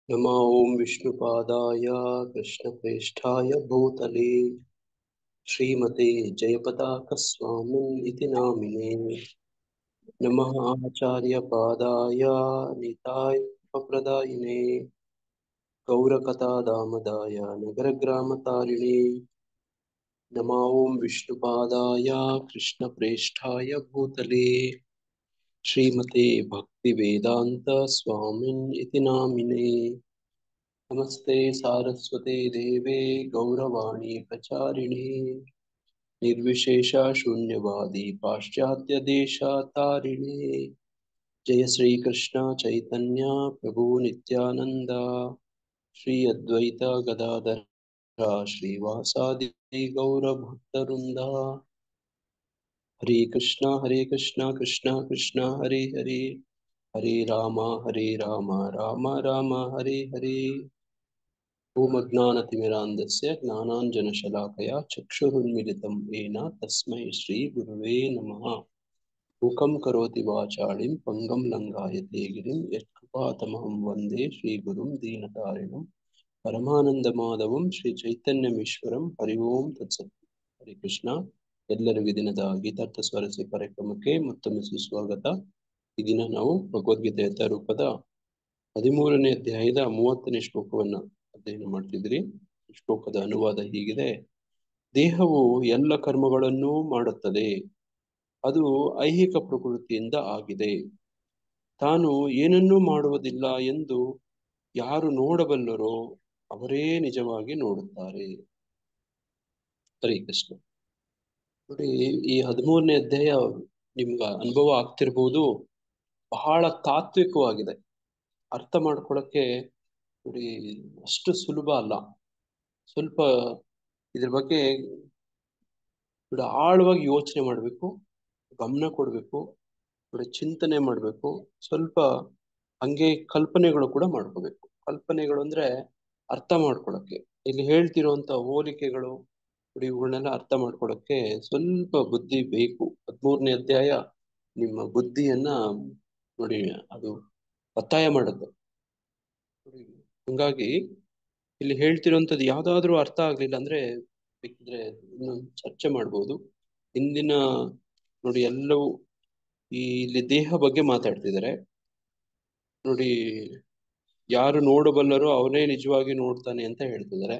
नमः ओं विष्णुपादाय कृष्णप्रेष्ठाय भूतले श्रीमते जयपताकस्वामिन् इति नामिने। नमः आचार्यपादाय निताय प्रदायिने गौरकथादामदाय नगरग्रामतारिणे। नमः ओं विष्णुपादाय कृष्णप्रेष्ठाय भूतले श्रीमते भक्तिवेदान्त स्वामिन् इति नामिने। नमस्ते सारस्वते देवे गौरवाणी प्रचारिणे निर्विशेष शून्यवादी पाश्चात्य देशातारिणे। जय श्री कृष्ण चैतन्य प्रभु नित्यानंद श्री अद्वैत गदाधर श्रीवासादि गौर भक्तवृंद। हरे कृष्णा कृष्णा कृष्णा हरे हरे हरे राम राम राम हरे हरे। ओम अज्ञानतिमिरान्धस्य ज्ञानाञ्जनशलाकया चक्षुरुन्मिलितं येन तस्मै श्रीगुरुवे नमः। मूकं करोति वाचालिं पङ्गं लङ्घयते गिरिं यत्कृपातमहं वन्दे श्रीगुरुं दीनतारिणं परमानन्दमाधवं ಶ್ರೀಚೈತನ್ಯಮೀಶ್ವರಂ ಹರಿ ಓಂ ತತ್ಸತ್. ಹರಿ ಕೃಷ್ಣ. ಎಲ್ಲರಿಗೂ ದಿನದ ಗೀತಾರ್ಥ ಸ್ವರಸ್ಯ ಕಾರ್ಯಕ್ರಮಕ್ಕೆ ಮತ್ತೊಮ್ಮೆ ಸುಸ್ವಾಗತ. ಈ ದಿನ ನಾವು ಭಗವದ್ಗೀತೆ ಯಥಾರೂಪದ 13ನೇ ಅಧ್ಯಾಯದ 30ನೇ ಶ್ಲೋಕವನ್ನ ಅಧ್ಯಯನ ಮಾಡ್ತಿದ್ರಿ. ಶ್ಲೋಕದ ಅನುವಾದ ಹೀಗಿದೆ: ದೇಹವು ಎಲ್ಲ ಕರ್ಮಗಳನ್ನೂ ಮಾಡುತ್ತದೆ, ಅದು ಐಹಿಕ ಪ್ರಕೃತಿಯಿಂದ ಆಗಿದೆ. ತಾನು ಏನನ್ನೂ ಮಾಡುವುದಿಲ್ಲ ಎಂದು ಯಾರು ನೋಡಬಲ್ಲರೋ ಅವರೇ ನಿಜವಾಗಿ ನೋಡುತ್ತಾರೆ. ಹರೇ ಕೃಷ್ಣ. ನೋಡಿ, ಈ 13ನೇ ಅಧ್ಯಾಯ ನಿಮ್ಗ ಅನುಭವ ಆಗ್ತಿರ್ಬೋದು. ಬಹಳ ತಾತ್ವಿಕವಾಗಿದೆ, ಅರ್ಥ ಮಾಡ್ಕೊಳಕ್ಕೆ ನೋಡಿ ಅಷ್ಟು ಸುಲಭ ಅಲ್ಲ. ಸ್ವಲ್ಪ ಇದ್ರ ಬಗ್ಗೆ ಆಳವಾಗಿ ಯೋಚನೆ ಮಾಡಬೇಕು, ಗಮನ ಕೊಡಬೇಕು, ಚಿಂತನೆ ಮಾಡಬೇಕು. ಸ್ವಲ್ಪ ಹಂಗೆ ಕಲ್ಪನೆಗಳು ಕೂಡ ಮಾಡ್ಕೋಬೇಕು. ಕಲ್ಪನೆಗಳು ಅಂದ್ರೆ ಅರ್ಥ ಮಾಡ್ಕೊಳಕ್ಕೆ, ಇಲ್ಲಿ ಹೇಳ್ತಿರೋಂತ ಹೋಲಿಕೆಗಳು ಇವುಗಳನ್ನೆಲ್ಲ ಅರ್ಥ ಮಾಡ್ಕೊಳಕ್ಕೆ ಸ್ವಲ್ಪ ಬುದ್ಧಿ ಬೇಕು. 13ನೇ ಅಧ್ಯಾಯ ನಿಮ್ಮ ಬುದ್ಧಿಯನ್ನ ನೋಡಿ ಅದು ಒತ್ತಾಯ ಮಾಡುತ್ತೆ. ಹಂಗಾಗಿ ಇಲ್ಲಿ ಹೇಳ್ತಿರೋಂಥದ್ದು ಯಾವ್ದಾದ್ರು ಅರ್ಥ ಆಗ್ಲಿಲ್ಲ ಅಂದ್ರೆ ಬೇಕಿದ್ರೆ ಇನ್ನೊಂದು ಚರ್ಚೆ ಮಾಡ್ಬೋದು. ಹಿಂದಿನ ನೋಡಿ ಎಲ್ಲವೂ ಇಲ್ಲಿ ದೇಹ ಬಗ್ಗೆ ಮಾತಾಡ್ತಿದ್ದಾರೆ. ನೋಡಿ, ಯಾರು ನೋಡಬಲ್ಲರೋ ಅವನೇ ನಿಜವಾಗಿ ನೋಡ್ತಾನೆ ಅಂತ ಹೇಳ್ತಿದ್ದಾರೆ.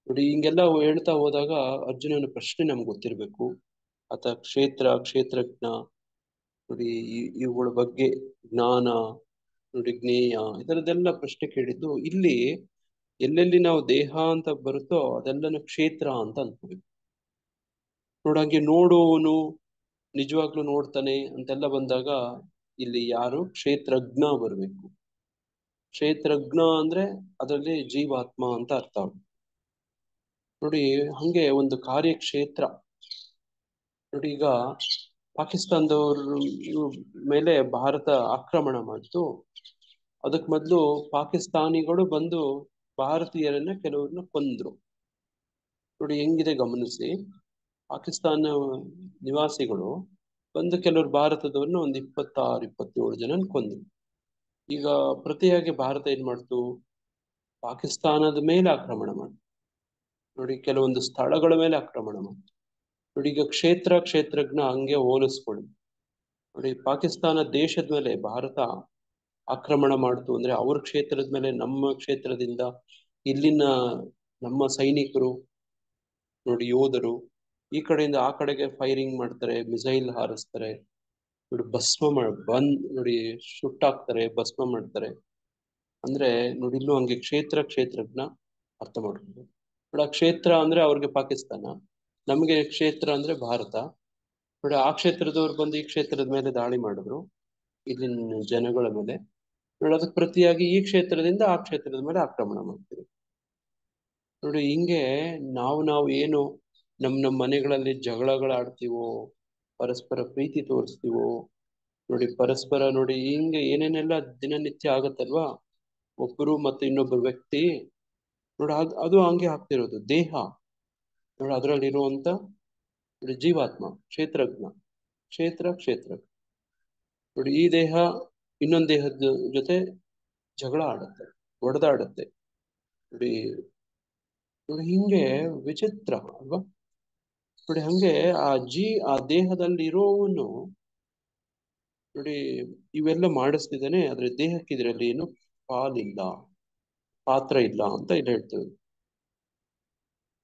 ನೋಡಿ, ಹಿಂಗೆಲ್ಲ ಹೇಳ್ತಾ ಹೋದಾಗ ಅರ್ಜುನನ ಪ್ರಶ್ನೆ ನಮ್ಗೆ ಗೊತ್ತಿರ್ಬೇಕು. ಆತ ಕ್ಷೇತ್ರಜ್ಞ, ನೋಡಿ ಇವುಗಳ ಬಗ್ಗೆ ಜ್ಞಾನ, ನೋಡಿ ಜ್ಞೇಯ, ಇದರದೆಲ್ಲ ಪ್ರಶ್ನೆ ಕೇಳಿದ್ದು. ಇಲ್ಲಿ ಎಲ್ಲೆಲ್ಲಿ ನಾವು ದೇಹ ಅಂತ ಬರುತ್ತೋ ಅದೆಲ್ಲನ ಕ್ಷೇತ್ರ ಅಂತ ಅನ್ಕೋಬೇಕು. ನೋಡಂಗೆ ನೋಡುವವನು ನಿಜವಾಗ್ಲೂ ನೋಡ್ತಾನೆ ಅಂತೆಲ್ಲ ಬಂದಾಗ ಇಲ್ಲಿ ಯಾರು ಕ್ಷೇತ್ರಜ್ಞ ಬರ್ಬೇಕು. ಕ್ಷೇತ್ರಜ್ಞ ಅಂದ್ರೆ ಅದರಲ್ಲಿ ಜೀವಾತ್ಮ ಅಂತ ಅರ್ಥ ಆಗುತ್ತೆ. ನೋಡಿ, ಹಂಗೆ ಒಂದು ಕಾರ್ಯಕ್ಷೇತ್ರ. ನೋಡಿ, ಈಗ ಪಾಕಿಸ್ತಾನದವ್ರ ಮೇಲೆ ಭಾರತ ಆಕ್ರಮಣ ಮಾಡಿತು. ಅದಕ್ ಮೊದ್ಲು ಪಾಕಿಸ್ತಾನಿಗಳು ಬಂದು ಭಾರತೀಯರನ್ನ ಕೆಲವ್ರನ್ನ ಕೊಂದ್ರು. ನೋಡಿ ಹೆಂಗಿದೆ ಗಮನಿಸಿ. ಪಾಕಿಸ್ತಾನ ನಿವಾಸಿಗಳು ಬಂದು ಕೆಲವರು ಭಾರತದವ್ರನ್ನ ಒಂದು 26-27 ಜನ ಕೊಂದ್ರು. ಈಗ ಪ್ರತಿಯಾಗಿ ಭಾರತ ಏನ್ ಮಾಡ್ತು? ಪಾಕಿಸ್ತಾನದ ಮೇಲೆ ಆಕ್ರಮಣ ಮಾಡ್ತು. ನೋಡಿ, ಕೆಲವೊಂದು ಸ್ಥಳಗಳ ಮೇಲೆ ಆಕ್ರಮಣ ಮಾಡ್ತು. ನೋಡಿ, ಈಗ ಕ್ಷೇತ್ರಜ್ಞ ಹಂಗೆ ಹೋಲಿಸ್ಕೊಳ್ಳಿ. ನೋಡಿ, ಪಾಕಿಸ್ತಾನ ದೇಶದ ಮೇಲೆ ಭಾರತ ಆಕ್ರಮಣ ಮಾಡ್ತು ಅಂದ್ರೆ ಅವ್ರ ಕ್ಷೇತ್ರದ ಮೇಲೆ ನಮ್ಮ ಕ್ಷೇತ್ರದಿಂದ ಇಲ್ಲಿನ ನಮ್ಮ ಸೈನಿಕರು ನೋಡಿ ಯೋಧರು ಈ ಕಡೆಯಿಂದ ಆ ಕಡೆಗೆ ಫೈರಿಂಗ್ ಮಾಡ್ತಾರೆ, ಮಿಸೈಲ್ ಹಾರಿಸ್ತಾರೆ, ನೋಡಿ ನೋಡಿ ಸುಟ್ಟಾಕ್ತಾರೆ, ಭಸ್ಮ ಮಾಡ್ತಾರೆ. ಅಂದ್ರೆ ನೋಡಿ ಇಲ್ಲೂ ಹಂಗೆ ಕ್ಷೇತ್ರಜ್ಞ ಅರ್ಥ ಮಾಡ್ಕೊಂಡು. ನೋಡಿ, ಆ ಕ್ಷೇತ್ರ ಅಂದ್ರೆ ಅವ್ರಿಗೆ ಪಾಕಿಸ್ತಾನ, ನಮಗೆ ಕ್ಷೇತ್ರ ಅಂದ್ರೆ ಭಾರತ. ನೋಡಿ, ಆ ಕ್ಷೇತ್ರದವ್ರು ಬಂದು ಈ ಕ್ಷೇತ್ರದ ಮೇಲೆ ದಾಳಿ ಮಾಡಿದ್ರು, ಇಲ್ಲಿನ ಜನಗಳ ಮೇಲೆ. ನೋಡಿ, ಅದಕ್ಕೆ ಪ್ರತಿಯಾಗಿ ಈ ಕ್ಷೇತ್ರದಿಂದ ಆ ಕ್ಷೇತ್ರದ ಮೇಲೆ ಆಕ್ರಮಣ ಮಾಡ್ತೀವಿ. ನೋಡಿ, ಹಿಂಗೆ ನಾವು ಏನು ನಮ್ಮ ಮನೆಗಳಲ್ಲಿ ಜಗಳಗಳಾಡ್ತೀವೋ, ಪರಸ್ಪರ ಪ್ರೀತಿ ತೋರಿಸ್ತೀವೋ, ನೋಡಿ ಪರಸ್ಪರ ನೋಡಿ ಹಿಂಗೆ ಏನೇನೆಲ್ಲ ದಿನನಿತ್ಯ ಆಗತ್ತಲ್ವಾ, ಒಬ್ಬರು ಮತ್ತೆ ಇನ್ನೊಬ್ಬರು ವ್ಯಕ್ತಿ. ನೋಡಿ, ಅದು ಹಂಗೆ ಆಗ್ತಿರೋದು ದೇಹ. ನೋಡಿ, ಅದರಲ್ಲಿರುವಂತ ನೋಡಿ ಜೀವಾತ್ಮ ಕ್ಷೇತ್ರಜ್ಞ, ಕ್ಷೇತ್ರ. ನೋಡಿ, ಈ ದೇಹ ಇನ್ನೊಂದು ದೇಹದ ಜೊತೆ ಜಗಳ ಆಡುತ್ತೆ. ಒಡೆದಾಡುತ್ತೆ. ನೋಡಿ ನೋಡಿ ಹಿಂಗೆ ವಿಚಿತ್ರ ಅಲ್ವಾ? ನೋಡಿ ಹಂಗೆ ಆ ದೇಹದಲ್ಲಿ ಇರೋವನು ನೋಡಿ ಇವೆಲ್ಲ ಮಾಡಿಸ್ತಿದ್ದಾನೆ, ಆದ್ರೆ ದೇಹಕ್ಕೆ ಇದರಲ್ಲಿ ಏನು ಪಾಲಿಲ್ಲ, ಪಾತ್ರ ಇಲ್ಲ ಅಂತ ಇಲ್ಲಿ ಹೇಳ್ತೇವೆ.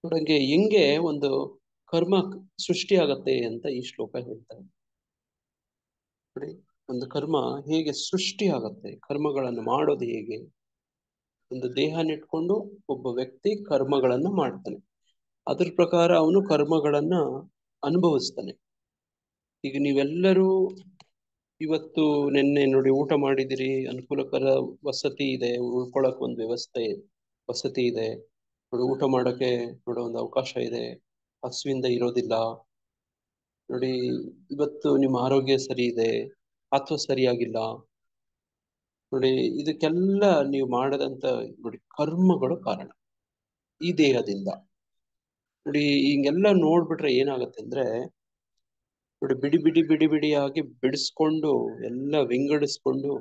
ನೋಡಂಗೆ ಹೆಂಗೆ ಒಂದು ಕರ್ಮ ಸೃಷ್ಟಿ ಆಗತ್ತೆ ಅಂತ ಈ ಶ್ಲೋಕ ಹೇಳ್ತಾರೆ. ನೋಡಿ ಒಂದು ಕರ್ಮ ಹೇಗೆ ಸೃಷ್ಟಿ ಆಗತ್ತೆ, ಕರ್ಮಗಳನ್ನು ಮಾಡೋದು ಹೇಗೆ. ಒಂದು ದೇಹನಿಟ್ಕೊಂಡು ಒಬ್ಬ ವ್ಯಕ್ತಿ ಕರ್ಮಗಳನ್ನ ಮಾಡ್ತಾನೆ, ಅದ್ರ ಪ್ರಕಾರ ಅವನು ಕರ್ಮಗಳನ್ನ ಅನುಭವಿಸ್ತಾನೆ. ಈಗ ನೀವೆಲ್ಲರೂ ಇವತ್ತು ನಿನ್ನೆ ನೋಡಿ ಊಟ ಮಾಡಿದಿರಿ, ಅನುಕೂಲಕರ ವಸತಿ ಇದೆ, ಉಳ್ಕೊಳಕ್ ಒಂದು ವಸತಿ ಇದೆ, ನೋಡಿ ಊಟ ಮಾಡಕ್ಕೆ ನೋಡೋ ಒಂದು ಅವಕಾಶ ಇದೆ, ಹಸುವಿಂದ ಇರೋದಿಲ್ಲ. ನೋಡಿ ಇವತ್ತು ನಿಮ್ಮ ಆರೋಗ್ಯ ಸರಿ ಇದೆ ಅಥವಾ ಸರಿಯಾಗಿಲ್ಲ. ನೋಡಿ ಇದಕ್ಕೆಲ್ಲ ನೀವು ಮಾಡದಂತ ನೋಡಿ ಕರ್ಮಗಳು ಕಾರಣ ಈ ದೇಹದಿಂದ. ನೋಡಿ ಹಿಂಗೆಲ್ಲ ನೋಡ್ಬಿಟ್ರೆ ಏನಾಗತ್ತೆ ಅಂದ್ರೆ ನೋಡಿ ಬಿಡಿಯಾಗಿ ಬಿಡಿಸ್ಕೊಂಡು ಎಲ್ಲ ವಿಂಗಡಿಸ್ಕೊಂಡು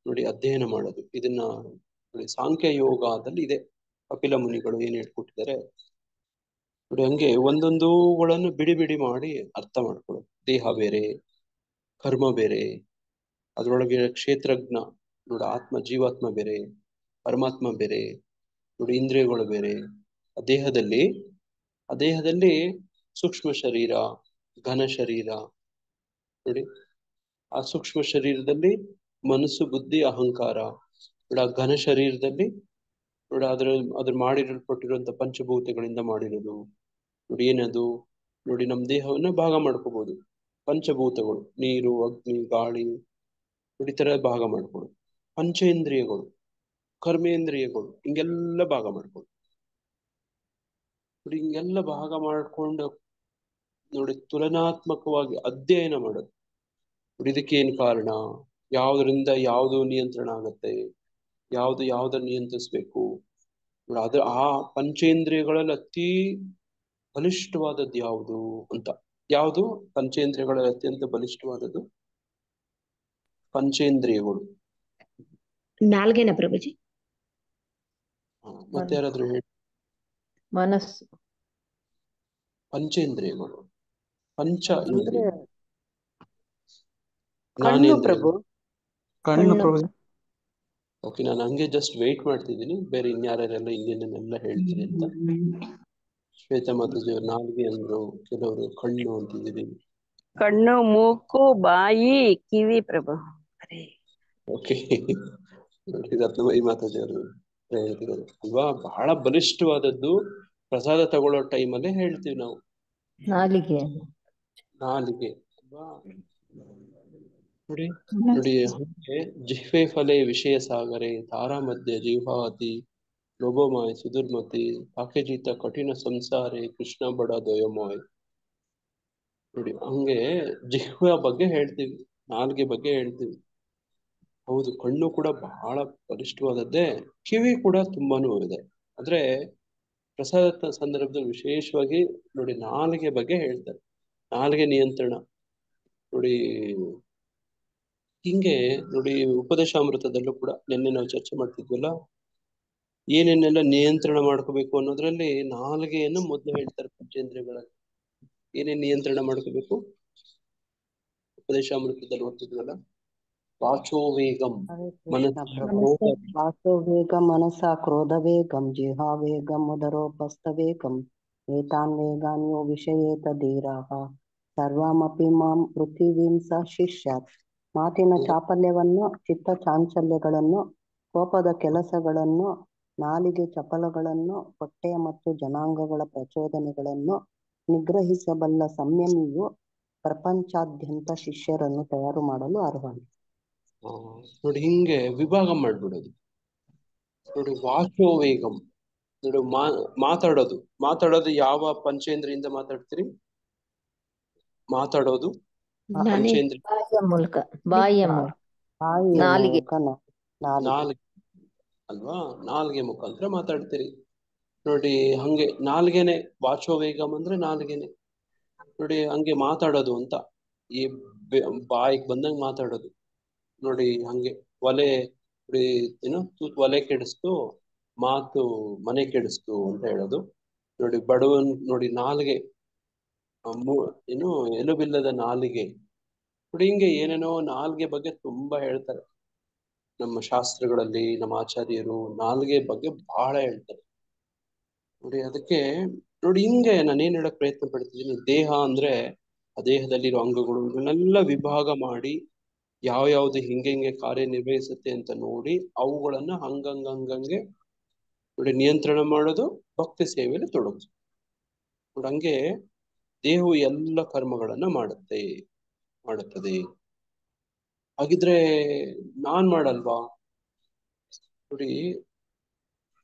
ನೋಡಿ ಅಧ್ಯಯನ ಮಾಡೋದು. ಇದನ್ನ ನೋಡಿ ಸಾಂಖ್ಯ ಯೋಗದಲ್ಲಿ ಇದೆ, ಕಪಿಲ ಮುನಿಗಳು ಏನ್ ಹೇಳ್ಕೊಟ್ಟಿದ್ದಾರೆ ನೋಡಿ. ಹಂಗೆ ಒಂದೊಂದುಗಳನ್ನು ಬಿಡಿ ಮಾಡಿ ಅರ್ಥ ಮಾಡ್ಕೊಳ್ಳೋದು. ದೇಹ ಬೇರೆ, ಕರ್ಮ ಬೇರೆ, ಅದ್ರೊಳಗೆ ಕ್ಷೇತ್ರಜ್ಞ ನೋಡಿ, ಆತ್ಮ ಜೀವಾತ್ಮ ಬೇರೆ, ಪರಮಾತ್ಮ ಬೇರೆ, ನೋಡಿ ಇಂದ್ರಿಯಗಳು ಬೇರೆ. ಆ ದೇಹದಲ್ಲಿ ಸೂಕ್ಷ್ಮ ಶರೀರ, ಘನ ಶರೀರ, ನೋಡಿ ಆ ಸೂಕ್ಷ್ಮ ಶರೀರದಲ್ಲಿ ಮನಸ್ಸು, ಬುದ್ಧಿ, ಅಹಂಕಾರ. ನೋಡಿ ಆ ಘನ ಶರೀರದಲ್ಲಿ ನೋಡಿ ಅದ್ರ ಮಾಡಿರಲ್ಪಟ್ಟಿರುವಂತ ಪಂಚಭೂತಗಳಿಂದ ಮಾಡಿರೋದು. ನೋಡಿ ಏನದು ನೋಡಿ ನಮ್ಮ ದೇಹವನ್ನ ಭಾಗ ಮಾಡ್ಕೋಬಹುದು. ಪಂಚಭೂತಗಳು ನೀರು, ಅಗ್ನಿ, ಗಾಳಿ, ನೋಡಿ ಈ ತರ ಭಾಗ ಮಾಡ್ಕೊಳ್ಳೋದು. ಪಂಚೇಂದ್ರಿಯಗಳು, ಕರ್ಮೇಂದ್ರಿಯಗಳು, ಹಿಂಗೆಲ್ಲ ಭಾಗ ಮಾಡ್ಕೊಳ್ಳೋದು. ನೋಡಿ ಹಿಂಗೆಲ್ಲ ಭಾಗ ಮಾಡ್ಕೊಂಡು ನೋಡಿ ತುಲನಾತ್ಮಕವಾಗಿ ಅಧ್ಯಯನ ಮಾಡೋದು. ನೋಡಿ ಇದಕ್ಕೇನ್ ಕಾರಣ, ಯಾವ್ದ್ರಿಂದ ಯಾವ್ದು ನಿಯಂತ್ರಣ ಆಗತ್ತೆ, ಯಾವ್ದನ್ನ ನಿಯಂತ್ರಿಸ್ಬೇಕು. ನೋಡಿ ಆ ಪಂಚೇಂದ್ರಿಯಗಳಲ್ಲಿ ಅತಿ ಬಲಿಷ್ಠವಾದದ್ದು ಯಾವುದು ಅಂತ. ಯಾವುದು ಪಂಚೇಂದ್ರಿಯಗಳಲ್ಲಿ ಅತ್ಯಂತ ಬಲಿಷ್ಠವಾದದ್ದು? ಪಂಚೇಂದ್ರಿಯಗಳು. ನಾಲ್ಗೆನ ಪ್ರಭುಜಿ? ಮತ್ತೆ ಯಾರಾದ್ರೂ ಹೇಳಿ. ಮನಸ್ಸು. ಪಂಚೇಂದ್ರಿಯಗಳು, ಪಂಚ ಅಂದ್ರೆ ಇಂದ್ರಿಯ, ಕಣ್ಣು ಪ್ರಭು. ಕಣ್ಣು ಪ್ರಭು. ಓಕೆ, ನಾನು ಹಂಗೆ ಜಸ್ಟ್ ವೇಟ್ ಮಾಡ್ತಿದ್ದೀನಿ, ಬೇರೆ ಇನ್ಯಾರೆಲ್ಲ ಇನ್ನೇನೆಲ್ಲ ಹೇಳ್ತೀನಿ ಅಂತ. ಶ್ವೇತಾ ಮಾತಾಜಿಯವರು ನಾಲ್ಗೆ ಅಂದ್ರು, ಕೆಲವರು ಕಣ್ಣು ಅಂತಿದ್ದೀವಿ. ಕಣ್ಣು, ಮೂಗು, ಬಾಯಿ, ಕಿವಿ ಪ್ರಭು. ಓಕೆ, ರತ್ನಮಯಿ ಮಾತಾಜಿಯವರು ಹೇಳ್ತಿರೋದು ಅಲ್ವಾ, ಬಹಳ ಬಲಿಷ್ಠವಾದದ್ದು. ಪ್ರಸಾದ ತಗೊಳ್ಳೋ ಟೈಮಲ್ಲೇ ಹೇಳ್ತೀವಿ ನಾವು ನಾಲಿಗೆ ಅಲ್ವಾ. ನೋಡಿ ಹಾಗೆ ಜಿಹ್ವೆ ಫಲೆ ವಿಷಯ ಸಾಗರೆ, ತಾರಾ ಮಧ್ಯೆ ಜಿಹ್ವಾತಿ ಲೋಭಮಾಯ್ ಸುದುರ್ಮತಿ, ಪಾಕೆಜೀತ ಕಠಿಣ ಸಂಸಾರೆ, ಕೃಷ್ಣ ಬಡ ದೊಯಮೋಯ್. ನೋಡಿ ಹಂಗೆ ಜಿಹ್ವ ಬಗ್ಗೆ ಹೇಳ್ತೀವಿ, ನಾಲ್ಗೆ ಬಗ್ಗೆ ಹೇಳ್ತೀವಿ. ಹೌದು, ಕಣ್ಣು ಕೂಡ ಬಹಳ ಬಲಿಷ್ಠವಾದದ್ದೇ, ಕಿವಿ ಕೂಡ ತುಂಬಾನು ಇದೆ. ಆದ್ರೆ ಪ್ರಸಾದ ಸಂದರ್ಭದಲ್ಲಿ ವಿಶೇಷವಾಗಿ ನೋಡಿ ನಾಲಿಗೆ ಬಗ್ಗೆ ಹೇಳ್ತಾರೆ, ನಾಲಿಗೆ ನಿಯಂತ್ರಣ. ನೋಡಿ ಹಿಂಗೆ ನೋಡಿ ಉಪದೇಶಾಮೃತದಲ್ಲೂ ಕೂಡ ನಿನ್ನೆ ನಾವು ಚರ್ಚೆ ಮಾಡ್ತಿದ್ವಲ್ಲ, ಏನೇನೆಲ್ಲ ನಿಯಂತ್ರಣ ಮಾಡ್ಕೋಬೇಕು ಅನ್ನೋದ್ರಲ್ಲಿ ನಾಲಿಗೆಯನ್ನು ಮೊದಲು ಹೇಳ್ತಾರೆ. ಪಂಚೇಂದ್ರಿಯಗಳಲ್ಲಿ ಏನೇನ್ ನಿಯಂತ್ರಣ ಮಾಡ್ಕೋಬೇಕು ಉಪದೇಶಾಮೃತದಲ್ಲಿ ಓದ್ತಿದ್ವಲ್ಲ. ವಾಚೋ ವೇಗಂ ವಾಚೋ ವೇಗಂ ಮನಸಾ ಕ್ರೋಧ ವೇಗಂ ಜಿಹ್ವಾ ವೇಗಂ ಉದರೋಪಸ್ಥ ವೇಗಂ ಏತಾನ್ ವೇಗಾನ್ ಯೋ ವಿಷಯೇತ ಧೀರಾಃ ಸರ್ವಮಪಿ ಮಾಂ ಪೃಥಿವೀಂ ಸ ಶಿಷ್ಯಾತ್. ಮಾತಿನ ಚಾಪಲ್ಯವನ್ನು, ಚಿತ್ತ ಚಾಂಚಲ್ಯಗಳನ್ನು, ಕೋಪದ ಕೆಲಸಗಳನ್ನು, ನಾಲಿಗೆ ಚಪಲಗಳನ್ನು, ಹೊಟ್ಟೆಯ ಮತ್ತು ಜನಾಂಗಗಳ ಪ್ರಚೋದನೆಗಳನ್ನು ನಿಗ್ರಹಿಸಬಲ್ಲ ಸಂಯಮಿಯು ಪ್ರಪಂಚಾದ್ಯಂತ ಶಿಷ್ಯರನ್ನು ತಯಾರು ಮಾಡಲು ಅರ್ಹನು. ನೋಡಿ ಹಿಂಗೆ ವಿಭಾಗ ಮಾಡ್ಬಿಡೋದು. ನೋಡಿ ವಾಚೋ ವೇಗಂ ನೋಡಿ ಮಾತಾಡೋದು ಯಾವ ಪಂಚೇಂದ್ರಿಯಿಂದ ಮಾತಾಡ್ತೀರಿ? ಮಾತಾಡೋದು ಪಂಚೇಂದ್ರಿಯ ಬಾಯಿಯ ಮೂಲಕ ನಾಲಿಗೆ ಅಲ್ವಾ, ನಾಲ್ಗೆ ಮುಖಾಂತರ ಮಾತಾಡ್ತೀರಿ. ನೋಡಿ ಹಂಗೆ ನಾಲ್ಗೆನೆ ವಾಚೋ ವೇಗಂ ಅಂದ್ರೆ ನಾಲ್ಗೆನೆ. ನೋಡಿ ಹಂಗೆ ಮಾತಾಡೋದು ಅಂತ, ಈ ಬಾಯಿಗೆ ಬಂದಂಗೆ ಮಾತಾಡೋದು. ನೋಡಿ ಹಂಗೆ ನೋಡಿ ಏನೋ ತೂತು ಒಲೆ ಕೆಡಿಸ್ತು, ಮಾತು ಮನೆ ಕೆಡಿಸ್ತು ಅಂತ ಹೇಳೋದು. ನೋಡಿ ಬಡವನ್ ನೋಡಿ ನಾಲಿಗೆ, ಏನು ಎಲುಬಿಲ್ಲದ ನಾಲಿಗೆ. ನೋಡಿ ಹಿಂಗೆ ಏನೇನೋ ನಾಲ್ಗೆ ಬಗ್ಗೆ ತುಂಬಾ ಹೇಳ್ತಾರೆ ನಮ್ಮ ಶಾಸ್ತ್ರಗಳಲ್ಲಿ. ನಮ್ಮ ಆಚಾರ್ಯರು ನಾಲ್ಗೆ ಬಗ್ಗೆ ಬಹಳ ಹೇಳ್ತಾರೆ. ನೋಡಿ ಅದಕ್ಕೆ ನೋಡಿ ಹಿಂಗೆ ನಾನೇನ್ ಹೇಳಕ್ ಪ್ರಯತ್ನ ಪಡ್ತಿದ್ದೀನಿ, ದೇಹ ಅಂದ್ರೆ ಆ ದೇಹದಲ್ಲಿರೋ ಅಂಗಗಳು ಇವನ್ನೆಲ್ಲ ವಿಭಾಗ ಮಾಡಿ ಯಾವ್ಯಾವ್ದು ಹಿಂಗೆ ಕಾರ್ಯನಿರ್ವಹಿಸುತ್ತೆ ಅಂತ ನೋಡಿ ಅವುಗಳನ್ನ ಹಂಗಂಗೆ ನೋಡಿ ನಿಯಂತ್ರಣ ಮಾಡೋದು, ಭಕ್ತಿ ಸೇವೆಯಲ್ಲಿ ತೊಡಗಿಸು. ನೋಡಿ ಹಂಗೆ ದೇಹವು ಎಲ್ಲ ಕರ್ಮಗಳನ್ನ ಮಾಡುತ್ತದೆ. ಹಾಗಿದ್ರೆ ನಾನ್ ಮಾಡಲ್ವಾ? ನೋಡಿ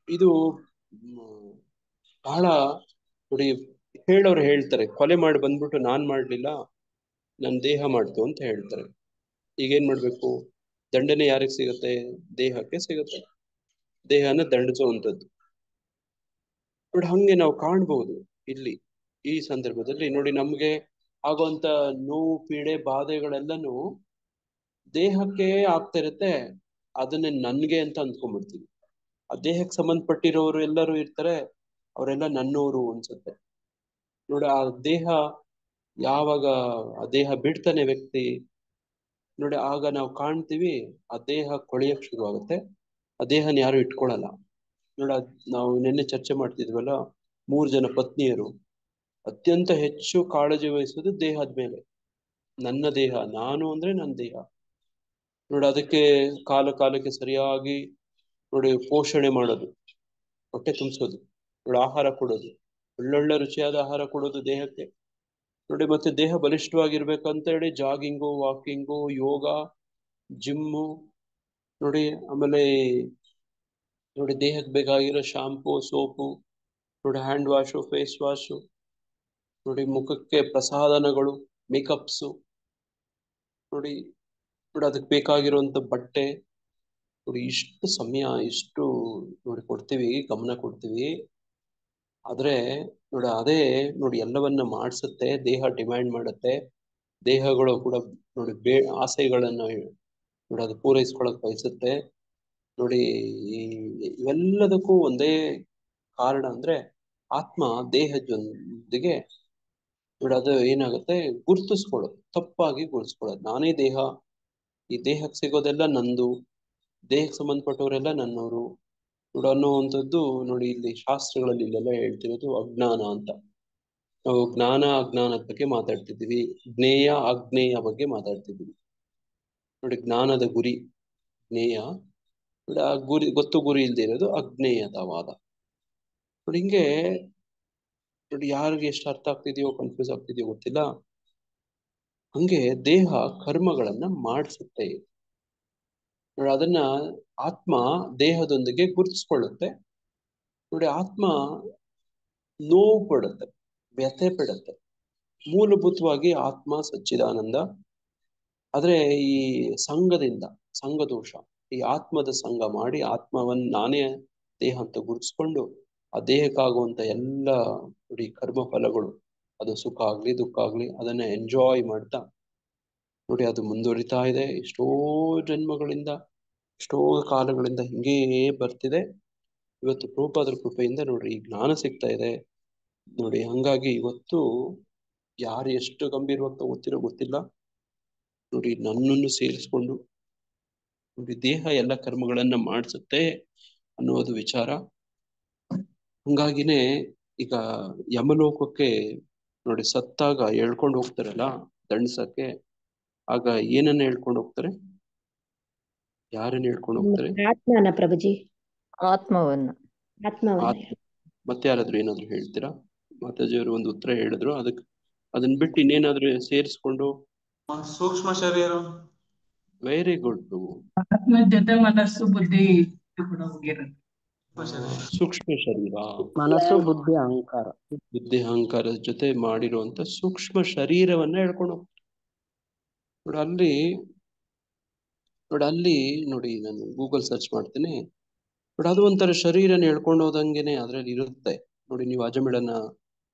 ಇದು ಬಹಳ ನೋಡಿ ಹೇಳೋರು ಹೇಳ್ತಾರೆ, ಕೊಲೆ ಮಾಡಿ ಬಂದ್ಬಿಟ್ಟು ನಾನ್ ಮಾಡ್ಲಿಲ್ಲ, ನನ್ ದೇಹ ಮಾಡ್ತು ಅಂತ ಹೇಳ್ತಾರೆ. ಈಗೇನ್ ಮಾಡ್ಬೇಕು? ದಂಡನೆ ಯಾರಿಗೆ ಸಿಗತ್ತೆ? ದೇಹಕ್ಕೆ ಸಿಗತ್ತೆ. ದೇಹನ ದಂಡಿಸುವಂಥದ್ದು. ನೋಡಿ ಹಂಗೆ ನಾವು ಕಾಣ್ಬಹುದು ಇಲ್ಲಿ ಈ ಸಂದರ್ಭದಲ್ಲಿ. ನೋಡಿ ನಮ್ಗೆ ಆಗುವಂತ ನೋವು, ಪೀಡೆ, ಬಾಧೆಗಳೆಲ್ಲನೂ ದೇಹಕ್ಕೆ ಆಗ್ತಾ ಇರುತ್ತೆ. ಅದನ್ನೇ ನನ್ಗೆ ಅಂತ ಅಂದ್ಕೊಂಡ್ಬಿಡ್ತೀವಿ. ಆ ದೇಹಕ್ಕೆ ಸಂಬಂಧಪಟ್ಟಿರೋರು ಎಲ್ಲರೂ ಇರ್ತಾರೆ, ಅವರೆಲ್ಲ ನನ್ನೋರು ಅನ್ಸುತ್ತೆ. ನೋಡಿ ಆ ದೇಹ ಯಾವಾಗ ಆ ದೇಹ ಬಿಡ್ತಾನೆ ವ್ಯಕ್ತಿ, ನೋಡಿ ಆಗ ನಾವು ಕಾಣ್ತೀವಿ ಆ ದೇಹ ಕೊಳೆಯಕ್ ಶುರು ಆಗುತ್ತೆ. ಆ ದೇಹನ ಯಾರು ಇಟ್ಕೊಳಲ್ಲ. ನೋಡಿ ನಾವು ನಿನ್ನೆ ಚರ್ಚೆ ಮಾಡ್ತಿದ್ವಲ್ಲ, 3 ಜನ ಪತ್ನಿಯರು ಅತ್ಯಂತ ಹೆಚ್ಚು ಕಾಳಜಿ ವಹಿಸೋದು ದೇಹದ ಮೇಲೆ. ನನ್ನ ದೇಹ, ನಾನು ಅಂದ್ರೆ ನನ್ನ ದೇಹ. ನೋಡಿ ಅದಕ್ಕೆ ಕಾಲಕ್ಕೆ ಸರಿಯಾಗಿ ನೋಡಿ ಪೋಷಣೆ ಮಾಡೋದು, ಹೊಟ್ಟೆ ತುಂಬಿಸೋದು, ನೋಡಿ ಆಹಾರ ಕೊಡೋದು, ಒಳ್ಳೊಳ್ಳೆ ರುಚಿಯಾದ ಆಹಾರ ಕೊಡೋದು ದೇಹಕ್ಕೆ. ನೋಡಿ ಮತ್ತೆ ದೇಹ ಬಲಿಷ್ಠವಾಗಿರ್ಬೇಕಂತ ಹೇಳಿ ಜಾಗಿಂಗು, ವಾಕಿಂಗು, ಯೋಗ, ಜಿಮ್ಮು, ನೋಡಿ ಆಮೇಲೆ ನೋಡಿ ದೇಹಕ್ಕೆ ಬೇಕಾಗಿರೋ ಶಾಂಪೂ, ಸೋಪು, ನೋಡಿ ಹ್ಯಾಂಡ್ ವಾಶು, ಫೇಸ್ ವಾಶು, ನೋಡಿ ಮುಖಕ್ಕೆ ಪ್ರಸಾಧನಗಳು, ಮೇಕಪ್ಸು, ನೋಡಿ ನೋಡಿ ಅದಕ್ಕೆ ಬೇಕಾಗಿರುವಂತ ಬಟ್ಟೆ, ನೋಡಿ ಇಷ್ಟು ಸಮಯ ಇಷ್ಟು ನೋಡಿ ಕೊಡ್ತೀವಿ, ಗಮನ ಕೊಡ್ತೀವಿ. ಆದ್ರೆ ನೋಡಿ ಅದೇ ನೋಡಿ ಎಲ್ಲವನ್ನ ಮಾಡಿಸುತ್ತೆ, ದೇಹ ಡಿಮ್ಯಾಂಡ್ ಮಾಡುತ್ತೆ. ದೇಹಗಳು ಕೂಡ ನೋಡಿ ಆಸೆಗಳನ್ನ ನೋಡಿ ಅದು ಪೂರೈಸ್ಕೊಳಕ್ ಬಯಸುತ್ತೆ. ನೋಡಿ ಇವೆಲ್ಲದಕ್ಕೂ ಒಂದೇ ಕಾರಣ ಅಂದ್ರೆ ಆತ್ಮ ದೇಹದೊಂದಿಗೆ ನೋಡಿ ಅದು ಏನಾಗುತ್ತೆ, ಗುರ್ತಿಸ್ಕೊಳ್ಳೋದು, ತಪ್ಪಾಗಿ ಗುರ್ತಿಸ್ಕೊಳ್ಳೋದು. ನಾನೇ ದೇಹ, ಈ ದೇಹಕ್ಕೆ ಸಿಗೋದೆಲ್ಲ ನಂದು, ದೇಹಕ್ಕೆ ಸಂಬಂಧಪಟ್ಟವರೆಲ್ಲ ನನ್ನವರು ನೋಡಿ ಅನ್ನುವಂಥದ್ದು. ನೋಡಿ ಇಲ್ಲಿ ಶಾಸ್ತ್ರಗಳಲ್ಲಿ ಇಲ್ಲೆಲ್ಲ ಹೇಳ್ತಿರೋದು ಅಜ್ಞಾನ ಅಂತ. ನಾವು ಜ್ಞಾನ ಅಜ್ಞಾನದ ಬಗ್ಗೆ ಮಾತಾಡ್ತಿದ್ದೀವಿ, ಜ್ಞೇಯ ಅಜ್ಞೇಯ ಬಗ್ಗೆ ಮಾತಾಡ್ತಿದ್ದೀವಿ. ನೋಡಿ ಜ್ಞಾನದ ಗುರಿ ಜ್ಞೇಯ, ನೋಡಿ ಆ ಗುರಿ ಗೊತ್ತು, ಗುರಿ ಇಲ್ಲದೆ ಇರೋದು ಅಜ್ಞೇಯತವಾದ. ನೋಡಿ ಹಿಂಗೆ ನೋಡಿ ಯಾರಿಗೆ ಎಷ್ಟು ಅರ್ಥ ಆಗ್ತಿದೆಯೋ ಕನ್ಫ್ಯೂಸ್ ಆಗ್ತಿದೆಯೋ ಗೊತ್ತಿಲ್ಲ. ಹಂಗೆ ದೇಹ ಕರ್ಮಗಳನ್ನ ಮಾಡಿಸುತ್ತೆ. ನೋಡಿ ಅದನ್ನ ಆತ್ಮ ದೇಹದೊಂದಿಗೆ ಗುರುತಿಸ್ಕೊಳ್ಳುತ್ತೆ. ನೋಡಿ ಆತ್ಮ ನೋವು ಪಡುತ್ತೆ, ವ್ಯಥೆ ಪಡುತ್ತೆ. ಮೂಲಭೂತವಾಗಿ ಆತ್ಮ ಸಚ್ಚಿದಾನಂದ. ಆದ್ರೆ ಈ ಸಂಘ ದೋಷ, ಈ ಆತ್ಮದ ಸಂಘ ಮಾಡಿ ಆತ್ಮವನ್ನ ನಾನೇ ದೇಹ ಅಂತ ಗುರುತಿಸ್ಕೊಂಡು ಆ ದೇಹಕ್ಕಾಗುವಂತ ಎಲ್ಲ ನೋಡಿ ಕರ್ಮ ಫಲಗಳು, ಅದು ಸುಖ ಆಗ್ಲಿ ದುಃಖ ಆಗ್ಲಿ, ಅದನ್ನ ಎಂಜಾಯ್ ಮಾಡ್ತಾ ನೋಡಿ ಅದು ಮುಂದುವರಿತಾ ಇದೆ. ಎಷ್ಟೋ ಜನ್ಮಗಳಿಂದ, ಎಷ್ಟೋ ಕಾಲಗಳಿಂದ ಹಿಂಗೇ ಬರ್ತಿದೆ. ಇವತ್ತು ಪ್ರಭುಪಾದರ ಕೃಪೆಯಿಂದ ನೋಡ್ರಿ ಈ ಜ್ಞಾನ ಸಿಗ್ತಾ ಇದೆ ನೋಡಿ. ಹಂಗಾಗಿ ಇವತ್ತು ಯಾರು ಎಷ್ಟು ಗಂಭೀರವಾಗಿ ತಗೋತಿರೋ ಗೊತ್ತಿಲ್ಲ. ನೋಡಿ ನನ್ನನ್ನು ಸೇರಿಸ್ಕೊಂಡು ನೋಡಿ ದೇಹ ಎಲ್ಲ ಕರ್ಮಗಳನ್ನ ಮಾಡಿಸುತ್ತೆ ಅನ್ನೋದು ವಿಚಾರ. ಹಂಗಾಗಿನೇ ಈಗ ಯಮಲೋಕಕ್ಕೆ ನೋಡಿ ಸತ್ತಾಗ ಹೇಳ್ಕೊಂಡು ಹೋಗ್ತಾರಲ್ಲ ದಂಡ್ಸಕ್ಕೆ, ಆಗ ಏನನ್ನ ಹೇಳ್ಕೊಂಡು ಹೋಗ್ತಾರೆ? ಯಾರನ್ನ ಹೇಳ್ಕೊಂಡು ಹೋಗ್ತಾರೆ? ಆತ್ಮನ ಪ್ರಭುಜಿ, ಆತ್ಮವನ್ನ. ಆತ್ಮವನ್ನ. ಮತ್ತೆ ಯಾರಾದ್ರೂ ಏನಾದ್ರು ಹೇಳ್ತೀರಾ? ಮಾತಾಜಿಯವರು ಒಂದು ಉತ್ತರ ಹೇಳಿದ್ರು, ಅದನ್ನ ಬಿಟ್ಟು ಇನ್ನೇನಾದ್ರೂ ಸೇರಿಸ್ಕೊಂಡು. ಸೂಕ್ಷ್ಮ ಶರೀರ. Very good. ಆತ್ಮ ಜೊತೆ ಮನಸ್ಸು ಬುದ್ಧಿ ಕೂಡ ಹೋಗಿರುತ್ತೆ. ಸೂಕ್ಷ್ಮ ಶರೀರ, ಮನಸ್ಸು, ಬುದ್ಧಿ, ಅಹಂಕಾರ. ಬುದ್ಧಿ ಅಹಂಕಾರದ ಜೊತೆ ಮಾಡಿರುವಂತ ಸೂಕ್ಷ್ಮ ಶರೀರವನ್ನ ಹೇಳ್ಕೊಂಡು ನೋಡಿ. ಅಲ್ಲಿ ನೋಡಿ ನಾನು ಗೂಗಲ್ ಸರ್ಚ್ ಮಾಡ್ತೀನಿ. ಬಟ್ ಅದು ಒಂಥರ ಶರೀರನ ಹೇಳ್ಕೊಂಡು ಹೋದಂಗೆನೆ ಅದ್ರಲ್ಲಿ ಇರುತ್ತೆ ನೋಡಿ. ನೀವು ಅಜಮಿಳನ್ನ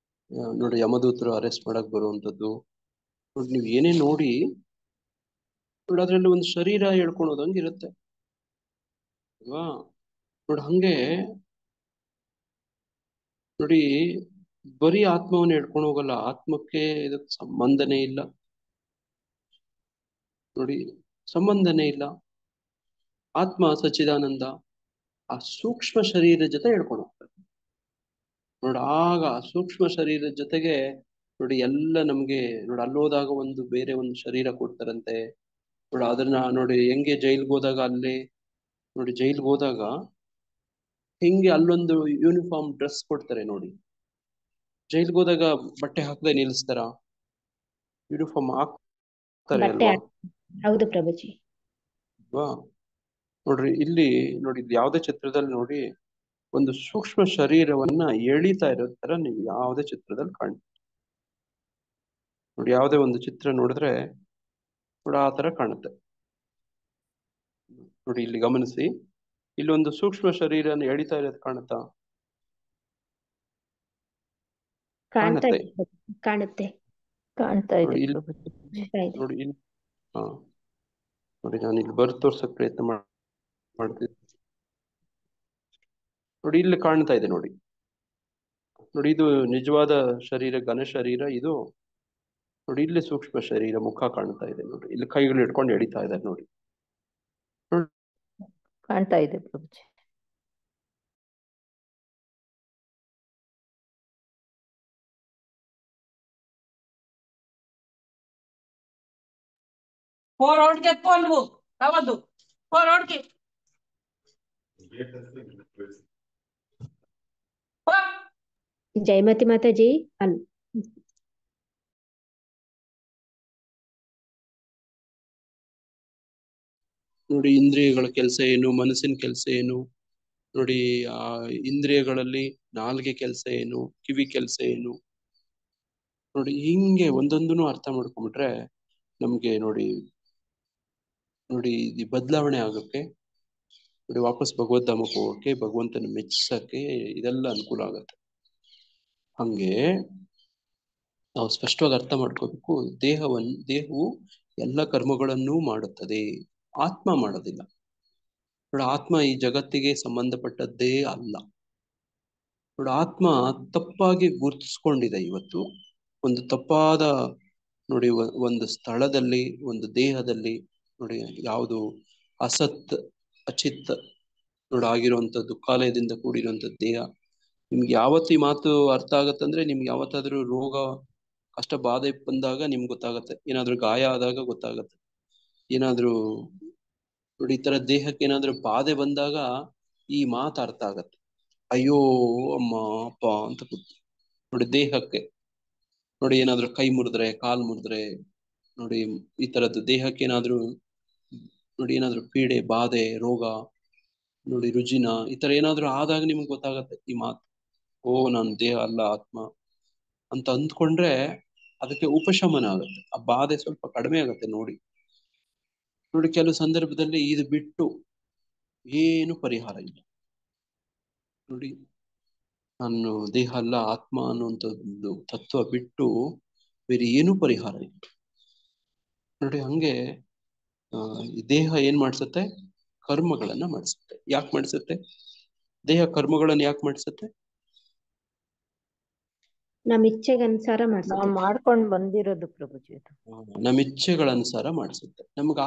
ನೋಡಿ ಯಮದೂತರು ಅರೆಸ್ಟ್ ಮಾಡಕ್ ಬರುವಂತದ್ದು ನೋಡಿ, ನೀವು ಏನೇ ನೋಡಿ ಅದ್ರಲ್ಲಿ ಒಂದು ಶರೀರ ಹೇಳ್ಕೊಂಡು ಹೋದಂಗೆ ಇರುತ್ತೆ. ಅಲ್ವಾ? ನೋಡಿ ಹಂಗೆ ನೋಡಿ, ಬರೀ ಆತ್ಮವನ್ನು ಹಿಡ್ಕೊಂಡು ಹೋಗಲ್ಲ, ಆತ್ಮಕ್ಕೆ ಇದಕ್ಕೆ ಸಂಬಂಧನೇ ಇಲ್ಲ. ನೋಡಿ, ಸಂಬಂಧನೇ ಇಲ್ಲ. ಆತ್ಮ ಸಚ್ಚಿದಾನಂದ ಆ ಸೂಕ್ಷ್ಮ ಶರೀರ ಜೊತೆ ಹೇಳ್ಕೊಂಡು ಹೋಗ್ತಾರೆ. ನೋಡಿ ಆಗ ಆ ಸೂಕ್ಷ್ಮ ಶರೀರದ ಜೊತೆಗೆ ನೋಡಿ ಎಲ್ಲ ನಮ್ಗೆ ನೋಡಿ ಅಲ್ಲೋದಾಗ ಒಂದು ಬೇರೆ ಒಂದು ಶರೀರ ಕೊಡ್ತಾರಂತೆ. ನೋಡಿ ಅದನ್ನ ನೋಡಿ ಹೆಂಗೆ ಜೈಲ್ಗೆ ಹೋದಾಗ ಅಲ್ಲಿ ನೋಡಿ ಜೈಲ್ಗೆ ಹೋದಾಗ ಹೆಂಗೆ ಅಲ್ಲೊಂದು ಯೂನಿಫಾರ್ಮ್ ಡ್ರೆಸ್ ಕೊಡ್ತಾರೆ ನೋಡಿ. ಜೈಲ್ಗೆ ಹೋದಾಗ ಬಟ್ಟೆ ಹಾಕದೆ ನಿಲ್ಲಿಸ್ತಾರ? ಯೂನಿಫಾರ್ಮ್ ಹಾಕ್ತಾರೆ ಬಟ್ಟೆ ಅಲ್ವಾ? ಹೌದು ಪ್ರಭುಜಿ. ಅಲ್ವಾ? ನೋಡ್ರಿ ಇಲ್ಲಿ ನೋಡಿ ಯಾವುದೇ ಚಿತ್ರದಲ್ಲಿ ನೋಡಿ ಒಂದು ಸೂಕ್ಷ್ಮ ಶರೀರವನ್ನ ಎಳಿತಾ ಇರೋ ತರ ನೀವು ಯಾವುದೇ ಚಿತ್ರದಲ್ಲಿ ಕಾಣ್ ನೋಡಿ, ಯಾವುದೇ ಒಂದು ಚಿತ್ರ ನೋಡಿದ್ರೆ ನೋಡಿ ಆ ತರ ಕಾಣುತ್ತೆ. ನೋಡಿ ಇಲ್ಲಿ ಗಮನಿಸಿ, ಇಲ್ಲಿ ಒಂದು ಸೂಕ್ಷ್ಮ ಶರೀರನ ಎಳಿತಾ ಇರೋದು ಕಾಣುತ್ತಾ? ಕಾಣ್ತಾ ಕಾಣುತ್ತೆ. ಇದೆ ಕಾಣುತ್ತೆ. ಕಾಣ್ತಾ ಇದೆ ನೋಡಿ ಇಲ್ಲಿ ಪ್ರಭುಜಿ. ಕಾಣ್ತಾ ಇದೆ. ನೋಡಿ ಇಲ್ಲಿ ಹಾ ನೋಡಿ ನಾನು ಇಲ್ಲಿ ಬರ್ ತೋರ್ಸಕ್ ಪ್ರಯತ್ನ ಮಾಡ್ತಿದ್ದೆ. ನೋಡಿ ಇಲ್ಲಿ ಕಾಣ್ತಾ ಇದೆ ನೋಡಿ. ನೋಡಿ ಇದು ನಿಜವಾದ ಶರೀರ, ಘನ ಶರೀರ ಇದು. ನೋಡಿ ಇಲ್ಲಿ ಸೂಕ್ಷ್ಮ ಶರೀರ ಮುಖ ಕಾಣ್ತಾ ಇದೆ ನೋಡಿ. ಇಲ್ಲಿ ಕೈಗಳು ಇಟ್ಕೊಂಡು ಎಳಿತಾ ಇದ್ದಾರೆ ನೋಡಿ. ಕಾಣ್ತಾ ಇದೆ ಪ್ರಭುಜಿ. ಹೋರೋಡ್ಗೆ ಎತ್ಕೊಂಡು ಹೌದು ಹೋರೋಡ್ಗೆ ಜಯಮತಿ ಮಾತಾಜಿ ಅಲ್ಲಿ ನೋಡಿ ಇಂದ್ರಿಯಗಳ ಕೆಲಸ ಏನು, ಮನಸ್ಸಿನ ಕೆಲಸ ಏನು, ನೋಡಿ ಆ ಇಂದ್ರಿಯಗಳಲ್ಲಿ ನಾಲ್ಗೆ ಕೆಲಸ ಏನು, ಕಿವಿ ಕೆಲಸ ಏನು, ನೋಡಿ ಹಿಂಗೆ ಒಂದೊಂದನ್ನು ಅರ್ಥ ಮಾಡ್ಕೊಂಡ್ಬಿಟ್ರೆ ನಮ್ಗೆ ನೋಡಿ ನೋಡಿ ಇದು ಬದಲಾವಣೆ ಆಗಕ್ಕೆ, ನೋಡಿ ವಾಪಸ್ ಭಗವದ್ಧಾಮಕ್ಕೆ ಹೋಗಕ್ಕೆ, ಭಗವಂತನ ಮೆಚ್ಚಿಸಕ್ಕೆ ಇದೆಲ್ಲ ಅನುಕೂಲ ಆಗತ್ತೆ. ಹಂಗೆ ನಾವು ಸ್ಪಷ್ಟವಾಗಿ ಅರ್ಥ ಮಾಡ್ಕೋಬೇಕು. ದೇಹವು ಎಲ್ಲ ಕರ್ಮಗಳನ್ನೂ ಮಾಡುತ್ತದೆ, ಆತ್ಮ ಮಾಡೋದಿಲ್ಲ. ನೋಡಿ ಆತ್ಮ ಈ ಜಗತ್ತಿಗೆ ಸಂಬಂಧಪಟ್ಟದ್ದೇ ಅಲ್ಲ. ನೋಡಿ ಆತ್ಮ ತಪ್ಪಾಗಿ ಗುರುತಿಸ್ಕೊಂಡಿದೆ ಇವತ್ತು. ಒಂದು ತಪ್ಪಾದ ನೋಡಿ ಒಂದು ಸ್ಥಳದಲ್ಲಿ, ಒಂದು ದೇಹದಲ್ಲಿ ನೋಡಿ ಯಾವುದು ಅಸತ್ ಅಚಿತ್ ನೋಡಿ ಆಗಿರುವಂಥದ್ದು, ಕಾಲಯದಿಂದ ಕೂಡಿರುವಂಥದ್ದು ದೇಹ. ನಿಮ್ಗೆ ಯಾವತ್ತು ಈ ಮಾತು ಅರ್ಥ ಆಗತ್ತಂದ್ರೆ ನಿಮ್ಗೆ ಯಾವತ್ತಾದ್ರೂ ರೋಗ ಕಷ್ಟ ಬಾಧೆ ಬಂದಾಗ ನಿಮ್ಗೆ ಗೊತ್ತಾಗತ್ತೆ, ಏನಾದ್ರೂ ಗಾಯ ಆದಾಗ ಗೊತ್ತಾಗತ್ತೆ, ಏನಾದ್ರೂ ನೋಡಿ ಈ ತರ ದೇಹಕ್ಕೆ ಏನಾದ್ರೂ ಬಾಧೆ ಬಂದಾಗ ಈ ಮಾತು ಅರ್ಥ ಆಗತ್ತೆ. ಅಯ್ಯೋ ಅಮ್ಮ ಅಪ್ಪ ಅಂತ ನೋಡಿ ದೇಹಕ್ಕೆ ನೋಡಿ ಏನಾದ್ರೂ ಕೈ ಮುರಿದ್ರೆ, ಕಾಲ್ ಮುರಿದ್ರೆ, ನೋಡಿ ಈ ತರದ್ದು ದೇಹಕ್ಕೆ ಏನಾದ್ರೂ ನೋಡಿ ಏನಾದ್ರೂ ಪೀಡೆ ಬಾಧೆ ರೋಗ ನೋಡಿ ರುಜಿನ ಈ ತರ ಏನಾದ್ರೂ ಆದಾಗ ನಿಮ್ಗೆ ಗೊತ್ತಾಗತ್ತೆ ಈ ಮಾತು. ಓ ನಾನು ದೇಹ ಅಲ್ಲ ಆತ್ಮ ಅಂತ ಅಂದ್ಕೊಂಡ್ರೆ ಅದಕ್ಕೆ ಉಪಶಮನ ಆಗುತ್ತೆ, ಆ ಬಾಧೆ ಸ್ವಲ್ಪ ಕಡಿಮೆ ಆಗುತ್ತೆ. ನೋಡಿ ನೋಡಿ ಕೆಲವು ಸಂದರ್ಭದಲ್ಲಿ ಇದು ಬಿಟ್ಟು ಏನು ಪರಿಹಾರ ಇಲ್ಲ. ನೋಡಿ ನಾನು ದೇಹ ಅಲ್ಲ ಆತ್ಮ ಅನ್ನುವಂಥದ್ದು ತತ್ವ ಬಿಟ್ಟು ಬೇರೆ ಏನೂ ಪರಿಹಾರ ಇಲ್ಲ. ನೋಡಿ ಹಂಗೆ ಈ ದೇಹ ಏನ್ ಮಾಡ್ಸತ್ತೆ? ಕರ್ಮಗಳನ್ನ ಮಾಡಿಸುತ್ತೆ. ಯಾಕೆ ಮಾಡಿಸುತ್ತೆ ದೇಹ? ಕರ್ಮಗಳನ್ನ ಯಾಕೆ ಮಾಡಿಸುತ್ತೆ? ನಮ್ಮ ಇಚ್ಛೆಗೆ ಅನುಸಾರ ನಾವು ಮಾಡ್ಸುತ್ತೆ. ಮಾಡ್ಕೊಂಡು ಬಂದಿರೋದು ಪ್ರಭುಜಿ ಅದು. ನಮ್ಮ ಇಚ್ಛೆಗಳ ಅನುಸಾರ ಮಾಡಿಸುತ್ತೆ. ನಮ್ಗೆ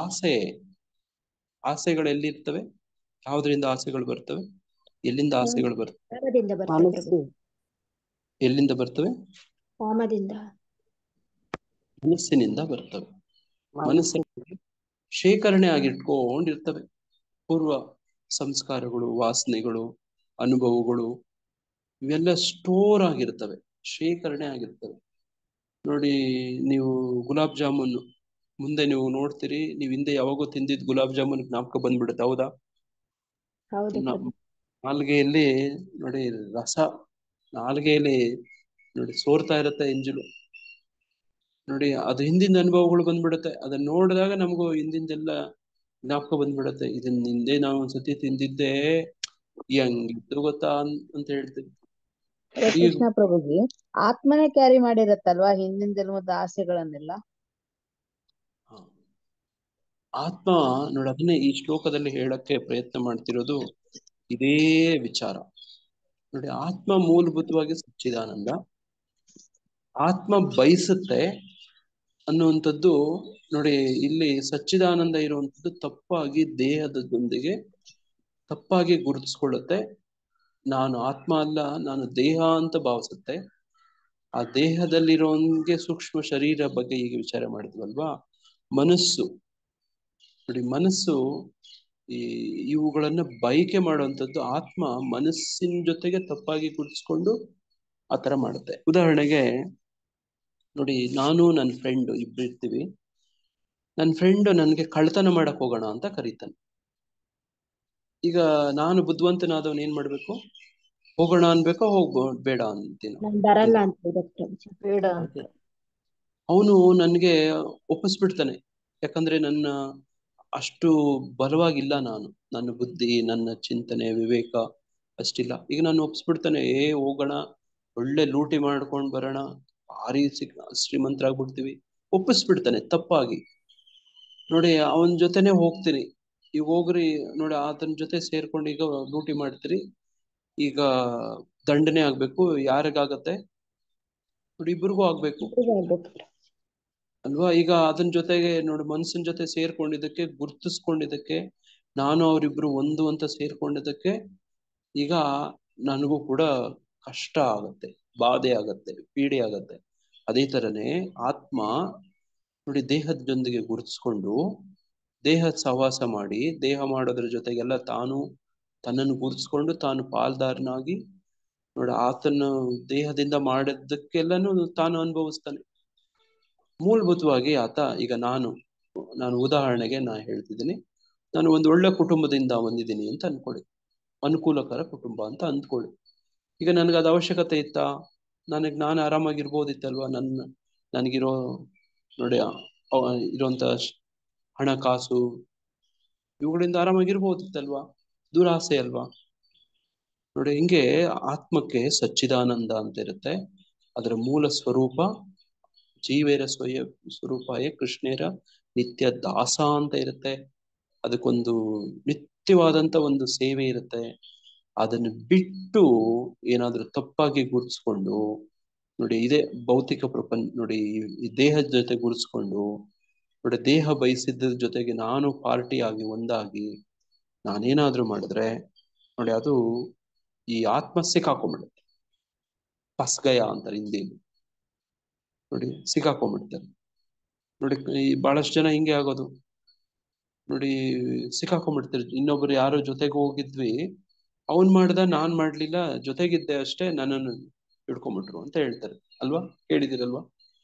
ಆಸೆಗಳು ಎಲ್ಲಿರ್ತವೆ? ಯಾವ್ದ್ರಿಂದ ಆಸೆಗಳು ಬರ್ತವೆ? ಎಲ್ಲಿಂದ ಆಸೆಗಳು ಬರ್ತವೆ? ಕಾಮದಿಂದ ಬರ್ತವೆ ಪ್ರಭು. ಎಲ್ಲಿಂದ ಬರ್ತವೆ? ಕಾಮದಿಂದ, ಮನಸ್ಸಿನಿಂದ ಬರ್ತವೆ. ಮನಸ್ಸಿನಲ್ಲಿ ಶೇಖರಣೆ ಆಗಿಟ್ಕೊಂಡಿರ್ತವೆ ಪೂರ್ವ ಸಂಸ್ಕಾರಗಳು, ವಾಸನೆಗಳು, ಅನುಭವಗಳು, ಇವೆಲ್ಲ ಸ್ಟೋರ್ ಆಗಿರ್ತವೆ, ಶೇಖರಣೆ ಆಗಿರ್ತವೆ. ನೋಡಿ ನೀವು ಗುಲಾಬ್ ಜಾಮೂನ್ ಮುಂದೆ ನೀವು ನೋಡ್ತೀರಿ, ನೀವು ಹಿಂದೆ ಯಾವಾಗೋ ತಿಂದಿದ್ ಗುಲಾಬ್ ಜಾಮೂನ್ ಜ್ಞಾಪಕ ಬಂದ್ಬಿಡುತ್ತೆ, ಹೌದಾ? ಹೌದು ಪ್ರಭು. ನಾಲ್ಗೆಯಲ್ಲಿ ನೋಡಿ ರಸ, ನಾಲ್ಗೆಯಲ್ಲಿ ನೋಡಿ ಸೋರ್ತಾ ಇರುತ್ತೆ ಎಂಜಲು. ನೋಡಿ ಅದು ಹಿಂದಿನ ಅನುಭವಗಳು ಬಂದ್ಬಿಡುತ್ತೆ. ಅದನ್ನ ನೋಡಿದಾಗ ನಮಗೂ ಹಿಂದಿಂದೆಲ್ಲ ಜ್ಞಾಪಕ ಬಂದ್ಬಿಡುತ್ತೆ. ಇದನ್ನ ಹಿಂದೆ ನಾವು ಒಂದ್ಸತಿ ತಿಂದಿದ್ದೆ, ಹೆಂಗಿತ್ತು ಗೊತ್ತಾ ಅಂತ ಹೇಳ್ತೀವಿ. ಕೃಷ್ಣ ಪ್ರಭುಜಿ, ಆತ್ಮನೇ ಕ್ಯಾರಿ ಮಾಡಿರತ್ತಲ್ವಾ ಹಿಂದಿನ ಜನ್ಮದ ಆಸೆಗಳನ್ನೆಲ್ಲ? ಆತ್ಮ ನೋಡಿ, ಅದನ್ನೇ ಈ ಶ್ಲೋಕದಲ್ಲಿ ಹೇಳಕ್ಕೆ ಪ್ರಯತ್ನ ಮಾಡ್ತಿರೋದು ಇದೇ ವಿಚಾರ. ನೋಡಿ, ಆತ್ಮ ಮೂಲಭೂತವಾಗಿ ಸಚ್ಚಿದಾನಂದ. ಆತ್ಮ ಬಯಸುತ್ತೆ ಅನ್ನುವಂಥದ್ದು ನೋಡಿ, ಇಲ್ಲಿ ಸಚ್ಚಿದಾನಂದ ಇರುವಂಥದ್ದು ತಪ್ಪಾಗಿ ದೇಹದೊಂದಿಗೆ ತಪ್ಪಾಗಿ ಗುರುತಿಸ್ಕೊಳ್ಳುತ್ತೆ. ನಾನು ಆತ್ಮ ಅಲ್ಲ, ನಾನು ದೇಹ ಅಂತ ಭಾವಿಸುತ್ತೆ. ಆ ದೇಹದಲ್ಲಿರೋನ್ಗೆ ಸೂಕ್ಷ್ಮ ಶರೀರ ಬಗ್ಗೆ ಈಗ ವಿಚಾರ ಮಾಡಿದ್ವಲ್ವಾ, ಮನಸ್ಸು ನೋಡಿ, ಮನಸ್ಸು ಇವುಗಳನ್ನ ಬಯಕೆ ಮಾಡುವಂಥದ್ದು. ಆತ್ಮ ಮನಸ್ಸಿನ ಜೊತೆಗೆ ತಪ್ಪಾಗಿ ಗುರುತಿಸ್ಕೊಂಡು ಆ ಥರ ಮಾಡುತ್ತೆ. ಉದಾಹರಣೆಗೆ ನೋಡಿ, ನಾನು ನನ್ನ ಫ್ರೆಂಡ್ ಇಬ್ರು ಇರ್ತೀವಿ. ನನ್ನ ಫ್ರೆಂಡ್ ನನಗೆ ಕಳ್ತನ ಮಾಡಕ್ ಹೋಗೋಣ ಅಂತ ಕರೀತಾನೆ. ಈಗ ನಾನು ಬುದ್ಧಿವಂತನಾದವನು ಏನ್ ಮಾಡ್ಬೇಕು? ಹೋಗೋಣ ಅನ್ಬೇಕೋ ಬೇಡ ಅಂತೀನ? ನಾನ್ ಬರಲ್ಲ ಅಂತ ಹೇಳ್ಬೇಕು ಪ್ರಭುಜಿ. ಬೇಡ ಅಂತ. ಅವನು ನನ್ಗೆ ಒಪ್ಪಿಸ್ಬಿಡ್ತಾನೆ. ಯಾಕಂದ್ರೆ ನನ್ನ ಅಷ್ಟು ಬಲವಾಗಿಲ್ಲ ನಾನು, ನನ್ನ ಬುದ್ಧಿ, ನನ್ನ ಚಿಂತನೆ, ವಿವೇಕ ಅಷ್ಟಿಲ್ಲ. ಈಗ ನಾನು ಒಪ್ಪಿಸ್ಬಿಡ್ತಾನೆ, ಹೋಗೋಣ, ಒಳ್ಳೆ ಲೂಟಿ ಮಾಡ್ಕೊಂಡ್ ಬರೋಣ, ಭಾರಿ ಶ್ರೀಮಂತರಾಗ್ಬಿಡ್ತೀವಿ. ಒಪ್ಪಿಸ್ಬಿಡ್ತಾನೆ ತಪ್ಪಾಗಿ. ನೋಡಿ, ಅವನ ಜೊತೆನೆ ಹೋಗ್ತೀನಿ. ಈಗ ಹೋಗ್ರಿ ನೋಡಿ, ಆತನ ಜೊತೆ ಸೇರ್ಕೊಂಡು ಈಗ ಲೂಟಿ ಮಾಡ್ತೀರಿ. ಈಗ ದಂಡನೆ ಆಗ್ಬೇಕು. ಯಾರಿಗಾಗತ್ತೆ ನೋಡಿ? ಇಬ್ರಿಗೂ ಆಗ್ಬೇಕು ಅಲ್ವಾ? ಈಗ ಅದನ್ ಜೊತೆಗೆ ನೋಡಿ, ಮನ್ಸಿನ ಜೊತೆ ಸೇರ್ಕೊಂಡಿದ್ದಕ್ಕೆ, ಗುರ್ತಿಸ್ಕೊಂಡಿದ್ದಕ್ಕೆ, ನಾನು ಅವರಿಬ್ರು ಒಂದು ಅಂತ ಸೇರ್ಕೊಂಡಿದ್ದಕ್ಕೆ ಈಗ ನನಗೂ ಕೂಡ ಕಷ್ಟ ಆಗತ್ತೆ, ಬಾಧೆ ಆಗತ್ತೆ, ಪೀಡೆ ಆಗತ್ತೆ. ಅದೇ ತರನೇ ಆತ್ಮ ನೋಡಿ, ದೇಹದ ಜೊತೆಗೆ ಗುರುತಿಸ್ಕೊಂಡು ದೇಹದ ಸಹವಾಸ ಮಾಡಿ, ದೇಹ ಮಾಡೋದ್ರ ಜೊತೆಗೆಲ್ಲ ತಾನು ತನ್ನನ್ನು ಗುರುತಿಸ್ಕೊಂಡು ತಾನು ಪಾಲ್ದಾರನಾಗಿ ನೋಡಿ, ಆತನ ದೇಹದಿಂದ ಮಾಡಿದ್ದಕ್ಕೆಲ್ಲನೂ ತಾನು ಅನುಭವಿಸ್ತಾನೆ. ಮೂಲಭೂತವಾಗಿ ಆತ ಈಗ ನಾನು ಉದಾಹರಣೆಗೆ ಹೇಳ್ತಿದ್ದೀನಿ, ನಾನು ಒಂದು ಒಳ್ಳೆ ಕುಟುಂಬದಿಂದ ಬಂದಿದ್ದೀನಿ ಅಂತ ಅನ್ಕೊಳ್ಳಿ, ಅನುಕೂಲಕರ ಕುಟುಂಬ ಅಂತ ಅಂದ್ಕೊಳ್ಳಿ. ಈಗ ನನಗೆ ಅದು ಅವಶ್ಯಕತೆ ಇತ್ತಾ? ನಾನು ಆರಾಮಾಗಿರ್ಬೋದಿತ್ತಲ್ವಾ? ನನಗಿರೋ ನೋಡಿ ಇರೋಂಥ ಹಣಕಾಸು ಇವುಗಳಿಂದ ಆರಾಮಾಗಿರ್ಬೋದಿತ್ತಲ್ವಾ? ದುರಾಸೆ ಅಲ್ವಾ? ನೋಡಿ, ಹಿಂಗೆ ಆತ್ಮಕ್ಕೆ ಸಚ್ಚಿದಾನಂದ ಅಂತ ಇರುತ್ತೆ. ಅದರ ಮೂಲ ಸ್ವರೂಪ ಜೀವೇರ ಸ್ವರೂಪಾಯ ಕೃಷ್ಣೇರ ನಿತ್ಯ ದಾಸ ಅಂತ ಇರುತ್ತೆ. ಅದಕ್ಕೊಂದು ನಿತ್ಯವಾದಂತ ಒಂದು ಸೇವೆ ಇರುತ್ತೆ. ಅದನ್ನು ಬಿಟ್ಟು ಏನಾದ್ರೂ ತಪ್ಪಾಗಿ ಗುರುತಿಸ್ಕೊಂಡು ನೋಡಿ, ಇದೇ ಭೌತಿಕ ಪ್ರಪಂಚ ನೋಡಿ, ಈ ದೇಹದ ಜೊತೆ ಗುರುತಿಸ್ಕೊಂಡು ನೋಡಿ, ದೇಹ ಬಯಸಿದ್ದ ಜೊತೆಗೆ ನಾನು ಪಾರ್ಟಿ ಆಗಿ ಒಂದಾಗಿ ನಾನೇನಾದ್ರೂ ಮಾಡಿದ್ರೆ ನೋಡಿ, ಅದು ಈ ಆತ್ಮ ಸಿಕ್ಕಾಕೊಂಡ್ಬಿಡುತ್ತೆ. ಪಸ್ಗಯ ಅಂತಾರೆ ಹಿಂದಿಲಿ ನೋಡಿ, ಸಿಕ್ಕಾಕೊಂಡ್ಬಿಡ್ತಾರೆ ನೋಡಿ. ಈ ಬಹಳಷ್ಟು ಜನ ಹಿಂಗೆ ಆಗೋದು ನೋಡಿ, ಸಿಕ್ಕಾಕೊಂಡ್ಬಿಡ್ತಾರೆ. ಇನ್ನೊಬ್ರು ಯಾರೋ ಜೊತೆಗೆ ಹೋಗಿದ್ವಿ, ಅವನ್ ಮಾಡ್ದ, ನಾನ್ ಮಾಡ್ಲಿಲ್ಲ, ಜೊತೆಗಿದ್ದೆ ಅಷ್ಟೇ, ನನ್ನನ್ನು ಹಿಡ್ಕೊಂಡ್ಬಿಟ್ರು ಅಂತ ಹೇಳ್ತಾರೆ ಅಲ್ವಾ? ಕೇಳಿದಿರಲ್ವಾ?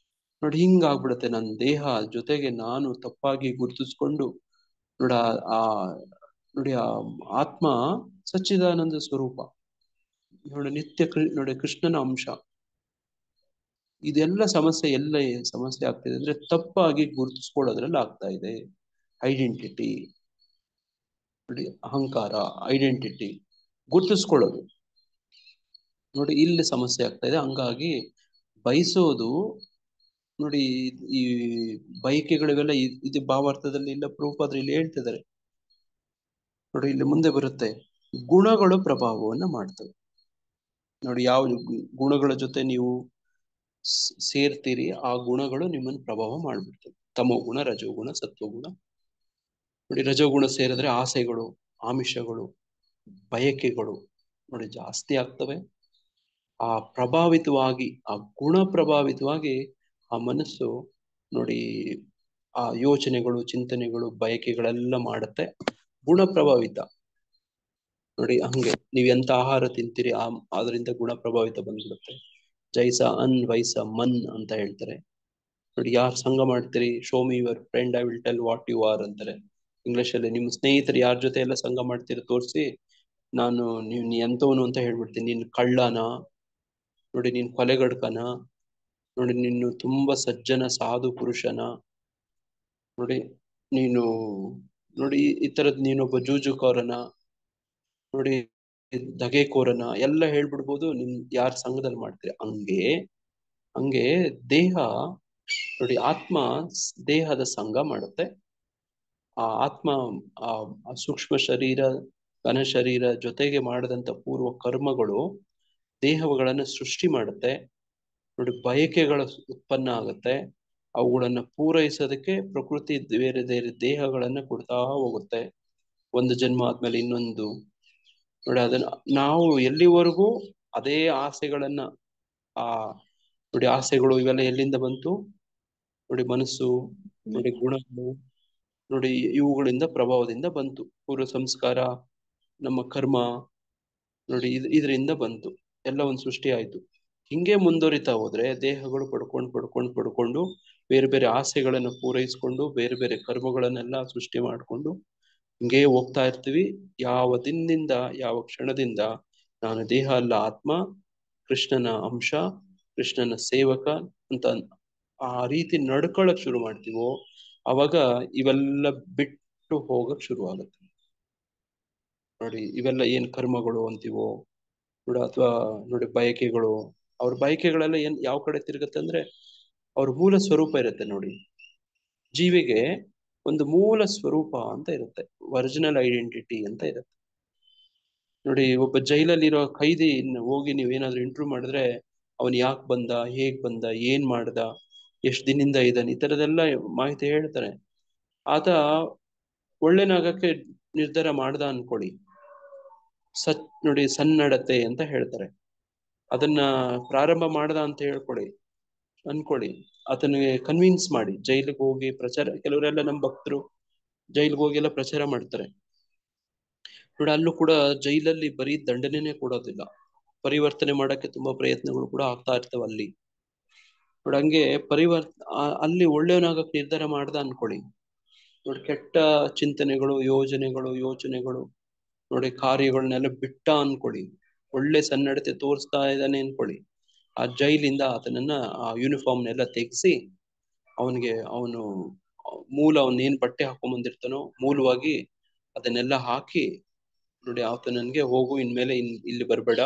ನೋಡಿ, ಹಿಂಗಾಗ್ಬಿಡುತ್ತೆ. ನನ್ನ ದೇಹ ಜೊತೆಗೆ ನಾನು ತಪ್ಪಾಗಿ ಗುರುತಿಸ್ಕೊಂಡು ನೋಡ ಆ ನೋಡಿ, ಆ ಆತ್ಮ ಸಚ್ಚಿದಾನಂದ ಸ್ವರೂಪ ನೋಡಿ, ನಿತ್ಯ ನೋಡಿ, ಕೃಷ್ಣನ ಅಂಶ. ಇದೆಲ್ಲ ಸಮಸ್ಯೆ ಆಗ್ತಿದೆ ಅಂದ್ರೆ ತಪ್ಪಾಗಿ ಗುರುತಿಸ್ಕೊಳ್ಳೋದ್ರಲ್ಲಿ ಆಗ್ತಾ ಇದೆ. ಐಡೆಂಟಿಟಿ ನೋಡಿ, ಅಹಂಕಾರ, ಐಡೆಂಟಿಟಿ ಗುರುತಿಸ್ಕೊಳ್ಳೋದು ನೋಡಿ, ಇಲ್ಲಿ ಸಮಸ್ಯೆ ಆಗ್ತಾ ಇದೆ. ಹಂಗಾಗಿ ಬಯಸೋದು ನೋಡಿ, ಈ ಬಯಕೆಗಳಿವೆಲ್ಲ ಇದು ಭಾವಾರ್ಥದಲ್ಲಿ ಇಲ್ಲ, ಪ್ರೂಪಾದ್ರೆ ಇಲ್ಲಿ ಹೇಳ್ತಿದ್ದಾರೆ ನೋಡಿ. ಇಲ್ಲಿ ಮುಂದೆ ಬರುತ್ತೆ, ಗುಣಗಳು ಪ್ರಭಾವವನ್ನ ಮಾಡ್ತವೆ ನೋಡಿ. ಯಾವ ಗುಣಗಳ ಜೊತೆ ನೀವು ಸೇರ್ತೀರಿ, ಆ ಗುಣಗಳು ನಿಮ್ಮನ್ನು ಪ್ರಭಾವ ಮಾಡ್ಬಿಡ್ತವೆ. ತಮೋಗುಣ, ರಜೋಗುಣ, ಸತ್ವಗುಣ ನೋಡಿ. ರಜೋಗುಣ ಸೇರಿದ್ರೆ ಆಸೆಗಳು, ಆಮಿಷಗಳು, ಬಯಕೆಗಳು ನೋಡಿ ಜಾಸ್ತಿ ಆಗ್ತವೆ. ಆ ಪ್ರಭಾವಿತವಾಗಿ, ಆ ಗುಣ ಪ್ರಭಾವಿತವಾಗಿ ಆ ಮನಸ್ಸು ನೋಡಿ, ಆ ಯೋಚನೆಗಳು, ಚಿಂತನೆಗಳು, ಬಯಕೆಗಳೆಲ್ಲ ಮಾಡುತ್ತೆ. ಗುಣ ಪ್ರಭಾವಿತ ನೋಡಿ. ಹಂಗೆ ನೀವ್ ಎಂತ ಆಹಾರ ತಿಂತೀರಿ, ಅದರಿಂದ ಗುಣ ಪ್ರಭಾವಿತ ಬಂದ್ಬಿಡುತ್ತೆ. ಜೈಸ ಅನ್ ವೈಸ ಮನ್ ಅಂತ ಹೇಳ್ತಾರೆ ನೋಡಿ. ಯಾರ್ ಸಂಘ ಮಾಡ್ತೀರಿ, show me your friend, I will tell what you are ಅಂತಾರೆ ಇಂಗ್ಲಿಷ್ ಅಲ್ಲಿ. ನಿಮ್ ಸ್ನೇಹಿತರು ಯಾರ ಜೊತೆ ಎಲ್ಲ ಸಂಘ ಮಾಡ್ತೀರಿ ತೋರಿಸಿ, ನೀ ಎಂತವನು ಅಂತ ಹೇಳ್ಬಿಡ್ತೀನಿ. ನೀನ್ ಕಳ್ಳನ ನೋಡಿ, ನೀನ್ ಕೊಲೆಗಡ್ಕನ ನೋಡಿ, ನೀನು ತುಂಬಾ ಸಜ್ಜನ ಸಾಧು ಪುರುಷನ ನೋಡಿ, ನೀನು ನೋಡಿ ಈ ತರದ್ ನೀನೊಬ್ಬ ಜೂಜುಕೋರನ ನೋಡಿ, ದಗೆಕೋರನ ಎಲ್ಲ ಹೇಳ್ಬಿಡ್ಬೋದು ನಿಮ್ ಯಾರ ಸಂಘದಲ್ಲಿ ಮಾಡ್ತೀರಿ. ಹಂಗೆ ದೇಹ ನೋಡಿ, ಆತ್ಮ ದೇಹದ ಸಂಘ ಮಾಡುತ್ತೆ. ಆ ಆತ್ಮ ಆ ಸೂಕ್ಷ್ಮ ಶರೀರ ಘನ ಶರೀರ ಜೊತೆಗೆ ಮಾಡದಂತ ಪೂರ್ವ ಕರ್ಮಗಳು ದೇಹಗಳನ್ನ ಸೃಷ್ಟಿ ಮಾಡುತ್ತೆ ನೋಡಿ. ಬಯಕೆಗಳ ಉತ್ಪನ್ನ ಆಗುತ್ತೆ. ಅವುಗಳನ್ನ ಪೂರೈಸೋದಕ್ಕೆ ಪ್ರಕೃತಿ ಬೇರೆ ಬೇರೆ ದೇಹಗಳನ್ನ ಕೊಡ್ತಾ ಹೋಗುತ್ತೆ. ಒಂದು ಜನ್ಮ ಆದ್ಮೇಲೆ ಇನ್ನೊಂದು ನೋಡಿ. ಅದನ್ನ ನಾವು ಎಲ್ಲಿವರೆಗೂ ಅದೇ ಆಸೆಗಳನ್ನ ಆ ನೋಡಿ, ಆಸೆಗಳು ಇವೆಲ್ಲ ಎಲ್ಲಿಂದ ಬಂತು ನೋಡಿ? ಮನಸ್ಸು ನೋಡಿ, ಗುಣಗಳು ನೋಡಿ, ಇವುಗಳಿಂದ ಪ್ರಭಾವದಿಂದ ಬಂತು. ಪೂರ್ವ ಸಂಸ್ಕಾರ, ನಮ್ಮ ಕರ್ಮ ನೋಡಿ, ಇದರಿಂದ ಬಂತು. ಎಲ್ಲ ಒಂದು ಸೃಷ್ಟಿ ಆಯ್ತು. ಹಿಂಗೆ ಮುಂದುವರಿತಾ ಹೋದ್ರೆ ದೇಹಗಳು ಪಡ್ಕೊಂಡು ಬೇರೆ ಬೇರೆ ಆಸೆಗಳನ್ನು ಪೂರೈಸ್ಕೊಂಡು ಬೇರೆ ಬೇರೆ ಕರ್ಮಗಳನ್ನೆಲ್ಲ ಸೃಷ್ಟಿ ಮಾಡ್ಕೊಂಡು ಹಿಂಗೆ ಹೋಗ್ತಾ ಇರ್ತೀವಿ. ಯಾವ ದಿನದಿಂದ ಯಾವ ಕ್ಷಣದಿಂದ ನಾನು ದೇಹ ಅಲ್ಲ, ಆತ್ಮ, ಕೃಷ್ಣನ ಅಂಶ, ಕೃಷ್ಣನ ಸೇವಕ ಅಂತ ಆ ರೀತಿ ನಡ್ಕೊಳಕ್ ಶುರು ಮಾಡ್ತೀವೋ ಅವಾಗ ಇವೆಲ್ಲ ಬಿಟ್ಟು ಹೋಗಕ್ ಶುರು ಆಗುತ್ತೆ ನೋಡಿ. ಇವೆಲ್ಲ ಏನ್ ಕರ್ಮಗಳು ಅಂತೀವೋ ನೋಡಿ, ಅಥವಾ ನೋಡಿ ಬಯಕೆಗಳು, ಅವ್ರ ಬಯಕೆಗಳೆಲ್ಲ ಯಾವ ಕಡೆ ತಿರುಗುತ್ತೆ ಅಂದ್ರೆ ಅವ್ರ ಮೂಲ ಸ್ವರೂಪ ಇರುತ್ತೆ ನೋಡಿ. ಜೀವಿಗೆ ಒಂದು ಮೂಲ ಸ್ವರೂಪ ಅಂತ ಇರುತ್ತೆ, ಒರಿಜಿನಲ್ ಐಡೆಂಟಿಟಿ ಅಂತ ಇರುತ್ತೆ ನೋಡಿ. ಒಬ್ಬ ಜೈಲಲ್ಲಿರೋ ಖೈದಿ ಹೋಗಿ ನೀವೇನಾದ್ರೂ ಇಂಟರ್ವ್ಯೂ ಮಾಡಿದ್ರೆ ಅವನ್ ಯಾಕೆ ಬಂದ, ಹೇಗ್ ಬಂದ, ಏನ್ ಮಾಡ್ದ, ಎಷ್ಟ್ ದಿನದಿಂದ ಇದ್ದಾನೆ, ಈ ತರದೆಲ್ಲ ಮಾಹಿತಿ ಹೇಳ್ತಾರೆ. ಆತ ಒಳ್ಳೆನಾಗಕ್ಕೆ ನಿರ್ಧಾರ ಮಾಡ್ದ ಅನ್ಕೊಳ್ಳಿ, ನೋಡಿ ಸನ್ನಡತೆ ಅಂತ ಹೇಳ್ತಾರೆ, ಅದನ್ನ ಪ್ರಾರಂಭ ಮಾಡ್ದ ಅಂತ ಅನ್ಕೊಳ್ಳಿ. ಆತನಿಗೆ ಕನ್ವಿನ್ಸ್ ಮಾಡಿ ಜೈಲಿಗೆ ಹೋಗಿ ಪ್ರಚಾರ, ಕೆಲವರೆಲ್ಲ ನಮ್ಮ ಭಕ್ತರು ಜೈಲಿಗೆ ಹೋಗಿ ಎಲ್ಲ ಪ್ರಚಾರ ಮಾಡ್ತಾರೆ ನೋಡಿ. ಅಲ್ಲೂ ಕೂಡ ಜೈಲಲ್ಲಿ ಬರೀ ದಂಡನೆನೇ ಕೊಡೋದಿಲ್ಲ, ಪರಿವರ್ತನೆ ಮಾಡಕ್ಕೆ ತುಂಬಾ ಪ್ರಯತ್ನಗಳು ಕೂಡ ಆಗ್ತಾ ಇರ್ತವೆ ಅಲ್ಲಿ ನೋಡಿ. ಹಂಗೆ ಅಲ್ಲಿ ಒಳ್ಳೆಯವನಾಗಕ್ಕೆ ನಿರ್ಧಾರ ಮಾಡ್ದ ಅನ್ಕೊಳ್ಳಿ ನೋಡಿ, ಕೆಟ್ಟ ಚಿಂತನೆಗಳು, ಯೋಚನೆಗಳು ನೋಡಿ, ಕಾರ್ಯಗಳನ್ನೆಲ್ಲ ಬಿಟ್ಟ ಅನ್ಕೊಳ್ಳಿ, ಒಳ್ಳೆ ಸನ್ನಡತೆ ತೋರಿಸ್ತಾ ಇದ್ದಾನೆ ಅನ್ಕೊಳ್ಳಿ. ಆ ಜೈಲಿಂದ ಆತನನ್ನ ಆ ಯೂನಿಫಾರ್ಮ್ನೆಲ್ಲ ತೆಗ್ಸಿ ಅವನಿಗೆ ಅವನು ಅವನೇನ್ ಬಟ್ಟೆ ಹಾಕೊಂಡ್ ಬಂದಿರ್ತಾನೋ ಮೂಲವಾಗಿ ಅದನ್ನೆಲ್ಲ ಹಾಕಿ ನೋಡಿ, ಆತನನ್ಗೆ ಹೋಗು, ಇನ್ಮೇಲೆ ಇಲ್ಲಿ ಬರ್ಬೇಡ,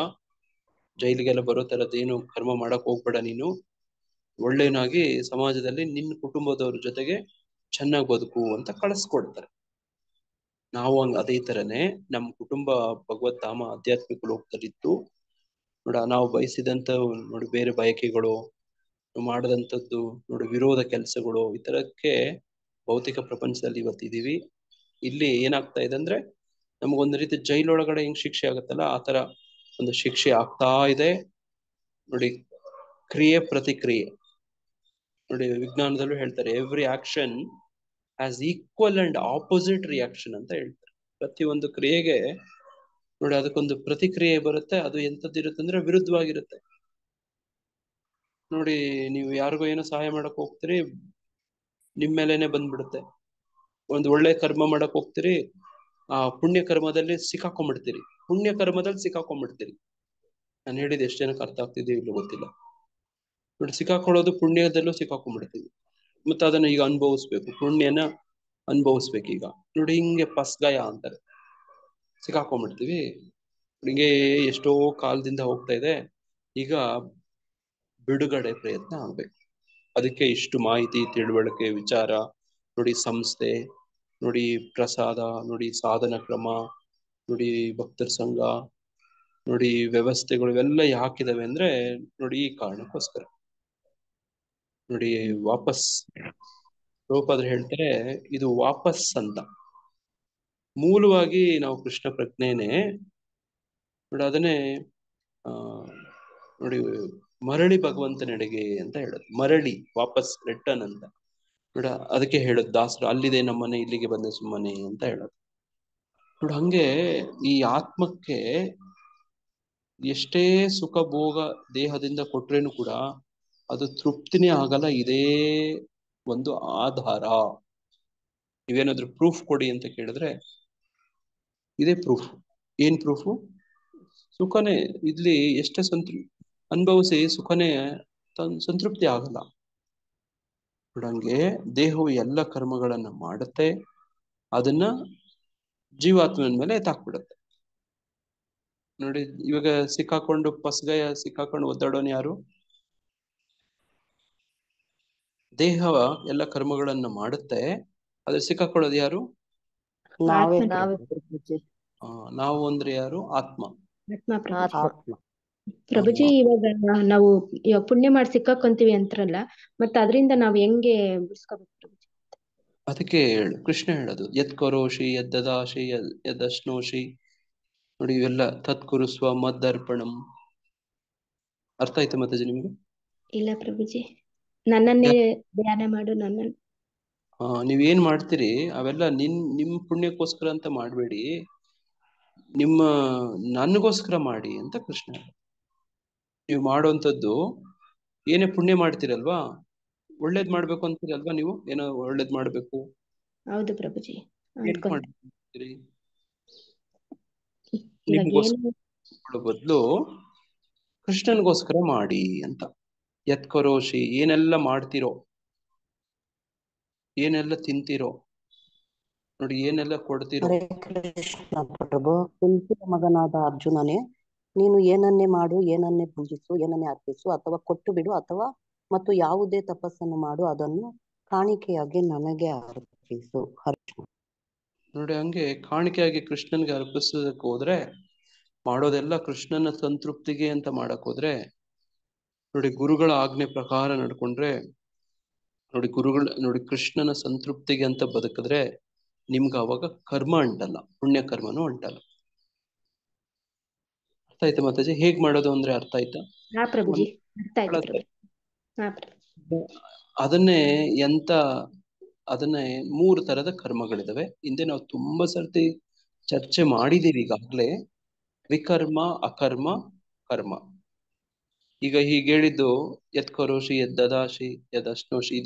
ಜೈಲಿಗೆಲ್ಲ ಬರೋ ತರದ್ದೇನು ಕರ್ಮ ಮಾಡಕ್ ಹೋಗ್ಬೇಡ, ನೀನು ಒಳ್ಳೆಯನಾಗಿ ಸಮಾಜದಲ್ಲಿ ನಿನ್ನ ಕುಟುಂಬದವ್ರ ಜೊತೆಗೆ ಚೆನ್ನಾಗಿ ಬದುಕು ಅಂತ ಕಳಿಸ್ಕೊಡ್ತಾರೆ. ನಾವು ಅದೇ ತರನೇ ನಮ್ಮ ಕುಟುಂಬ ಭಗವತ್ ಧಾಮ ಆಧ್ಯಾತ್ಮಿಕ ಲೋಕದಲ್ಲಿತ್ತು ನೋಡ. ನಾವು ಬಯಸಿದಂತ ನೋಡಿ ಬೇರೆ ಬಯಕೆಗಳು, ಮಾಡದಂಥದ್ದು ನೋಡಿ ವಿರೋಧ ಕೆಲಸಗಳು, ಈ ತರಕ್ಕೆ ಭೌತಿಕ ಪ್ರಪಂಚದಲ್ಲಿ ಇವತ್ತಿದೀವಿ. ಇಲ್ಲಿ ಏನಾಗ್ತಾ ಇದೆ ಅಂದ್ರೆ ನಮಗೊಂದು ರೀತಿ ಜೈಲೊಳಗಡೆ ಹೆಂಗ್ ಶಿಕ್ಷೆ ಆಗುತ್ತಲ್ಲ ಆ ತರ ಒಂದು ಶಿಕ್ಷೆ ಆಗ್ತಾ ಇದೆ ನೋಡಿ. ಕ್ರಿಯೆ ಪ್ರತಿಕ್ರಿಯೆ ನೋಡಿ, ವಿಜ್ಞಾನದಲ್ಲೂ ಹೇಳ್ತಾರೆ every action has equal and opposite reaction ಅಂತ ಹೇಳ್ತಾರೆ. ಪ್ರತಿಯೊಂದು ಕ್ರಿಯೆಗೆ ನೋಡಿ ಅದಕ್ಕೊಂದು ಪ್ರತಿಕ್ರಿಯೆ ಬರುತ್ತೆ. ಅದು ಎಂತದ್ದಿರುತ್ತೆ ಅಂದ್ರೆ ವಿರುದ್ಧವಾಗಿರುತ್ತೆ ನೋಡಿ. ನೀವು ಯಾರಿಗೋ ಏನೋ ಸಹಾಯ ಮಾಡಕ್ ಹೋಗ್ತೀರಿ, ನಿಮ್ ಮೇಲೇನೆ ಬಂದ್ಬಿಡುತ್ತೆ. ಒಂದು ಒಳ್ಳೆ ಕರ್ಮ ಮಾಡಕ್ ಹೋಗ್ತೀರಿ, ಆ ಪುಣ್ಯ ಕರ್ಮದಲ್ಲಿ ಸಿಕ್ಕಾಕೊಂಡ್ಬಿಡ್ತೀರಿ. ನಾನು ಹೇಳಿದ ಎಷ್ಟು ಜನಕ್ಕೆ ಅರ್ಥ ಆಗ್ತಿದೆಯೋ ಇಲ್ಲೋ ಗೊತ್ತಿಲ್ಲ ನೋಡಿ. ಸಿಕ್ಕಾಕೊಳ್ಳೋದು ಪುಣ್ಯದಲ್ಲೂ ಸಿಕ್ಕಾಕೊಂಡ್ಬಿಡ್ತೀವಿ, ಮತ್ತೆ ಅದನ್ನ ಈಗ ಅನುಭವಿಸ್ಬೇಕು, ಪುಣ್ಯನ ಅನುಭವಿಸ್ಬೇಕು ಈಗ ನೋಡಿ. ಹಿಂಗೆ ಪಸ್ಗಾಯ ಅಂತಾರೆ, ಸಿಕ್ಕಾಕೊಂಡ್ಬಿಡ್ತೀವಿ. ಹಿಂಗೆ ಎಷ್ಟೋ ಕಾಲದಿಂದ ಹೋಗ್ತಾ ಇದೆ, ಈಗ ಬಿಡುಗಡೆ ಪ್ರಯತ್ನ ಆಗ್ಬೇಕು. ಅದಕ್ಕೆ ಇಷ್ಟು ಮಾಹಿತಿ, ತಿಳುವಳಿಕೆ, ವಿಚಾರ ನೋಡಿ, ಸಂಸ್ಥೆ ನೋಡಿ, ಪ್ರಸಾದ ನೋಡಿ, ಸಾಧನ ಕ್ರಮ ನೋಡಿ, ಭಕ್ತರ ಸಂಘ ನೋಡಿ, ವ್ಯವಸ್ಥೆಗಳು ಇವೆಲ್ಲ ಯಾಕಿದಾವೆ ಅಂದ್ರೆ ನೋಡಿ ಈ ಕಾರಣಕ್ಕೋಸ್ಕರ ನೋಡಿ. ವಾಪಸ್ ರೂಪಾದ್ರೆ ಹೇಳ್ತಾರೆ ಇದು ವಾಪಸ್ ಅಂತ. ಮೂಲವಾಗಿ ನಾವು ಕೃಷ್ಣ ಪ್ರಜ್ಞೆನೆ ನೋಡಿ, ಅದನ್ನೇ ನೋಡಿ ಮರಳಿ ಭಗವಂತನೆಡೆಗೆ ಅಂತ ಹೇಳೋದು. ಮರಳಿ ವಾಪಸ್ ರಿಟರ್ನ್ ಅಂತ ನೋಡ. ಅದಕ್ಕೆ ಹೇಳೋದು ದಾಸರು, ಅಲ್ಲಿದೆ ನಮ್ಮನೆ ಇಲ್ಲಿಗೆ ಬಂದೆ ಸುಮ್ಮನೆ ಅಂತ ಹೇಳೋದು ನೋಡಿ. ಹಂಗೆ ಈ ಆತ್ಮಕ್ಕೆ ಎಷ್ಟೇ ಸುಖ ಭೋಗ ದೇಹದಿಂದ ಕೊಟ್ರೇನು ಕೂಡ ಅದು ತೃಪ್ತಿನೇ ಆಗಲ್ಲ. ಇದೇ ಒಂದು ಆಧಾರ. ನೀವೇನಾದ್ರೂ ಪ್ರೂಫ್ ಕೊಡಿ ಅಂತ ಕೇಳಿದ್ರೆ ಇದೇ ಪ್ರೂಫ್. ಏನ್ ಪ್ರೂಫು? ಸುಖನೇ. ಇಲ್ಲಿ ಎಷ್ಟೇ ಅನುಭವಿಸಿ ಸುಖನೇ ಸಂತೃಪ್ತಿ ಆಗಲ್ಲ. ನೋಡಂಗೆ ದೇಹವು ಎಲ್ಲ ಕರ್ಮಗಳನ್ನ ಮಾಡುತ್ತೆ, ಅದನ್ನ ಜೀವಾತ್ಮನ ಮೇಲೆ ಎತ್ತಾಕ್ಬಿಡುತ್ತೆ ನೋಡಿ. ಇವಾಗ ಸಿಕ್ಕಾಕೊಂಡು ಪಸ್ಗಾಯ ಸಿಕ್ಕಾಕೊಂಡು ಒದ್ದಾಡೋನು ಯಾರು? ದೇಹ ಎಲ್ಲ ಕರ್ಮಗಳನ್ನ ಮಾಡುತ್ತೆ, ಅದ್ರ ಸಿಕ್ಕಾಕೊಳ್ಳೋದು ಯಾರು? ನಾವೇ ಆತ್ಮ ನಾವೇ ಪ್ರಭು. ಪ್ರಭುಜಿ. ನಾವು ಅಂದ್ರೆ ಯಾರು? ಆತ್ಮ. ಆತ್ಮ ಪ್ರಭುಜಿ. ಆತ್ಮ. ಪ್ರಭುಜಿ ಇವಾಗ ನಾವು ಇವಾಗ ಪುಣ್ಯ ಮಾಡಿ ಸಿಕ್ಕಾಕೊಂತೀವಿ ಅಂತಾರಲ್ಲ, ಮತ್ತೆ ಅದರಿಂದ ನಾವು ಹೆಂಗೆ ಬಿಡಿಸ್ಕೋಬೇಕು ಪ್ರಭುಜಿ? ಅದಕ್ಕೆ ಕೃಷ್ಣ ಹೇಳೋದು ಯತ್ ಕರೋಷಿ ಯದ್ದದಾಶಿ ಯದಶ್ನೋಷಿ. ನೋಡಿ ಇವೆಲ್ಲ ತತ್ಕುರುಸ್ವ ಮದ್ದರ್ಪಣಂ. ಅರ್ಥ ಆಯ್ತು ಮಾತಾಜಿ ನಿಮ್ಗೆ? ಇಲ್ಲ ಪ್ರಭುಜಿ, ನನ್ನನ್ನೇ ಧ್ಯಾನ ಮಾಡು, ನನ್ನನ್ನು. ನೀವೇನ್ ಮಾಡ್ತೀರಿ ಅವೆಲ್ಲ ನಿಮ್ ಪುಣ್ಯಕ್ಕೋಸ್ಕರ ಅಂತ ಮಾಡ್ಬೇಡಿ, ನಿಮ್ಮ ನನಗೋಸ್ಕರ ಮಾಡಿ ಅಂತ ಕೃಷ್ಣ ಹೇಳ. ನೀವು ಮಾಡುವಂಥದ್ದು ಏನೇ ಪುಣ್ಯ ಮಾಡ್ತೀರಲ್ವಾ, ಒಳ್ಳೇದ್ ಮಾಡ್ಬೇಕು ಅಂತೀರಲ್ವಾ, ನೀವು ಏನೋ ಒಳ್ಳೇದ್ ಮಾಡ್ಬೇಕು. ಹೌದು ಪ್ರಭುಜಿ, ಏನ್ ಅಂದ್ಕೊಂಡೆ. ಮಾಡ್ತೀರಿ? ಇವಾಗ ನಿಮ್ಗೋಸ್ಕರ ಬದಲು ಕೃಷ್ಣನ್ಗೋಸ್ಕರ ಮಾಡಿ ಅಂತ. ಯತ್ ಕರೋಷಿ, ಏನೆಲ್ಲ ಮಾಡ್ತಿರೋ, ಏನೆಲ್ಲ ತಿಂತಿರೋ, ನೋಡಿ ಏನೆಲ್ಲ ಕೊಡ್ತಿರೋ. ಹರೇ ಕೃಷ್ಣ ಪ್ರಭು. ಕುಂತಿಯ ಮಗನಾದ ಅರ್ಜುನನೇ, ನೀನು ಏನನ್ನೇ ಮಾಡು, ಏನನ್ನೇ ಪೂಜಿಸು, ಏನನ್ನೇ ಅರ್ಪಿಸು ಅಥವಾ ಕೊಟ್ಟು ಬಿಡು, ಅಥವಾ ಮತ್ತು ಯಾವುದೇ ತಪಸ್ಸನ್ನು ಮಾಡು, ಅದನ್ನು ಕಾಣಿಕೆಯಾಗಿ ನನಗೆ ಅರ್ಪಿಸು. ನೋಡಿ ಹಂಗೆ ಕಾಣಿಕೆಯಾಗಿ ಕೃಷ್ಣನ್ಗೆ ಅರ್ಪಿಸೋದಕ್ಕೆ ಹೋದ್ರೆ, ಮಾಡೋದೆಲ್ಲ ಕೃಷ್ಣನ ಸಂತೃಪ್ತಿಗೆ ಅಂತ ಮಾಡಕ್ ಹೋದ್ರೆ, ನೋಡಿ ಗುರುಗಳ ಆಜ್ಞೆ ಪ್ರಕಾರ ನಡ್ಕೊಂಡ್ರೆ, ನೋಡಿ ಕೃಷ್ಣನ ಸಂತೃಪ್ತಿಗೆ ಅಂತ ಬದುಕಿದ್ರೆ ನಿಮ್ಗೆ ಅವಾಗ ಕರ್ಮ ಅಂಟಲ್ಲ, ಪುಣ್ಯ ಕರ್ಮನೂ ಅಂಟಲ್ಲ. ಅರ್ಥ ಆಯ್ತಾ ಮಾತಾಜಿ? ಹೇಗ್ ಮಾಡೋದು ಅಂದ್ರೆ ಅರ್ಥ ಆಯ್ತಾ? ಹಾ ಪ್ರಭುಜಿ, ಅರ್ಥ ಆಯ್ತು ಪ್ರಭು. ಹಾ ಪ್ರಭು. ಅದನ್ನೇ 3 ತರದ ಕರ್ಮಗಳಿದಾವೆ. ಹಿಂದೆ ನಾವು ತುಂಬಾ ಸರ್ತಿ ಚರ್ಚೆ ಮಾಡಿದೀವಿ ಈಗಾಗ್ಲೇ. ವಿಕರ್ಮ, ಅಕರ್ಮ, ಕರ್ಮ. ಈಗ ಹೀಗೆ ಹೇಳಿದ್ದು ಯತ್ ಕರೋಷಿ ಯದ್ದದಾಶಿ ಯದಶ್ನೋಷಿ,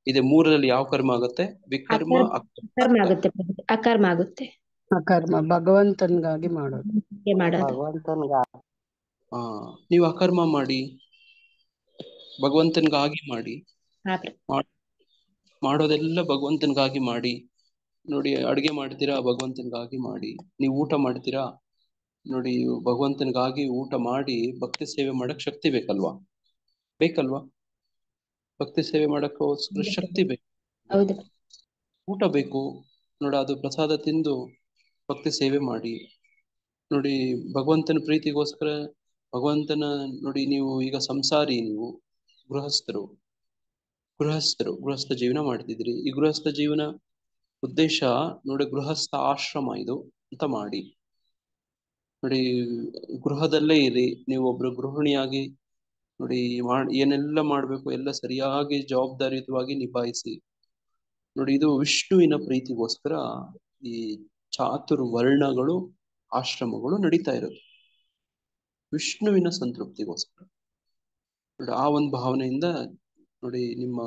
ಇದೆ 3ರಲ್ಲಿ ಯಾವ ಕರ್ಮ ಆಗುತ್ತೆ? ವಿಕರ್ಮ, ಅಕರ್ಮ ಆಗುತ್ತೆ ಪ್ರಭುಜಿ, ಅಕರ್ಮ ಆಗುತ್ತೆ. ಅಕರ್ಮ ಭಗವಂತನಿಗಾಗಿ ಮಾಡೋದು. ಮಾಡೋದು. ಭಗವಂತನಿಗಾಗಿ. ನೀವು ಅಕರ್ಮ ಮಾಡಿ, ಭಗವಂತನಿಗಾಗಿ ಮಾಡಿ. ಹಾ ಪ್ರಭು. ಮಾಡೋದೆಲ್ಲ ಭಗವಂತನಿಗಾಗಿ ಮಾಡಿ. ನೋಡಿ ಅಡುಗೆ ಮಾಡ್ತೀರಾ, ಭಗವಂತನಿಗಾಗಿ ಮಾಡಿ. ನೀವು ಊಟ ಮಾಡ್ತೀರಾ, ನೋಡಿ ಭಗವಂತನಿಗಾಗಿ ಊಟ ಮಾಡಿ. ಭಕ್ತಿ ಸೇವೆ ಮಾಡಕ್ ಶಕ್ತಿ ಬೇಕಲ್ವಾ? ಭಕ್ತಿ ಸೇವೆ ಮಾಡಕ್ಕೋಸ್ಕರ ಶಕ್ತಿ ಬೇಕು, ಹೌದು. ಊಟ ಬೇಕು. ನೋಡಿ ಅದು ಪ್ರಸಾದ ತಿಂದು ಭಕ್ತಿ ಸೇವೆ ಮಾಡಿ. ನೋಡಿ ಭಗವಂತನ ಪ್ರೀತಿಗೋಸ್ಕರ ನೋಡಿ ನೀವು ಈಗ ಸಂಸಾರಿ, ನೀವು ಗೃಹಸ್ಥ ಜೀವನ ಮಾಡ್ತಿದ್ರಿ. ಈ ಗೃಹಸ್ಥ ಜೀವನ ಉದ್ದೇಶ ನೋಡಿ ಗೃಹಸ್ಥ ಆಶ್ರಮ ಇದು ಅಂತ ಮಾಡಿ. ನೋಡಿ ಗೃಹದಲ್ಲೇ ಇರಿ, ನೀವು ಒಬ್ರು ಗೃಹಿಣಿಯಾಗಿ ನೋಡಿ ಏನೆಲ್ಲ ಮಾಡ್ಬೇಕು ಎಲ್ಲ ಸರಿಯಾಗಿ ಜವಾಬ್ದಾರಿಯುತವಾಗಿ ನಿಭಾಯಿಸಿ. ನೋಡಿ ಇದು ವಿಷ್ಣುವಿನ ಪ್ರೀತಿಗೋಸ್ಕರ ಈ ಚಾತುರ್ವರ್ಣಗಳು, ಆಶ್ರಮಗಳು ನಡೀತಾ ಇರೋದು, ವಿಷ್ಣುವಿನ ಸಂತೃಪ್ತಿಗೋಸ್ಕರ. ನೋಡಿ ಆ ಒಂದು ಭಾವನೆಯಿಂದ ನೋಡಿ ನಿಮ್ಮ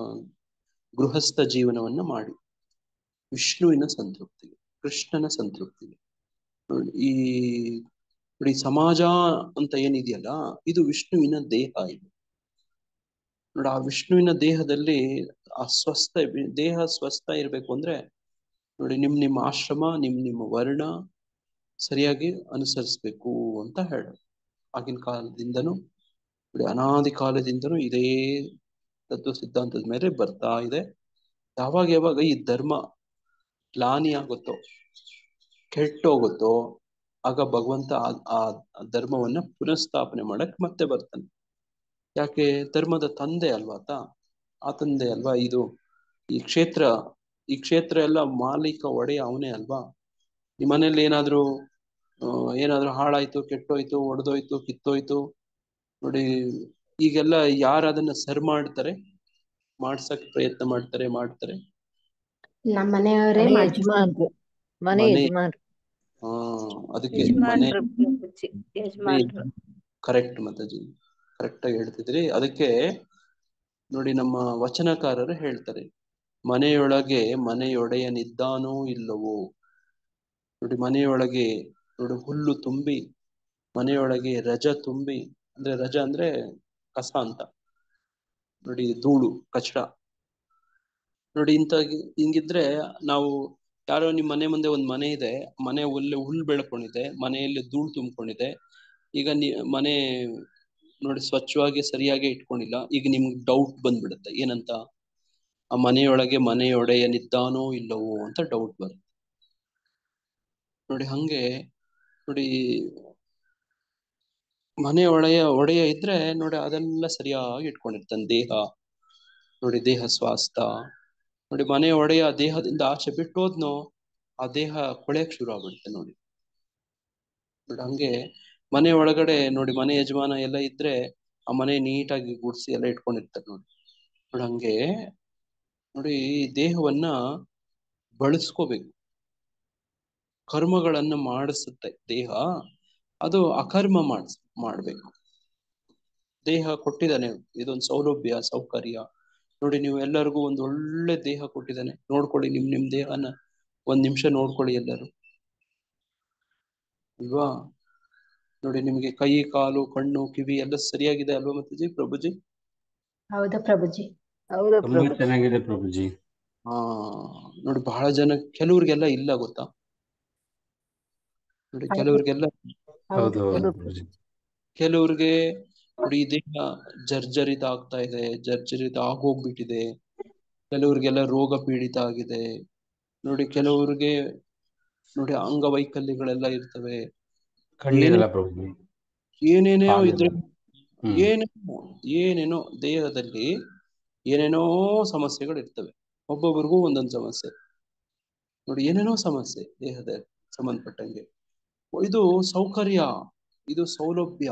ಗೃಹಸ್ಥ ಜೀವನವನ್ನ ಮಾಡಿ, ವಿಷ್ಣುವಿನ ಸಂತೃಪ್ತಿಗೆ, ಕೃಷ್ಣನ ಸಂತೃಪ್ತಿಗೆ. ನೋಡಿ ಸಮಾಜ ಅಂತ ಏನಿದೆಯಲ್ಲ, ಇದು ವಿಷ್ಣುವಿನ ದೇಹ. ಇದು ನೋಡಿ ಆ ವಿಷ್ಣುವಿನ ದೇಹದಲ್ಲಿ ದೇಹ ಸ್ವಸ್ಥ ಇರ್ಬೇಕು ಅಂದ್ರೆ ನೋಡಿ ನಿಮ್ಮ ಆಶ್ರಮ, ನಿಮ್ಮ ವರ್ಣ ಸರಿಯಾಗಿ ಅನುಸರಿಸ್ಬೇಕು ಅಂತ ಹೇಳೋದು. ಆಗಿನ ಕಾಲದಿಂದನೂ ನೋಡಿ, ಅನಾದಿ ಕಾಲದಿಂದನೂ ಇದೇ ತತ್ವ ಸಿದ್ಧಾಂತದ ಮೇಲೆ ಬರ್ತಾ ಇದೆ. ಯಾವಾಗ ಈ ಧರ್ಮ ಗ್ಲಾನಿ ಆಗುತ್ತೋ, ಕೆಟ್ಟೋಗುತ್ತೋ, ಆಗ ಭಗವಂತ ಆ ಧರ್ಮವನ್ನ ಪುನಃಸ್ಥಾಪನೆ ಮಾಡಕ್ ಮತ್ತೆ ಬರ್ತಾನೆ. ಯಾಕೆ? ಧರ್ಮದ ತಂದೆ ಅಲ್ವಾ ಆ ತಂದೆ ಅಲ್ವಾ ಇದು. ಈ ಕ್ಷೇತ್ರ ಎಲ್ಲ ಮಾಲೀಕ, ಒಡೆಯ ಅವನೇ ಅಲ್ವಾ. ನಿಮ್ಮನೇಲಿ ಏನಾದ್ರೂ ಹಾಳಾಯ್ತು, ಕೆಟ್ಟೋಯ್ತು, ಒಡೆದೋಯ್ತು, ಕಿತ್ತೋಯ್ತು, ನೋಡಿ ಈಗೆಲ್ಲ ಯಾರು ಅದನ್ನ ಸರಿ ಮಾಡ್ಸಕ್ ಪ್ರಯತ್ನ ಮಾಡ್ತಾರೆ? ನಮ್ಮ ಮನೆಯವರೇ ಯಜಮಾನ್ರು, ಮನೆ ಯಜಮಾನ್ರು. ಅದಕ್ಕೆ ಕರೆಕ್ಟ್ ಮಾತಾಜಿ, ಕರೆಕ್ಟ್ ಆಗಿ ಹೇಳ್ತಿದ್ರಿ. ಅದಕ್ಕೆ ನೋಡಿ ನಮ್ಮ ವಚನಕಾರರು ಹೇಳ್ತಾರೆ, ಮನೆಯೊಳಗೆ ಮನೆಯೊಡೆಯನಿದ್ದಾನೋ ಇಲ್ಲವೋ. ನೋಡಿ ಮನೆಯೊಳಗೆ ನೋಡಿ ಹುಲ್ಲು ತುಂಬಿ, ಮನೆಯೊಳಗೆ ರಜ ತುಂಬಿ, ಅಂದ್ರೆ ರಜ ಅಂದ್ರೆ ಕಸ ಅಂತ, ನೋಡಿ ಧೂಳು ಕಚಡ. ನೋಡಿ ಹಿಂಗಿದ್ರೆ ನಾವು ಯಾರೋ ನಿಮ್ ಮನೆ ಮುಂದೆ ಒಂದ್ ಮನೆ ಇದೆ, ಮನೆ ಹುಲ್ಲು ಬೆಳ್ಕೊಂಡಿದೆ, ಮನೆಯಲ್ಲಿ ಧೂಳು ತುಂಬಿಕೊಂಡಿದೆ. ಈಗ ಮನೆ ನೋಡಿ ಸ್ವಚ್ಛವಾಗಿ ಸರಿಯಾಗಿ ಇಟ್ಕೊಂಡಿಲ್ಲ. ಈಗ ನಿಮ್ಗೆ ಡೌಟ್ ಬಂದ್ಬಿಡುತ್ತೆ, ಏನಂತ? ಆ ಮನೆಯೊಳಗೆ ಮನೆಯೊಡೆಯನಿದ್ದಾನೋ ಇಲ್ಲವೋ ಅಂತ ಡೌಟ್ ಬರುತ್ತೆ. ನೋಡಿ ಹಂಗೆ ನೋಡಿ ಮನೆ ಒಡೆಯ ಇದ್ರೆ ನೋಡಿ ಅದೆಲ್ಲ ಸರಿಯಾಗಿ ಇಟ್ಕೊಂಡಿರ್ತಾನೆ ದೇಹ. ನೋಡಿ ದೇಹ ಸ್ವಾಸ್ಥ್ಯ ನೋಡಿ ಮನೆ ಒಡೆಯ ದೇಹದಿಂದ ಆಚೆ ಬಿಟ್ಟೋದ್ನೋ ಆ ದೇಹ ಕೊಳೆಯಕ್ ಶುರು ಆಗ್ಬಿಡುತ್ತೆ ನೋಡಿ. ಹಂಗೆ ಮನೆ ಒಳಗಡೆ ನೋಡಿ ಮನೆ ಯಜಮಾನ ಎಲ್ಲ ಇದ್ರೆ ಆ ಮನೆ ನೀಟಾಗಿ ಗುಡ್ಸಿ ಎಲ್ಲ ಇಟ್ಕೊಂಡಿರ್ತಾರೆ ನೋಡಿ. ಹಂಗೆ ನೋಡಿ ದೇಹವನ್ನ ಬಳಸ್ಕೋಬೇಕು. ಕರ್ಮಗಳನ್ನ ಮಾಡಿಸುತ್ತೆ ದೇಹ, ಅದು ಅಕರ್ಮ ಮಾಡ್ಬೇಕು. ದೇಹ ಕೊಟ್ಟಿದ್ದಾನೆ, ಇದೊಂದು ಸೌಲಭ್ಯ ಸೌಕರ್ಯ ನೋಡಿ. ನೀವು ಎಲ್ಲರಿಗೂ ಒಂದು ಒಳ್ಳೆ ದೇಹ ಕೊಟ್ಟಿದ್ದಾನೆ, ನೋಡ್ಕೊಳ್ಳಿ. ನಿಮ್ ದೇಹನ ಒಂದ್ ನಿಮಿಷ ನೋಡ್ಕೊಳ್ಳಿ ಎಲ್ಲರೂ, ಅಲ್ವಾ? ನೋಡಿ ನಿಮ್ಗೆ ಕೈ ಕಾಲು ಕಣ್ಣು ಕಿವಿ ಎಲ್ಲ ಸರಿಯಾಗಿದೆ ಅಲ್ವಾ ಮತ್ತಜಿ ಪ್ರಭುಜಿ? ಹೌದಾ ಪ್ರಭುಜಿ? ಹೌದಾ ತುಂಬಾ ಪ್ರಭು? ಚೆನ್ನಾಗಿದೆ ಪ್ರಭುಜಿ. ನೋಡಿ ಬಹಳ ಜನ ಕೆಲವ್ರಿಗೆಲ್ಲ ಇಲ್ಲ ಗೊತ್ತಾ ನೋಡಿ, ಕೆಲವ್ರಿಗೆಲ್ಲ ಹೌದು ಹೌದು ಹೌದು ಪ್ರಭುಜಿ. ಕೆಲವ್ರಿಗೆ ನೋಡಿ ದೇಹ ಜರ್ಜರಿತ ಆಗ್ತಾ ಇದೆ, ಜರ್ಜರಿತ ಆಗೋಗ್ಬಿಟ್ಟಿದೆ. ಕೆಲವ್ರಿಗೆಲ್ಲ ರೋಗ ಪೀಡಿತ ಆಗಿದೆ ನೋಡಿ. ಕೆಲವ್ರಿಗೆ ನೋಡಿ ಅಂಗವೈಕಲ್ಯಗಳೆಲ್ಲ ಇರ್ತವೆ. ಕಣ್ಣಿರಲ್ಲ ಪ್ರಭುಜಿ, ಏನೇನೋ ಕಾಲಿಲ್ಲ. ಇದ್ರೆ ಏನೇನೋ ದೇಹದಲ್ಲಿ ಏನೇನೋ ಸಮಸ್ಯೆಗಳು ಇರ್ತವೆ. ಒಬ್ಬೊಬ್ರಿಗೂ ಒಂದೊಂದು ಸಮಸ್ಯೆ ನೋಡಿ, ಏನೇನೋ ಸಮಸ್ಯೆ ದೇಹದ ಸಂಬಂಧಪಟ್ಟಂಗೆ. ಇದು ಸೌಕರ್ಯ, ಇದು ಸೌಲಭ್ಯ,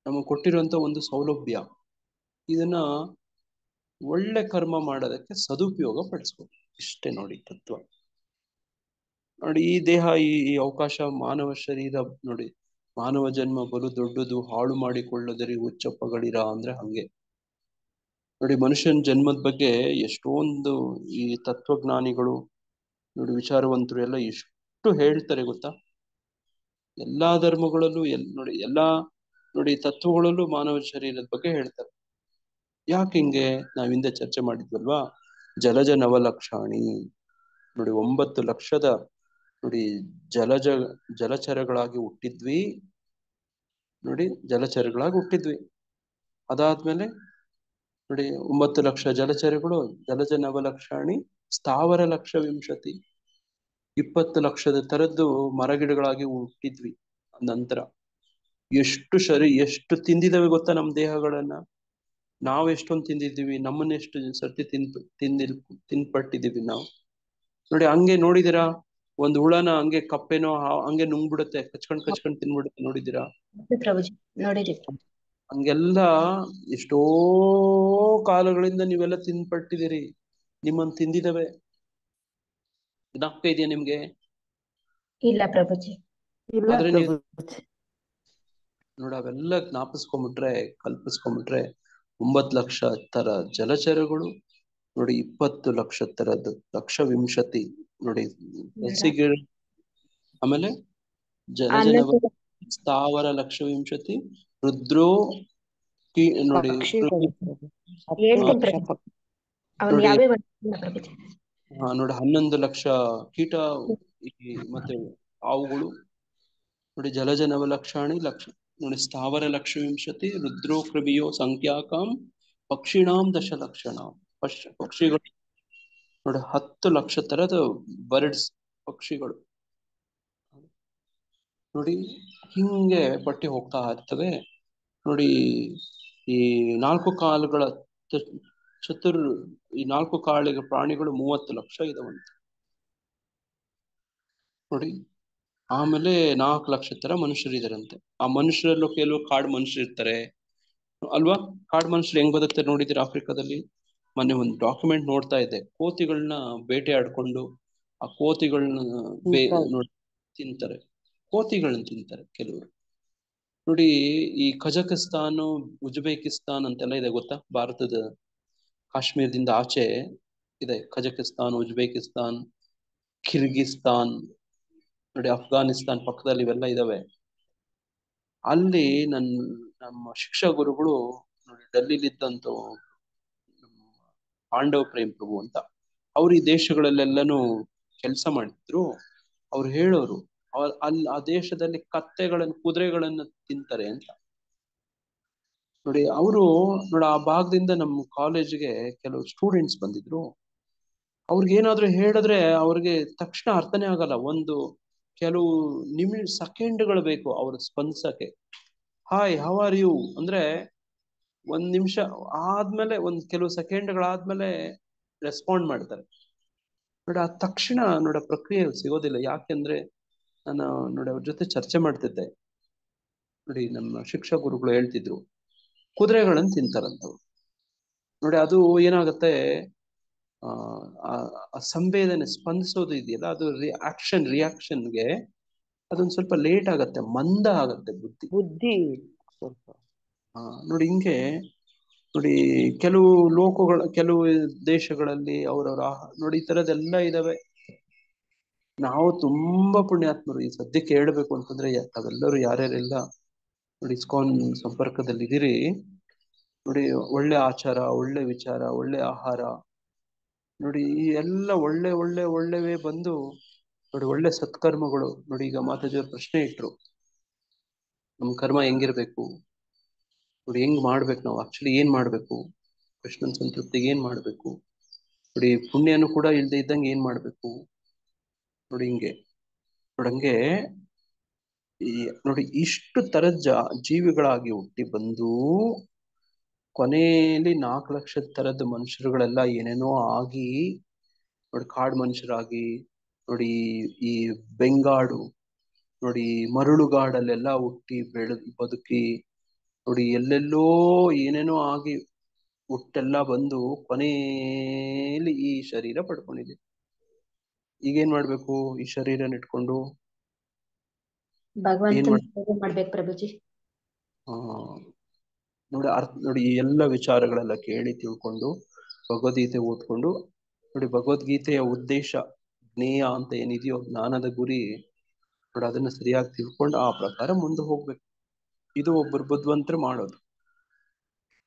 ನಮಗೆ ಕೊಟ್ಟಿರುವಂತ ಒಂದು ಸೌಲಭ್ಯ. ಇದನ್ನ ಒಳ್ಳೆ ಕರ್ಮ ಮಾಡೋದಕ್ಕೆ ಸದುಪಯೋಗ ಪಡಿಸ್ಬೇಕು. ಇಷ್ಟೇ ನೋಡಿ ತತ್ವ. ನೋಡಿ ಈ ದೇಹ ಈ ಅವಕಾಶ, ಮಾನವ ಶರೀರ ನೋಡಿ, ಮಾನವ ಜನ್ಮ ಬಲು ದೊಡ್ಡದು, ಹಾಳು ಮಾಡಿಕೊಳ್ಳದರಿ ಹುಚ್ಚಪ್ಪಗಳಿರ ಅಂದ್ರೆ ಹಂಗೆ ನೋಡಿ. ಮನುಷ್ಯನ ಜನ್ಮದ ಬಗ್ಗೆ ಎಷ್ಟೊಂದು ಈ ತತ್ವಜ್ಞಾನಿಗಳು ನೋಡಿ, ವಿಚಾರವಂತರು ಎಲ್ಲ ಎಷ್ಟು ಹೇಳ್ತಾರೆ ಗೊತ್ತಾ? ಎಲ್ಲಾ ಧರ್ಮಗಳಲ್ಲೂ ನೋಡಿ ಎಲ್ಲಾ ನೋಡಿ ತತ್ವಗಳಲ್ಲೂ ಮಾನವ ಶರೀರದ ಬಗ್ಗೆ ಹೇಳ್ತಾರೆ. ಯಾಕೆ ಹಿಂಗೆ? ನಾವ್ ಹಿಂದೆ ಚರ್ಚೆ ಮಾಡಿದ್ವಲ್ವಾ, ಜಲಜ ನವಲಕ್ಷಾಣಿ ನೋಡಿ, 9 ಲಕ್ಷದ ನೋಡಿ ಜಲಚರಗಳಾಗಿ ಹುಟ್ಟಿದ್ವಿ ನೋಡಿ, ಜಲಚರಗಳಾಗಿ ಹುಟ್ಟಿದ್ವಿ. ಅದಾದ್ಮೇಲೆ ನೋಡಿ 9 ಲಕ್ಷ ಜಲಚರಗಳು, ಜಲಜ ನವಲಕ್ಷಾಣಿ ಸ್ಥಾವರ ಲಕ್ಷ ವಿಂಶತಿ 20 ಲಕ್ಷದ ತರದ್ದು ಮರಗಿಡಗಳಾಗಿ ಹುಟ್ಟಿದ್ವಿ. ನಂತರ ಎಷ್ಟು ತಿಂದಿದವೆ ಗೊತ್ತಾ ನಮ್ ದೇಹಗಳನ್ನ? ನಾವ್ ಎಷ್ಟೊಂದು ತಿಂದಿದ್ದೀವಿ, ನಮ್ಮನ್ನ ಎಷ್ಟು ಸರ್ತಿ ತಿನ್ಪಟ್ಟಿದೀವಿ ನಾವು ನೋಡಿ. ಹಂಗೆ ನೋಡಿದಿರಾ, ಒಂದ್ ಹುಳನ ಹಂಗೆ ಕಪ್ಪೆನೋ ಹಂಗೆ ನುಂಗ್ಬಿಡುತ್ತೆ, ಕಚ್ಕೊಂಡ್ ತಿನ್ಬಿಡುತ್ತೆ, ನೋಡಿದಿರಾ? ಪ್ರಭುಜಿ ನೋಡಿದೀವಿ. ಹಂಗೆಲ್ಲ ಎಷ್ಟೋ ಕಾಲಗಳಿಂದ ನೀವೆಲ್ಲ ತಿನ್ಪಟ್ಟಿದ್ದೀರಿ, ನಿಮ್ಮನ್ ತಿಂದಿದವೆ. ಜ್ಞಾಪಕ ಇದೆಯಾ ನಿಮ್ಗೆ? ಇಲ್ಲ ಪ್ರಭುಜಿ. ಇಲ್ಲ ಆದ್ರೆ ನೀವು ಪ್ರಭುಜಿ. ನೋಡಿ ಅವೆಲ್ಲ ಜ್ಞಾಪಿಸ್ಕೊಂಡ್ಬಿಟ್ರೆ, ಕಲ್ಪಿಸ್ಕೊಂಡ್ಬಿಟ್ರೆ 9 ಲಕ್ಷ ತರ ಜಲಚರಗಳು ನೋಡಿ, 20 ಲಕ್ಷ ತರದ್ದು ಲಕ್ಷ ವಿಂಶತಿ ನೋಡಿ ಸಸಿಗಳು, ಆಮೇಲೆ ಜಲಜನವ ಸ್ಥಾವರ ಲಕ್ಷ ವಿಂಶತಿ ರುದ್ರೋ ನೋಡಿ ಪಕ್ಷಿಗಳು ಪ್ರಭು, 10 ಹೇಳ್ತೀನಿ ಲಕ್ಷ ಪ್ರಭುಜಿ, ಅವನ್ ನೋಡಿ ಯಾವ್ಯಾವ ಪ್ರಭುಜಿ. ನೋಡಿ 11 ಲಕ್ಷ ಕೀಟ ಮತ್ತೆ ಹಾವುಗಳು ನೋಡಿ. ಜಲಜ ನವಲಕ್ಷಾಣಿ ಲಕ್ಷ ನೋಡಿ, ಸ್ಥಾವರ ಲಕ್ಷ ವಿಂಶತಿ ರುದ್ರೋ ಕೃಮಿಯೋ ಸಂಖ್ಯಾಕಾಂ ಪಕ್ಷಿಣಾಂ ದಶಲಕ್ಷಣಾಂ ಪಕ್ಷಿಗಳು ನೋಡಿ 10 ಲಕ್ಷ ತರದ ಬರ್ಡ್ಸ್, ಪಕ್ಷಿಗಳು ನೋಡಿ. ಹಿಂಗೆ ಪಟ್ಟಿ ಹೋಗ್ತಾ ಇರ್ತವೆ ನೋಡಿ. ಈ 4 ಕಾಲುಗಳ ಈ 4 ಕಾಲಿನ ಪ್ರಾಣಿಗಳು 30 ಲಕ್ಷ ಇದಾವಂತೆ ನೋಡಿ. ಆಮೇಲೆ 4 ಲಕ್ಷ ತರ ಮನುಷ್ಯರು ಇದಾರಂತೆ. ಆ ಮನುಷ್ಯರಲ್ಲೂ ಕೆಲವು ಕಾಡು ಮನುಷ್ಯರು ಇರ್ತಾರೆ ಅಲ್ವಾ? ಕಾಡು ಮನುಷ್ಯರು ಹೆಂಗ್ ಬದುಕ್ತಾರೆ ನೋಡಿದ್ರೆ ಆಫ್ರಿಕಾದಲ್ಲಿ. ಮೊನ್ನೆ ಒಂದು ಡಾಕ್ಯುಮೆಂಟ್ ನೋಡ್ತಾ ಇದ್ದೆ, ಕೋತಿಗಳನ್ನ ಬೇಟೆ ಆಡ್ಕೊಂಡು ಆ ಕೋತಿಗಳನ್ನ ನೋಡಿ ತಿಂತಾರೆ, ಕೋತಿಗಳನ್ನ ತಿಂತಾರೆ ಕೆಲವರು ನೋಡಿ. ಈ ಕಜಕಿಸ್ತಾನ್, ಉಜ್ಬೇಕಿಸ್ತಾನ್ ಅಂತೆಲ್ಲ ಇದೆ ಗೊತ್ತಾ? ಭಾರತದ ಕಾಶ್ಮೀರದಿಂದ ಆಚೆ ಇದೆ ಕಜಕಿಸ್ತಾನ್, ಉಜ್ಬೇಕಿಸ್ತಾನ್, ಕಿರ್ಗಿಸ್ತಾನ್ ನೋಡಿ, ಅಫ್ಘಾನಿಸ್ತಾನ್ ಪಕ್ಕದಲ್ಲಿ ಇವೆಲ್ಲ ಇದಾವೆ. ಅಲ್ಲಿ ನಮ್ಮ ಶಿಕ್ಷಾ ಗುರುಗಳು ನೋಡಿ, ಡೆಲ್ಲಿಲಿದ್ದಂತ ಪಾಂಡವ ಪ್ರೇಮ್ ಪ್ರಭು ಅಂತ, ಅವ್ರು ಈ ದೇಶಗಳಲ್ಲೆಲ್ಲನೂ ಕೆಲಸ ಮಾಡಿದ್ರು. ಅವ್ರು ಹೇಳೋರು ಅಲ್ಲಿ ಆ ದೇಶದಲ್ಲಿ ಕತ್ತೆಗಳನ್ನ, ಕುದುರೆಗಳನ್ನ ತಿಂತಾರೆ ಅಂತ ನೋಡಿ. ಅವರು ನೋಡಿ ಆ ಭಾಗದಿಂದ ನಮ್ಮ ಕಾಲೇಜ್ಗೆ ಕೆಲವು ಸ್ಟೂಡೆಂಟ್ಸ್ ಬಂದಿದ್ರು. ಅವ್ರಿಗೆ ಏನಾದ್ರು ಹೇಳಿದ್ರೆ ಅವ್ರಿಗೆ ತಕ್ಷಣ ಅರ್ಥನೇ ಆಗಲ್ಲ. ಒಂದು ಕೆಲವು ಸೆಕೆಂಡ್ಗಳು ಬೇಕು ಅವ್ರ ಸ್ಪಂದಿಸಕ್ಕೆ. ಹಾಯ್ ಹೌ ಆರ್ ಯು ಅಂದ್ರೆ ಒಂದ್ ನಿಮಿಷ ಆದ್ಮೇಲೆ ಕೆಲವು ಸೆಕೆಂಡ್ಗಳಾದ್ಮೇಲೆ ರೆಸ್ಪಾಂಡ್ ಮಾಡ್ತಾರೆ ನೋಡಿ. ಆ ತಕ್ಷಣ ನೋಡ ಪ್ರಕ್ರಿಯೆ ಸಿಗೋದಿಲ್ಲ. ಯಾಕೆಂದ್ರೆ ನಾನು ನೋಡಿ ಅವ್ರ ಜೊತೆ ಚರ್ಚೆ ಮಾಡ್ತಿದ್ದೆ ನೋಡಿ. ನಮ್ಮ ಶಿಕ್ಷಕ ಗುರುಗಳು ಹೇಳ್ತಿದ್ರು ಕುದುರೆಗಳನ್ನ ತಿಂತಾರಂತವ್ರು ನೋಡಿ. ಅದು ಏನಾಗುತ್ತೆ, ಆ ಸಂವೇದನೆ ಸ್ಪಂದಿಸೋದು ಇದೆಯಲ್ಲ, ಅದು ರಿಯಾಕ್ಷನ್ಗೆ ಅದೊಂದು ಸ್ವಲ್ಪ ಲೇಟ್ ಆಗತ್ತೆ, ಮಂದ ಆಗತ್ತೆ ಬುದ್ಧಿ ಸ್ವಲ್ಪ. ನೋಡಿ ಹಿಂಗೆ ನೋಡಿ ಕೆಲವು ಕೆಲವು ದೇಶಗಳಲ್ಲಿ ಅವ್ರವ್ರ ನೋಡಿ ಈ ತರದೆಲ್ಲ ಇದಾವೆ. ನಾವು ತುಂಬಾ ಪುಣ್ಯಾತ್ಮರು. ಈ ಸದ್ಯಕ್ಕೆ ಹೇಳ್ಬೇಕು ಅಂತಂದ್ರೆ ತಾವೆಲ್ಲರೂ ಯಾರ್ಯಾರೆಲ್ಲ ನೋಡಿ ಇಸ್ಕಾನ್ ಸಂಪರ್ಕದಲ್ಲಿ ಇದೀರಿ ನೋಡಿ, ಒಳ್ಳೆ ಆಚಾರ, ಒಳ್ಳೆ ವಿಚಾರ, ಒಳ್ಳೆ ಆಹಾರ ನೋಡಿ, ಈ ಎಲ್ಲ ಒಳ್ಳೆವೇ ಬಂದು ನೋಡಿ, ಒಳ್ಳೆ ಸತ್ಕರ್ಮಗಳು ನೋಡಿ. ಈಗ ಮಾತಾಜಿಯವ್ರ ಪ್ರಶ್ನೆ ಇಟ್ರು, ನಮ್ ಕರ್ಮ ಹೆಂಗಿರ್ಬೇಕು ನೋಡಿ, ಹೆಂಗ್ ಮಾಡ್ಬೇಕು, ನಾವು ಆಕ್ಚುಲಿ ಏನ್ ಮಾಡ್ಬೇಕು, ಕೃಷ್ಣನ್ ಸಂತೃಪ್ತಿಗೆ ಏನ್ ಮಾಡ್ಬೇಕು ನೋಡಿ, ಪುಣ್ಯನು ಕೂಡ ಇಲ್ದೇ ಇದ್ದಂಗೆ ಏನ್ ಮಾಡ್ಬೇಕು ನೋಡಿ. ಹಿಂಗೆ ನೋಡಂಗೆ ನೋಡಿ ಇಷ್ಟು ತರದ ಜೀವಿಗಳಾಗಿ ಹುಟ್ಟಿ ಬಂದು ಕೊನೆಯಲ್ಲಿ 4 ಲಕ್ಷದ ತರದ ಮನುಷ್ಯರುಗಳೆಲ್ಲ ಏನೇನೋ ಆಗಿ ನೋಡಿ, ಕಾಡು ಮನುಷ್ಯರಾಗಿ ನೋಡಿ, ಈ ಬೆಂಗಾಡು ನೋಡಿ, ಮರಳುಗಾಡಲ್ಲೆಲ್ಲ ಹುಟ್ಟಿ ಬದುಕಿ ನೋಡಿ, ಎಲ್ಲೆಲ್ಲೋ ಏನೇನೋ ಆಗಿ ಹುಟ್ಟೆಲ್ಲ ಬಂದು ಕೊನೆಯಲ್ಲಿ ಈ ಶರೀರ ಪಡ್ಕೊಂಡಿದೆ. ಈಗೇನ್ ಮಾಡ್ಬೇಕು? ಈ ಶರೀರನ ಇಟ್ಕೊಂಡು ಭಗವಂತನ ಸೇವೆ ಮಾಡ್ಬೇಕು ಪ್ರಭುಜಿ. ನೋಡಿ ಈ ಎಲ್ಲ ವಿಚಾರಗಳೆಲ್ಲ ಕೇಳಿ ತಿಳ್ಕೊಂಡು ಭಗವದ್ಗೀತೆ ಓದ್ಕೊಂಡು ನೋಡಿ, ಭಗವದ್ಗೀತೆಯ ಉದ್ದೇಶ ಜ್ಞೇಯ ಅಂತ ಏನಿದೆಯೋ, ಜ್ಞಾನದ ಗುರಿ ನೋಡಿ, ಅದನ್ನ ಸರಿಯಾಗಿ ತಿಳ್ಕೊಂಡು ಆ ಪ್ರಕಾರ ಮುಂದೆ ಹೋಗ್ಬೇಕು. ಇದು ಒಬ್ಬರು ಬುದ್ಧಿವಂತರು ಮಾಡೋದು.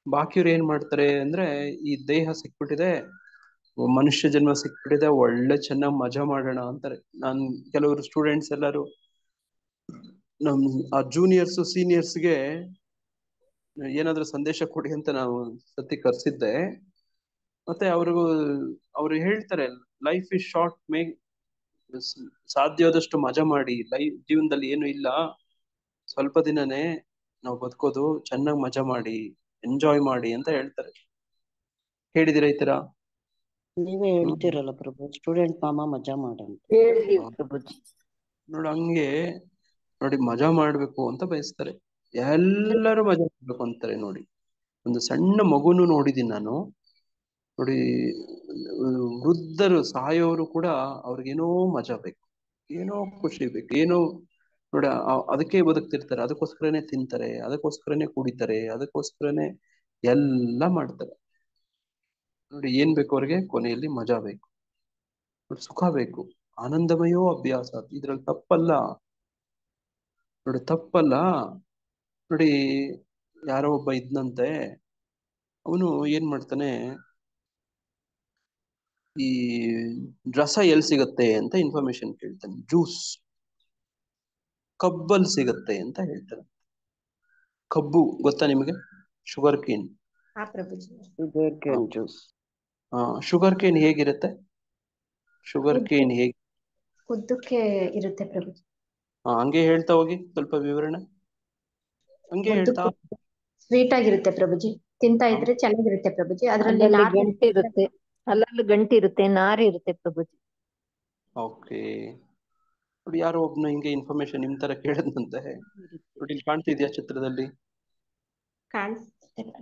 ಬಾಕಿಯವ್ರು ಏನ್ ಮಾಡ್ತಾರೆ ಅಂದ್ರೆ, ಈ ದೇಹ ಸಿಕ್ಬಿಟ್ಟಿದೆ, ಮನುಷ್ಯ ಜನ್ಮ ಸಿಕ್ಬಿಟ್ಟಿದೆ, ಒಳ್ಳೆ ಚೆನ್ನಾಗ್ ಮಜಾ ಮಾಡೋಣ ಅಂತಾರೆ. ಕೆಲವರು ಸ್ಟೂಡೆಂಟ್ಸ್ ಎಲ್ಲರೂ ನಮ್ ಆ ಜೂನಿಯರ್ಸ್ ಸೀನಿಯರ್ಸ್ಗೆ ಏನಾದ್ರೂ ಸಂದೇಶ ಕೊಡಿ ಅಂತ ನಾವು ಸತಿ ಕರ್ಸಿದ್ದೆ. ಮತ್ತೆ ಅವ್ರು ಹೇಳ್ತಾರೆ, ಲೈಫ್ ಇಸ್ ಶಾರ್ಟ್, ಸಾಧ್ಯವಾದಷ್ಟು ಮಜಾ ಮಾಡಿ. ಜೀವನದಲ್ಲಿ ಏನು ಇಲ್ಲ, ಸ್ವಲ್ಪ ದಿನನೇ ನಾವು ಬದುಕೋದು, ಚೆನ್ನಾಗಿ ಮಜಾ ಮಾಡಿ, ಎಂಜಾಯ್ ಮಾಡಿ ಅಂತ ಹೇಳ್ತಾರೆ. ಹೇಳಿದಿರ ಈ ತರ? ನೀವೇ ಹೇಳ್ತೀರಲ್ಲ ಪ್ರಭು, ಸ್ಟೂಡೆಂಟ್ ಮಾಮ ಮಜಾ ಮಾಡಂತ. ನೋಡಿ ಹಂಗೆ ನೋಡಿ, ಮಜಾ ಮಾಡ್ಬೇಕು ಅಂತ ಬಯಸ್ತಾರೆ. ಎಲ್ಲರೂ ಮಜಾ ಮಾಡ್ಬೇಕು ಅಂತಾರೆ. ನೋಡಿ, ಒಂದು ಸಣ್ಣ ಮಗುನು ನೋಡಿದೀನಿ ನಾನು ನೋಡಿ. ವೃದ್ಧರು ಸಾಯೋರು ಕೂಡ ಅವ್ರಿಗೇನೋ ಮಜಾ ಬೇಕು, ಏನೋ ಖುಷಿ ಬೇಕು, ಏನೋ ನೋಡಿ ಅದಕ್ಕೆ ಬದುಕ್ತಿರ್ತಾರೆ. ಅದಕ್ಕೋಸ್ಕರನೇ ತಿಂತಾರೆ, ಅದಕ್ಕೋಸ್ಕರನೇ ಕುಡಿತಾರೆ, ಅದಕ್ಕೋಸ್ಕರನೇ ಎಲ್ಲ ಮಾಡ್ತಾರೆ. ನೋಡಿ ಏನ್ ಬೇಕು ಅವ್ರಿಗೆ? ಕೊನೆಯಲ್ಲಿ ಮಜಾ ಬೇಕು, ಸುಖ ಬೇಕು, ಆನಂದಮಯೋ ಅಭ್ಯಾಸ. ಇದ್ರಲ್ಲಿ ತಪ್ಪಲ್ಲ ನೋಡಿ, ತಪ್ಪಲ್ಲ ನೋಡಿ. ಯಾರೋ ಒಬ್ಬ ಇದ್ನಂತೆ, ಅವನು ಏನ್ ಮಾಡ್ತಾನೆ, ಈ ರಸ ಎಲ್ಲಿ ಸಿಗತ್ತೆ ಅಂತ ಇನ್ಫಾರ್ಮೇಶನ್ ಕೇಳ್ತಾನೆ. ಜ್ಯೂಸ್ ಕಬ್ಬಲ್ಲಿ ಸಿಗತ್ತೆ ಅಂತ ಹೇಳ್ತಾನೆ. ಕಬ್ಬು ಗೊತ್ತಾ ನಿಮಗೆ? Sugar cane. Juice. Sugar cane ಹೇಗಿರುತ್ತೆ? ಶುಗರ್ ಕೇನ್ ಹೇಗೆ ಉದ್ದಕ್ಕೆ ಇರುತ್ತೆ ಪ್ರಭುಜಿ. ಹಂಗೆ ಹೇಳ್ತಾ ಹೋಗಿ, ಸ್ವಲ್ಪ ವಿವರಣೆ ಹಂಗೆ ಹೇಳ್ತಾ. ಸ್ವೀಟ್ ಆಗಿರುತ್ತೆ ಪ್ರಭುಜಿ, ತಿಂತಾ ಇದ್ರೆ ಚೆನ್ನಾಗಿರುತ್ತೆ ಪ್ರಭುಜಿ. ಅದ್ರಲ್ಲಿ ಗಂಟಿರುತ್ತೆ, ಅಲ್ಲಲ್ಲಿ ಗಂಟಿರುತ್ತೆ, ನಾರಿರುತ್ತೆ ಪ್ರಭುಜಿ. ಓಕೆ ನೋಡಿ, ಯಾರೋ ಒಬ್ನ ಹಿಂಗೆ ಇನ್ಫಾರ್ಮೇಶನ್ ನಿಮ್ ತರ ಕೇಳದಂತೆ ನೋಡಿ. ಇಲ್ಲಿ ಕಾಣ್ತಿದ್ಯಾ ಚಿತ್ರದಲ್ಲಿ? ಕಾಣ್ತಿದ್ಯಾ?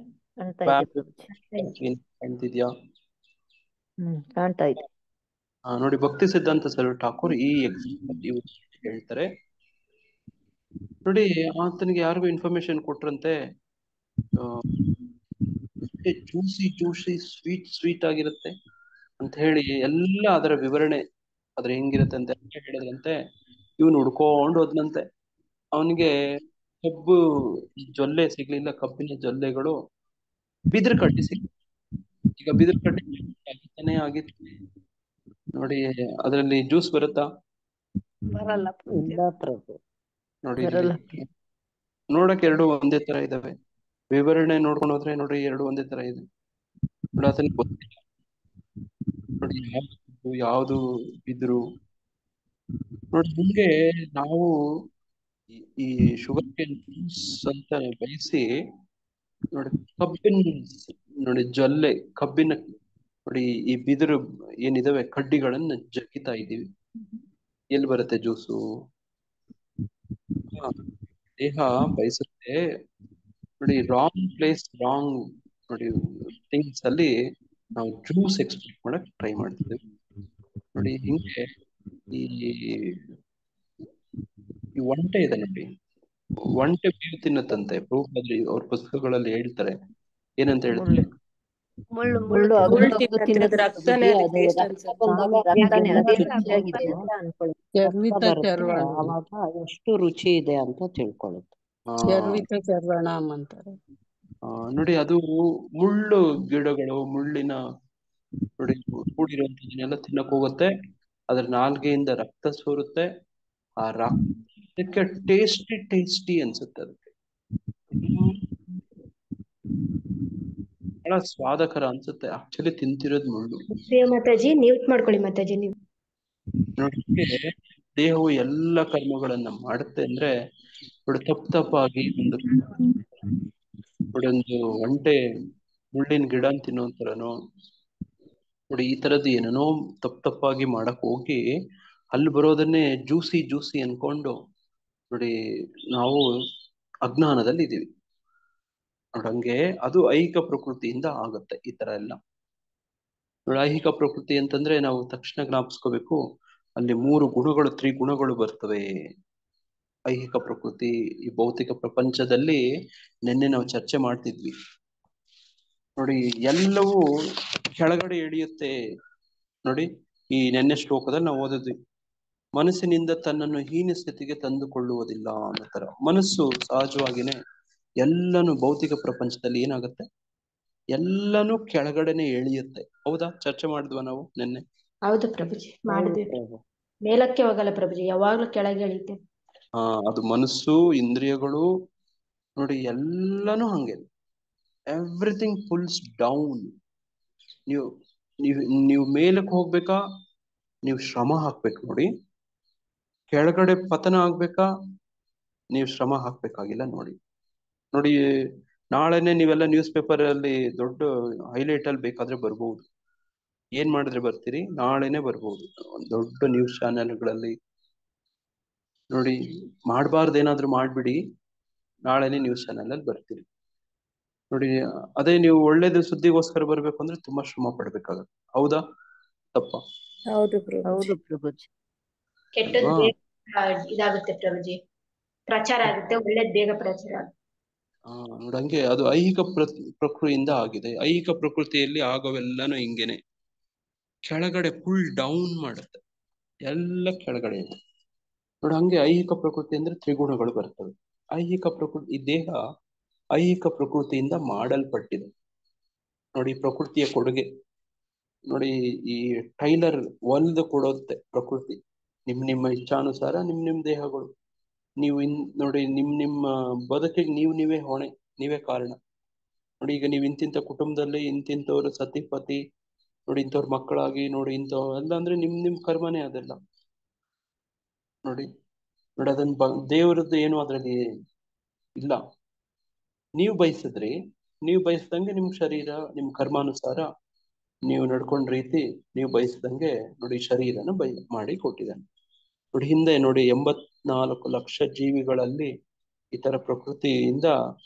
ಕಾಣ್ತಾ ಇದೆ ನೋಡಿ, ಭಕ್ತಿ ಸಿದ್ಧಾಂತ ಸರ್ ಠಾಕೂರ್ ಈ ಎಕ್ಸಾಂಪಲ್ ಹೇಳ್ತಾರೆ ನೋಡಿ. ಆತನಿಗೆ ಯಾರಿಗೂ ಇನ್ಫಾರ್ಮೇಶನ್ ಕೊಟ್ರಂತೆ, ಜ್ಯೂಸಿ ಸ್ವೀಟ್ ಆಗಿರುತ್ತೆ ಅಂತ ಹೇಳಿ ಎಲ್ಲ ಅದರ ವಿವರಣೆ, ಅದ್ರ ಹೆಂಗಿರುತ್ತೆ ಅಂತ ಹೇಳಿದ್ರಂತೆ. ಇವನು ಹುಡ್ಕೊಂಡು ಹೋದ್ನಂತೆ. ಅವನಿಗೆ ಕಬ್ಬು ಜೊಲ್ಲೆ ಸಿಗ್ಲಿಲ್ಲ, ಕಬ್ಬಿನ ಜೊಲ್ಲೆಗಳು ಬಿದಿರು ಕಡ್ಡಿ ಸಿಗ್. ಈಗ ಬಿದಿರು ಕಡ್ಡಿ ಆಗಿತ್ತು ನೋಡಿ, ಅದರಲ್ಲಿ ಜ್ಯೂಸ್ ಬರುತ್ತಾ? ಬರಲ್ಲ ನೋಡಿ, ನೋಡಕ್ ಎರಡು ಒಂದೇ ತರ ಇದಾವೆ, ವಿವರಣೆ ನೋಡ್ಕೊಂಡು ಹೋದ್ರೆ ನೋಡಿ ಎರಡು ಒಂದೇ ತರ ಇದೆ ನೋಡಿ. ಅದನ್ನ ಗೊತ್ತಿಲ್ಲ ನೋಡಿ, ಯಾವ್ದು ಬಿದ್ರು ನೋಡಿ ಹಿಂಗೆ ನಾವು ಈ ಶುಗರ್ ಕೇನ್ ಜ್ಯೂಸ್ ಅಂತ ಬಯಸಿ ನೋಡಿ ಕಬ್ಬಿನ ನೋಡಿ ಜೊಲ್ಲೆ ಕಬ್ಬಿನ ನೋಡಿ ಈ ಬಿದಿರು ಏನಿದಾವೆ ಕಡ್ಡಿಗಳನ್ನ ಜಗಿತಾ ಇದೀವಿ. ಎಲ್ಲಿ ಬರುತ್ತೆ ಜ್ಯೂಸು? ದೇಹ ಬಯಸುತ್ತೆ ನೋಡಿ. ರಾಂಗ್ ಪ್ಲೇಸ್ ರಾಂಗ್ ನೋಡಿ ಥಿಂಗ್ಸ್ ಅಲ್ಲಿ ನಾವು ಜ್ಯೂಸ್ ಎಕ್ಸ್ಟ್ರಾಕ್ಟ್ ಮಾಡಕ್ ಟ್ರೈ ಮಾಡ್ತಿದ್ದೇವೆ ನೋಡಿ. ಹಿಂಗೆ ಈ ಒಂಟೆ ಇದೆ ನೋಡಿ, ಒಂಟೆ ಬೇವು ತಿನ್ನತ್ತಂತೆ. ಪ್ರಭುಪಾದ್ರಿ ಅವ್ರ ಪುಸ್ತಕಗಳಲ್ಲಿ ಹೇಳ್ತಾರೆ. ಏನಂತ ಹೇಳ್ತಾರೆ? ಮುಳ್ಳು ಅದು ತಪ್ಪು ತಿನ್ನತ್ತೆ ಪ್ರಭುಜಿ. ಅದು ರಕ್ತ ಬಂದಾಗ ರಕ್ತನೇ ಅದೇ ರುಚಿಯಾಗಿದೆ ಅಂತ ಅನ್ಕೊಳ್ಳುತ್ತೆ. ರಕ್ತ ಬರುತ್ತೆ ಅವಾಗ ಎಷ್ಟು ರುಚಿ ಇದೆ ಅಂತ ತಿಳ್ಕೊಳ್ಳುತ್ತೆ. ಅಂತಾರೆ. ನೋಡಿ ಅದು ಮುಳ್ಳು ಗಿಡಗಳು, ಮುಳ್ಳಿನ ನೋಡಿ ಕೂಡಿರುವಂತದನ್ನೆಲ್ಲ ತಿನ್ನಕ್ ಹೋಗುತ್ತೆ. ಅದ್ರ ನಾಲ್ಗೆಯಿಂದ ರಕ್ತ ಸೋರುತ್ತೆ. ಆ ರಕ್ತಕ್ಕೆ ಟೇಸ್ಟಿ ಅನ್ಸುತ್ತೆ. ಅದಕ್ಕೆ ಬಹಳ ಸ್ವಾದಕರ ಅನ್ಸುತ್ತೆ. ಆಕ್ಚುಲಿ ತಿಂತಿರೋದು ಮುಳ್ಳು. ಮಾತಾಜಿ ಮ್ಯೂಟ್ ಮಾಡ್ಕೊಳ್ಳಿ ಮಾತಾಜಿ ನೀವು. ನೋಡಿ ದೇಹವು ಎಲ್ಲ ಕರ್ಮಗಳನ್ನ ಮಾಡುತ್ತೆ ಅಂದ್ರೆ ನೋಡಿ ತಪ್ಪಾಗಿ ಒಂದು ಒಂಟೆ ಮುಳ್ಳಿನ ಗಿಡ ತಿನ್ನೋಂತರನೋ ನೋಡಿ ಈ ತರದ್ದು ಏನೇನೋ ತಪ್ಪಾಗಿ ಮಾಡಕ್ ಹೋಗಿ ಅಲ್ಲಿ ಬರೋದನ್ನೇ ಜ್ಯೂಸಿ ಅನ್ಕೊಂಡು ನೋಡಿ ನಾವು ಅಜ್ಞಾನದಲ್ಲಿ ಇದೀವಿ ನೋಡಂಗೆ. ಅದು ಐಹಿಕ ಪ್ರಕೃತಿಯಿಂದ ಆಗುತ್ತೆ ಈ ತರ ಎಲ್ಲ. ನೋಡಿ ಐಹಿಕ ಪ್ರಕೃತಿ ಅಂತಂದ್ರೆ ನಾವು ತಕ್ಷಣ ಜ್ಞಾಪಿಸ್ಕೋಬೇಕು, ಅಲ್ಲಿ 3 ಗುಣಗಳು, 3 ಗುಣಗಳು ಬರ್ತವೆ. ಐಹಿಕ ಪ್ರಕೃತಿ ಈ ಭೌತಿಕ ಪ್ರಪಂಚದಲ್ಲಿ ನಿನ್ನೆ ನಾವು ಚರ್ಚೆ ಮಾಡ್ತಿದ್ವಿ ನೋಡಿ. ಎಲ್ಲವೂ ಕೆಳಗಡೆ ಇಳಿಯುತ್ತೆ ನೋಡಿ. ಈ ನೆನ್ನೆ ಶ್ಲೋಕದಲ್ಲಿ ನಾವು ಓದಿದ್ವಿ, ಮನಸ್ಸಿನಿಂದ ತನ್ನನ್ನು ಹೀನ ಸ್ಥಿತಿಗೆ ತಂದುಕೊಳ್ಳುವುದಿಲ್ಲ ಅನ್ನೋ ತರ. ಮನಸ್ಸು ಸಹಜವಾಗಿನೇ ಎಲ್ಲಾನು ಭೌತಿಕ ಪ್ರಪಂಚದಲ್ಲಿ ಏನಾಗುತ್ತೆ, ಎಲ್ಲಾನು ಕೆಳಗಡೆನೆ ಎಳಿಯುತ್ತೆ. ಹೌದಾ? ಚರ್ಚೆ ಮಾಡಿದ್ವಾ ನಾವು ನಿನ್ನೆ? ಹೌದು ಪ್ರಭುಜಿ, ಮಾಡಿದ್ವಿ. ಮೇಲಕ್ಕೆ ಹೋಗಲ್ಲ ಪ್ರಭುಜಿ, ಯಾವಾಗ್ಲೂ ಕೆಳಗೆ ಇಳಿತೆ. ಅದು ಮನಸ್ಸು, ಇಂದ್ರಿಯಗಳು ನೋಡಿ ಎಲ್ಲಾನು ಹಂಗೆ. Everything pulls down. ನೀವು ಮೇಲಕ್ಕೆ ಹೋಗ್ಬೇಕಾ, ನೀವು ಶ್ರಮ ಹಾಕ್ಬೇಕು ನೋಡಿ. ಕೆಳಗಡೆ ಪತನ ಆಗ್ಬೇಕಾ, ನೀವು ಶ್ರಮ ಹಾಕ್ಬೇಕಾಗಿಲ್ಲ ನೋಡಿ. ನೋಡಿ ನಾಳೆನೆ ನೀವೆಲ್ಲ ನ್ಯೂಸ್ ಪೇಪರ್ ಅಲ್ಲಿ ದೊಡ್ಡ ಹೈಲೈಟ್ ಅಲ್ಲಿ ಬೇಕಾದ್ರೆ ಬರ್ಬಹುದು. ಏನ್ ಮಾಡಿದ್ರೆ ಬರ್ತೀರಿ? ನಾಳೆನೆ ಬರ್ಬಹುದು ದೊಡ್ಡ ನ್ಯೂಸ್ ಚಾನೆಲ್ಗಳಲ್ಲಿ ನೋಡಿ. ಮಾಡಬಾರ್ದು ಏನಾದ್ರು ಮಾಡ್ಬಿಡಿ, ನಾಳೆನೆ ನ್ಯೂಸ್ ಚಾನೆಲ್ ಅಲ್ಲಿ ಬರ್ತೀರಿ ನೋಡಿ. ಅದೇ ನೀವು ಒಳ್ಳೇದು ಸುದ್ದಿಗೋಸ್ಕರ ಬರ್ಬೇಕು ಅಂದ್ರೆ ತುಂಬಾ ಶ್ರಮ ಪಡ್ಬೇಕಾಗತ್ತೆ. ಹೌದಾ ತಪ್ಪ? ಹೌದು ಪ್ರಭುಜಿ. ಕೆಟ್ಟದ್ ಇದಾಗುತ್ತೆ ಪ್ರಭುಜಿ, ಪ್ರಚಾರ ಆಗುತ್ತೆ. ಒಳ್ಳೇದ್ ಬೇಗ ಪ್ರಚಾರ ಆಗುತ್ತೆ. ನೋಡಂಗೆ ಅದು ಐಹಿಕ ಪ್ರಕೃತಿಯಿಂದ ಆಗಿದೆ. ಐಹಿಕ ಪ್ರಕೃತಿಯಲ್ಲಿ ಆಗೋವೆಲ್ಲಾನು ಹಿಂಗೇನೆ ಕೆಳಗಡೆ ಫುಲ್ ಡೌನ್ ಮಾಡುತ್ತೆ, ಎಲ್ಲ ಕೆಳಗಡೆ ಇದೆ ನೋಡಿ. ಹಂಗೆ ಐಹಿಕ ಪ್ರಕೃತಿ ಅಂದ್ರೆ ತ್ರಿಗುಣಗಳು ಬರ್ತವೆ. ಐಹಿಕ ಪ್ರಕೃತಿ, ಈ ದೇಹ ಐಹಿಕ ಪ್ರಕೃತಿಯಿಂದ ಮಾಡಲ್ಪಟ್ಟಿದೆ ನೋಡಿ. ಪ್ರಕೃತಿಯ ಕೊಡುಗೆ ನೋಡಿ. ಈ ಟೈಲರ್ ಹೊಲ್ದು ಕೊಡುತ್ತೆ ಪ್ರಕೃತಿ, ನಿಮ್ಮ ಇಚ್ಛಾನುಸಾರ ನಿಮ್ ದೇಹಗಳು. ನೀವು ನೋಡಿ ನಿಮ್ಮ ಬದುಕಿಗೆ ನೀವೇ ಹೊಣೆ, ನೀವೇ ಕಾರಣ ನೋಡಿ. ಈಗ ನೀವು ಇಂತಿಂತ ಕುಟುಂಬದಲ್ಲಿ ಇಂತಿಂತವ್ರ ಸತಿಪತಿ ನೋಡಿ, ಇಂಥವ್ರ ಮಕ್ಕಳಾಗಿ ನೋಡಿ, ಇಂಥವ್ ಎಲ್ಲ ಅಂದ್ರೆ ನಿಮ್ ಕರ್ಮನೇ ಅದೆಲ್ಲ ನೋಡಿ. ಅದನ್ನ ದೇವರದ್ದು ಏನು ಅದ್ರಲ್ಲಿ ಇಲ್ಲ. ನೀವು ಬಯಸಿದಂಗೆ ನಿಮ್ ಶರೀರ, ನಿಮ್ ಕರ್ಮಾನುಸಾರ ನೀವು ನಡ್ಕೊಂಡ್ ರೀತಿ ನೀವು ಬಯಸಿದಂಗೆ ನೋಡಿ ಶರೀರನ ಮಾಡಿ ಕೊಟ್ಟಿದ್ದಾನೆ ನೋಡಿ. ಹಿಂದೆ ನೋಡಿ 84 ಲಕ್ಷ ಜೀವಿಗಳಲ್ಲಿ ಈ ತರ ಪ್ರಕೃತಿಯಿಂದ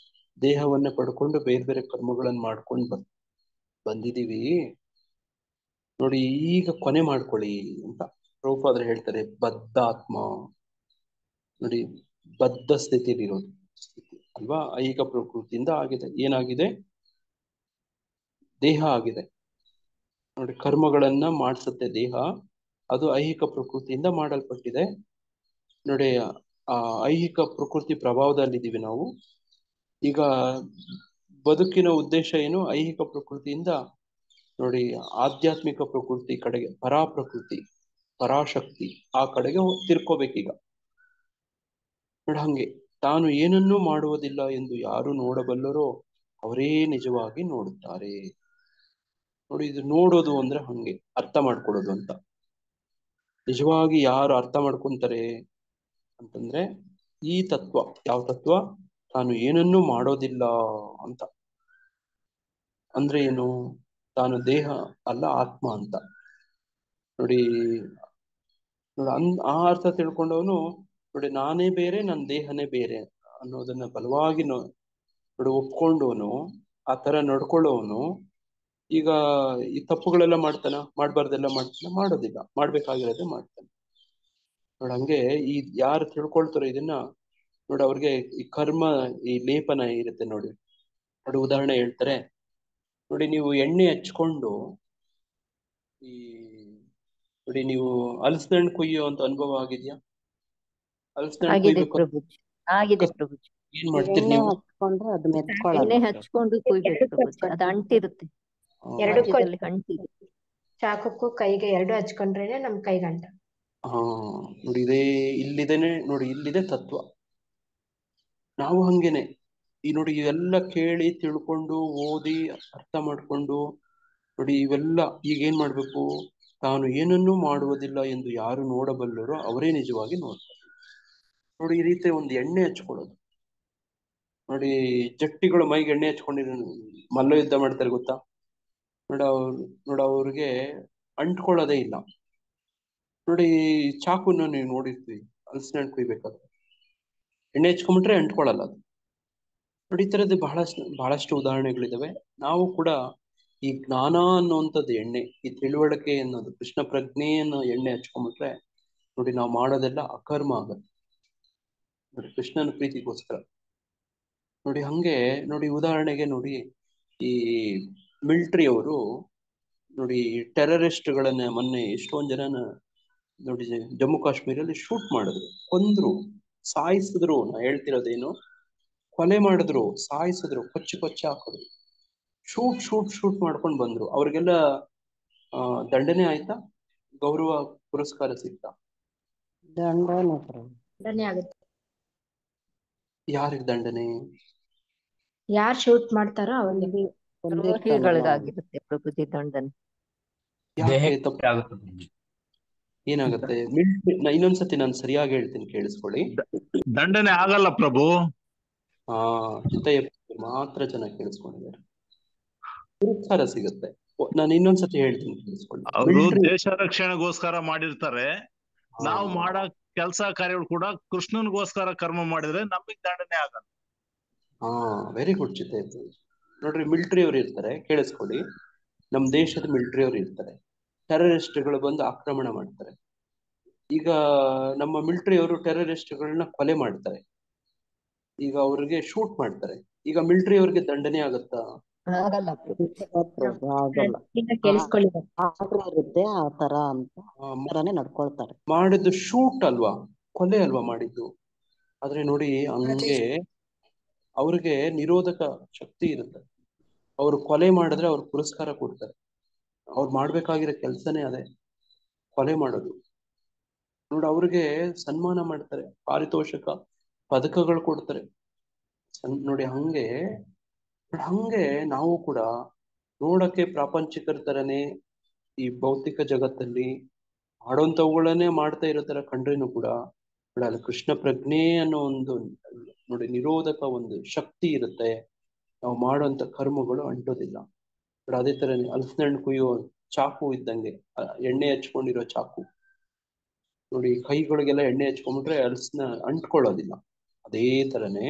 ದೇಹವನ್ನ ಪಡ್ಕೊಂಡು ಬೇರೆ ಬೇರೆ ಕರ್ಮಗಳನ್ನ ಮಾಡ್ಕೊಂಡು ಬಂದಿದೀವಿ ನೋಡಿ. ಈಗ ಕೊನೆ ಮಾಡ್ಕೊಳ್ಳಿ ಅಂತ ಪ್ರಭುಪಾದರು ಹೇಳ್ತಾರೆ. ಬದ್ಧಾತ್ಮ ನೋಡಿ, ಬದ್ಧ ಸ್ಥಿತಿಲಿರೋದು ಅಲ್ವಾ? ಐಹಿಕ ಪ್ರಕೃತಿಯಿಂದ ಆಗಿದೆ. ಏನಾಗಿದೆ? ದೇಹ ಆಗಿದೆ ನೋಡಿ. ಕರ್ಮಗಳನ್ನ ಮಾಡಿಸುತ್ತೆ ದೇಹ, ಅದು ಐಹಿಕ ಪ್ರಕೃತಿಯಿಂದ ಮಾಡಲ್ಪಟ್ಟಿದೆ ನೋಡಿ. ಆ ಐಹಿಕ ಪ್ರಕೃತಿ ಪ್ರಭಾವದಲ್ಲಿದ್ದೀವಿ ನಾವು ಈಗ. ಬದುಕಿನ ಉದ್ದೇಶ ಏನು? ಐಹಿಕ ಪ್ರಕೃತಿಯಿಂದ ನೋಡಿ ಆಧ್ಯಾತ್ಮಿಕ ಪ್ರಕೃತಿ ಕಡೆಗೆ, ಪರಾಪ್ರಕೃತಿ, ಪರಾಶಕ್ತಿ ಆ ಕಡೆಗೆ ತಿರ್ಕೋಬೇಕೀಗ ನೋಡಿ. ಹಂಗೆ ತಾನು ಏನನ್ನೂ ಮಾಡುವುದಿಲ್ಲ ಎಂದು ಯಾರು ನೋಡಬಲ್ಲರೋ ಅವರೇ ನಿಜವಾಗಿ ನೋಡುತ್ತಾರೆ ನೋಡಿ. ಇದು ನೋಡೋದು ಅಂದ್ರೆ ಹಂಗೆ ಅರ್ಥ ಮಾಡ್ಕೊಳ್ಳೋದು ಅಂತ ನಿಜವಾಗಿ ಯಾರು ಅರ್ಥ ಮಾಡ್ಕೊಂತಾರೆ ಅಂತಂದ್ರೆ ಈ ತತ್ವ. ಯಾವ ತತ್ವ? ತಾನು ಏನನ್ನೂ ಮಾಡೋದಿಲ್ಲ ಅಂತ. ಅಂದ್ರೆ ಏನು? ತಾನು ದೇಹ ಅಲ್ಲ, ಆತ್ಮ ಅಂತ. ನೋಡಿ ಆ ಅರ್ಥ ತಿಳ್ಕೊಂಡವನು ನೋಡಿ, ನಾನೇ ಬೇರೆ, ನನ್ನ ದೇಹನೇ ಬೇರೆ ಅನ್ನೋದನ್ನ ಬಲವಾಗಿ ನೋಡಿ ಒಪ್ಕೊಂಡವನು, ಆ ತರ ನಡ್ಕೊಳ್ಳೋವನು ಈಗ ಈ ತಪ್ಪುಗಳೆಲ್ಲ ಮಾಡ್ತಾನ? ಮಾಡ್ಬಾರ್ದೆಲ್ಲ ಮಾಡ್ತಾನ? ಮಾಡೋದಿಲ್ಲ. ಮಾಡ್ಬೇಕಾಗಿರೋದೇ ಮಾಡ್ತಾನೆ. ನೋಡಿ ಹಂಗೆ ಈ ಯಾರು ತಿಳ್ಕೊಳ್ತಾರೋ ಇದನ್ನ ನೋಡಿ, ಅವ್ರಿಗೆ ಈ ಕರ್ಮ ಈ ಲೇಪನ ಇರುತ್ತೆ ನೋಡಿ. ನೋಡಿ ಉದಾಹರಣೆ ಹೇಳ್ತಾರೆ ನೋಡಿ, ನೀವು ಎಣ್ಣೆ ಹಚ್ಕೊಂಡು ಈ ನೋಡಿ ನೀವು ಹಲಸಿನ ಹಣ್ಣು ಕೊಯ್ಯೋ ಅಂತ ಅನುಭವ ಆಗಿದ್ಯಾ? ಹಲಸಿನ ಹಣ್ಣು ಆಗಿದೆ ಕೊಯ್ಬೇಕು ಪ್ರಭುಜಿ, ಆಗಿದೆ ಪ್ರಭುಜಿ. ಏನ್ ಮಾಡ್ತೀರಿ ಎಣ್ಣೆ ನೀವು? ಹಚ್ಕೊಂಡ್ರೆ ಅದು ಮೆತ್ಕೊಳಲ್ಲ. ಎಣ್ಣೆ ಹಚ್ಕೊಂಡು ಕುಯ್ಬೇಕು ಪ್ರಭುಜಿ, ಅದು ಅಂಟಿರುತ್ತೆ, ಎರಡಕ್ಕೂ ಮಧ್ಯದಲ್ಲಿ ಅಂಟಿರುತ್ತೆ. ಚಾಕಕ್ಕೂ ಕೈಗೆ ಎರಡು ಹಚ್ಕೊಂಡ್ರೇನೆ ನಮ್ ಕೈಗೆ ಅಂಟ. ಹಾ ನೋಡಿ, ಇಲ್ಲಿದೇನೆ ನೋಡಿ, ಇಲ್ಲಿದೆ ತತ್ವ. ನಾವು ಹಂಗೇನೆ ಈ ನೋಡಿ ಇವೆಲ್ಲ ಕೇಳಿ ತಿಳ್ಕೊಂಡು ಓದಿ ಅರ್ಥ ಮಾಡ್ಕೊಂಡು ನೋಡಿ ಇವೆಲ್ಲ ಈಗ ಏನ್ ಮಾಡ್ಬೇಕು? ತಾನು ಏನನ್ನೂ ಮಾಡುವುದಿಲ್ಲ ಎಂದು ಯಾರು ನೋಡಬಲ್ಲರೋ ಅವರೇ ನಿಜವಾಗಿ ನೋಡ್ತಾರೆ. ನೋಡಿ ಈ ರೀತಿ ಒಂದು ಎಣ್ಣೆ ಹಚ್ಕೊಳ್ಳೋದು ನೋಡಿ, ಜಟ್ಟಿಗಳು ಮೈಗೆ ಎಣ್ಣೆ ಹಚ್ಕೊಂಡಿರೋ ಮಲ್ಲ ಯುದ್ಧ ಮಾಡ್ತಾರೆ ಗೊತ್ತಾ? ನೋಡಿ ಅವ್ರಿಗೆ ಅಂಟ್ಕೊಳ್ಳೋದೇ ಇಲ್ಲ. ನೋಡಿ ಚಾಕುನ ನೀವು ನೋಡಿರ್ತೀವಿ, ಹಲಸಿನ ಹಣ್ಣು ಕುಯ್ಬೇಕಾದ್ರೆ ಎಣ್ಣೆ ಹಚ್ಕೊಂಡ್ಬಿಟ್ರೆ ಅಂಟ್ಕೊಳ್ಳಲ್ಲ ಅದು. ನೋಡಿ ಈ ತರದ್ದು ಬಹಳಷ್ಟು ಉದಾಹರಣೆಗಳಿದಾವೆ. ನಾವು ಕೂಡ ಈ ಜ್ಞಾನ ಅನ್ನುವಂಥದ್ದು ಎಣ್ಣೆ, ಈ ತಿಳುವಳಿಕೆ ಅನ್ನೋದು ಕೃಷ್ಣ ಪ್ರಜ್ಞೆಯನ್ನು ಎಣ್ಣೆ ಹಚ್ಕೊಂಡ್ಬಿಟ್ರೆ ನೋಡಿ ನಾವು ಮಾಡೋದೆಲ್ಲ ಅಕರ್ಮ ಆಗತ್ತೆ ನೋಡಿ, ಕೃಷ್ಣನ ಪ್ರೀತಿಗೋಸ್ಕರ. ನೋಡಿ ಹಂಗೆ ನೋಡಿ ಉದಾಹರಣೆಗೆ ನೋಡಿ, ಈ ಮಿಲಿಟರಿ ಅವರು ನೋಡಿ ಟೆರರಿಸ್ಟ್ಗಳನ್ನ ಮೊನ್ನೆ ಎಷ್ಟೊಂದ್ ಜನನ ನೋಡಿ ಜಮ್ಮು ಕಾಶ್ಮೀರಲ್ಲಿ ಶೂಟ್ ಮಾಡಿದ್ರು, ಕೊಂದ್ರು, ಸಾಯಿಸಿದ್ರು. ನಾ ಹೇಳ್ತಿರೋದೇನು, ಕೊಲೆ ಮಾಡಿದ್ರು, ಸಾಯಿಸಿದ್ರು, ಕೊಚ್ಚಿ ಹಾಕಿದ್ರು, ಶೂಟ್ ಮಾಡ್ಕೊಂಡು ಬಂದ್ರು. ಅವ್ರಿಗೆಲ್ಲ ದಂಡನೆ ಆಯ್ತಾ? ಗೌರವ ಪುರಸ್ಕಾರ ಸಿಗ್ತಾ? ದಂಡನೆ ಆಗುತ್ತೆ. ಯಾರಿಗೆ ದಂಡನೆ? ಯಾರ್ ಶೂಟ್ ಮಾಡ್ತಾರೋ ಅವ್ರಿಗೆ. ದ್ರೋಹಿಗಳಿಗಾಗಿರುತ್ತೆ ಪ್ರಭುಜಿ ದಂಡನೆ. ಯಾಕೆ ತಪ್ಪು ಏನಾಗುತ್ತೆ? ಇನ್ನೊಂದ್ಸತಿ ನಾನು ಸರಿಯಾಗಿ ಹೇಳ್ತೀನಿ, ಕೇಳಿಸ್ಕೊಳ್ಳಿ. ದಂಡನೆ ಆಗಲ್ಲ ಪ್ರಭು. ಚಿತ್ತಯ್ಯ ಮಾತ್ರ ಚೆನ್ನಾಗಿ ಕೇಳಿಸ್ಕೊಂಡಿದ್ದಾರೆ. ಪುರಸ್ಕಾರ ಸಿಗುತ್ತೆ. ನಾನು ಇನ್ನೊಂದ್ಸತಿ ಹೇಳ್ತೀನಿ, ಕೇಳಿಸ್ಕೊಳ್ಳಿ. ಅವರು ದೇಶ ರಕ್ಷಣೆಗೋಸ್ಕರ ಮಾಡಿರ್ತಾರೆ. ನಾವು ಮಾಡೋ ಕೆಲಸ ಕಾರ್ಯಗಳು ಕೂಡ ಕೃಷ್ಣನ್ಗೋಸ್ಕರ ಕರ್ಮ ಮಾಡಿದ್ರೆ ನಮಗ್ ದಂಡನೆ ಆಗಲ್ಲ. Very good Chittayya. ನೋಡ್ರಿ, ಮಿಲಿಟರಿ ಅವ್ರು ಇರ್ತಾರೆ, ಕೇಳಿಸ್ಕೊಳ್ಳಿ. ನಮ್ ದೇಶದ ಮಿಲಿಟರಿ ಅವ್ರು ಇರ್ತಾರೆ, ಟೆರರಿಸ್ಟ್ಗಳು ಬಂದು ಆಕ್ರಮಣ ಮಾಡ್ತಾರೆ. ಈಗ ನಮ್ಮ ಮಿಲಿಟರಿ ಅವರು ಟೆರರಿಸ್ಟ್ಗಳನ್ನ ಕೊಲೆ ಮಾಡ್ತಾರೆ, ಈಗ ಅವ್ರಿಗೆ ಶೂಟ್ ಮಾಡ್ತಾರೆ. ಈಗ ಮಿಲಿಟರಿ ಅವ್ರಿಗೆ ದಂಡನೆ ಆಗತ್ತಾ? ಆಗಲ್ಲ. ಕೇಳಿಸ್ಕೊಳ್ಳಿ, ಆ ತರ ಅಂತ ನಡ್ಕೊಳ್ತಾರೆ. ಮಾಡಿದ್ದು ಶೂಟ್ ಅಲ್ವಾ, ಕೊಲೆ ಅಲ್ವಾ ಮಾಡಿದ್ದು. ಆದ್ರೆ ನೋಡಿ ಹಂಗೆ ಅವ್ರಿಗೆ ನಿರೋಧಕ ಶಕ್ತಿ ಇರುತ್ತೆ. ಅವ್ರು ಕೊಲೆ ಮಾಡಿದ್ರೆ ಅವ್ರು ಪುರಸ್ಕಾರ ಕೊಡ್ತಾರೆ. ಅವ್ರು ಮಾಡ್ಬೇಕಾಗಿರೋ ಕೆಲ್ಸನೇ ಅದೇ, ಕೊಲೆ ಮಾಡೋದು. ನೋಡಿ ಅವ್ರಿಗೆ ಸನ್ಮಾನ ಮಾಡ್ತಾರೆ, ಪಾರಿತೋಷಕ ಪದಕಗಳು ಕೊಡ್ತಾರೆ ನೋಡಿ. ಹಂಗೆ ನಾವು ಕೂಡ ನೋಡಕ್ಕೆ ಪ್ರಾಪಂಚಿಕರ ತರನೇ ಈ ಭೌತಿಕ ಜಗತ್ತಲ್ಲಿ ಮಾಡೋಂಥವುಗಳನ್ನೇ ಮಾಡ್ತಾ ಇರೋ ತರ ಕಂಡ್ರೇನು ಕೂಡ ಅಲ್ಲಿ ಕೃಷ್ಣ ಪ್ರಜ್ಞೆ ಅನ್ನೋ ಒಂದು ನೋಡಿ ನಿರೋಧಕ ಒಂದು ಶಕ್ತಿ ಇರುತ್ತೆ. ನಾವು ಮಾಡುವಂತ ಕರ್ಮಗಳು ಅಂಟೋದಿಲ್ಲ. ಅದೇ ತರ ಹಲಸಿನ ಹಣ್ಣು ಕುಯ್ಯೋ ಚಾಕು ಇದ್ದಂಗೆ, ಎಣ್ಣೆ ಹಚ್ಕೊಂಡಿರೋ ಚಾಕು ನೋಡಿ, ಕೈಗಳಿಗೆಲ್ಲ ಎಣ್ಣೆ ಹಚ್ಕೊಂಡ್ಬಿಟ್ರೆ ಹಲಸಿನ ಅಂಟ್ಕೊಳ್ಳೋದಿಲ್ಲ. ಅದೇ ತರನೇ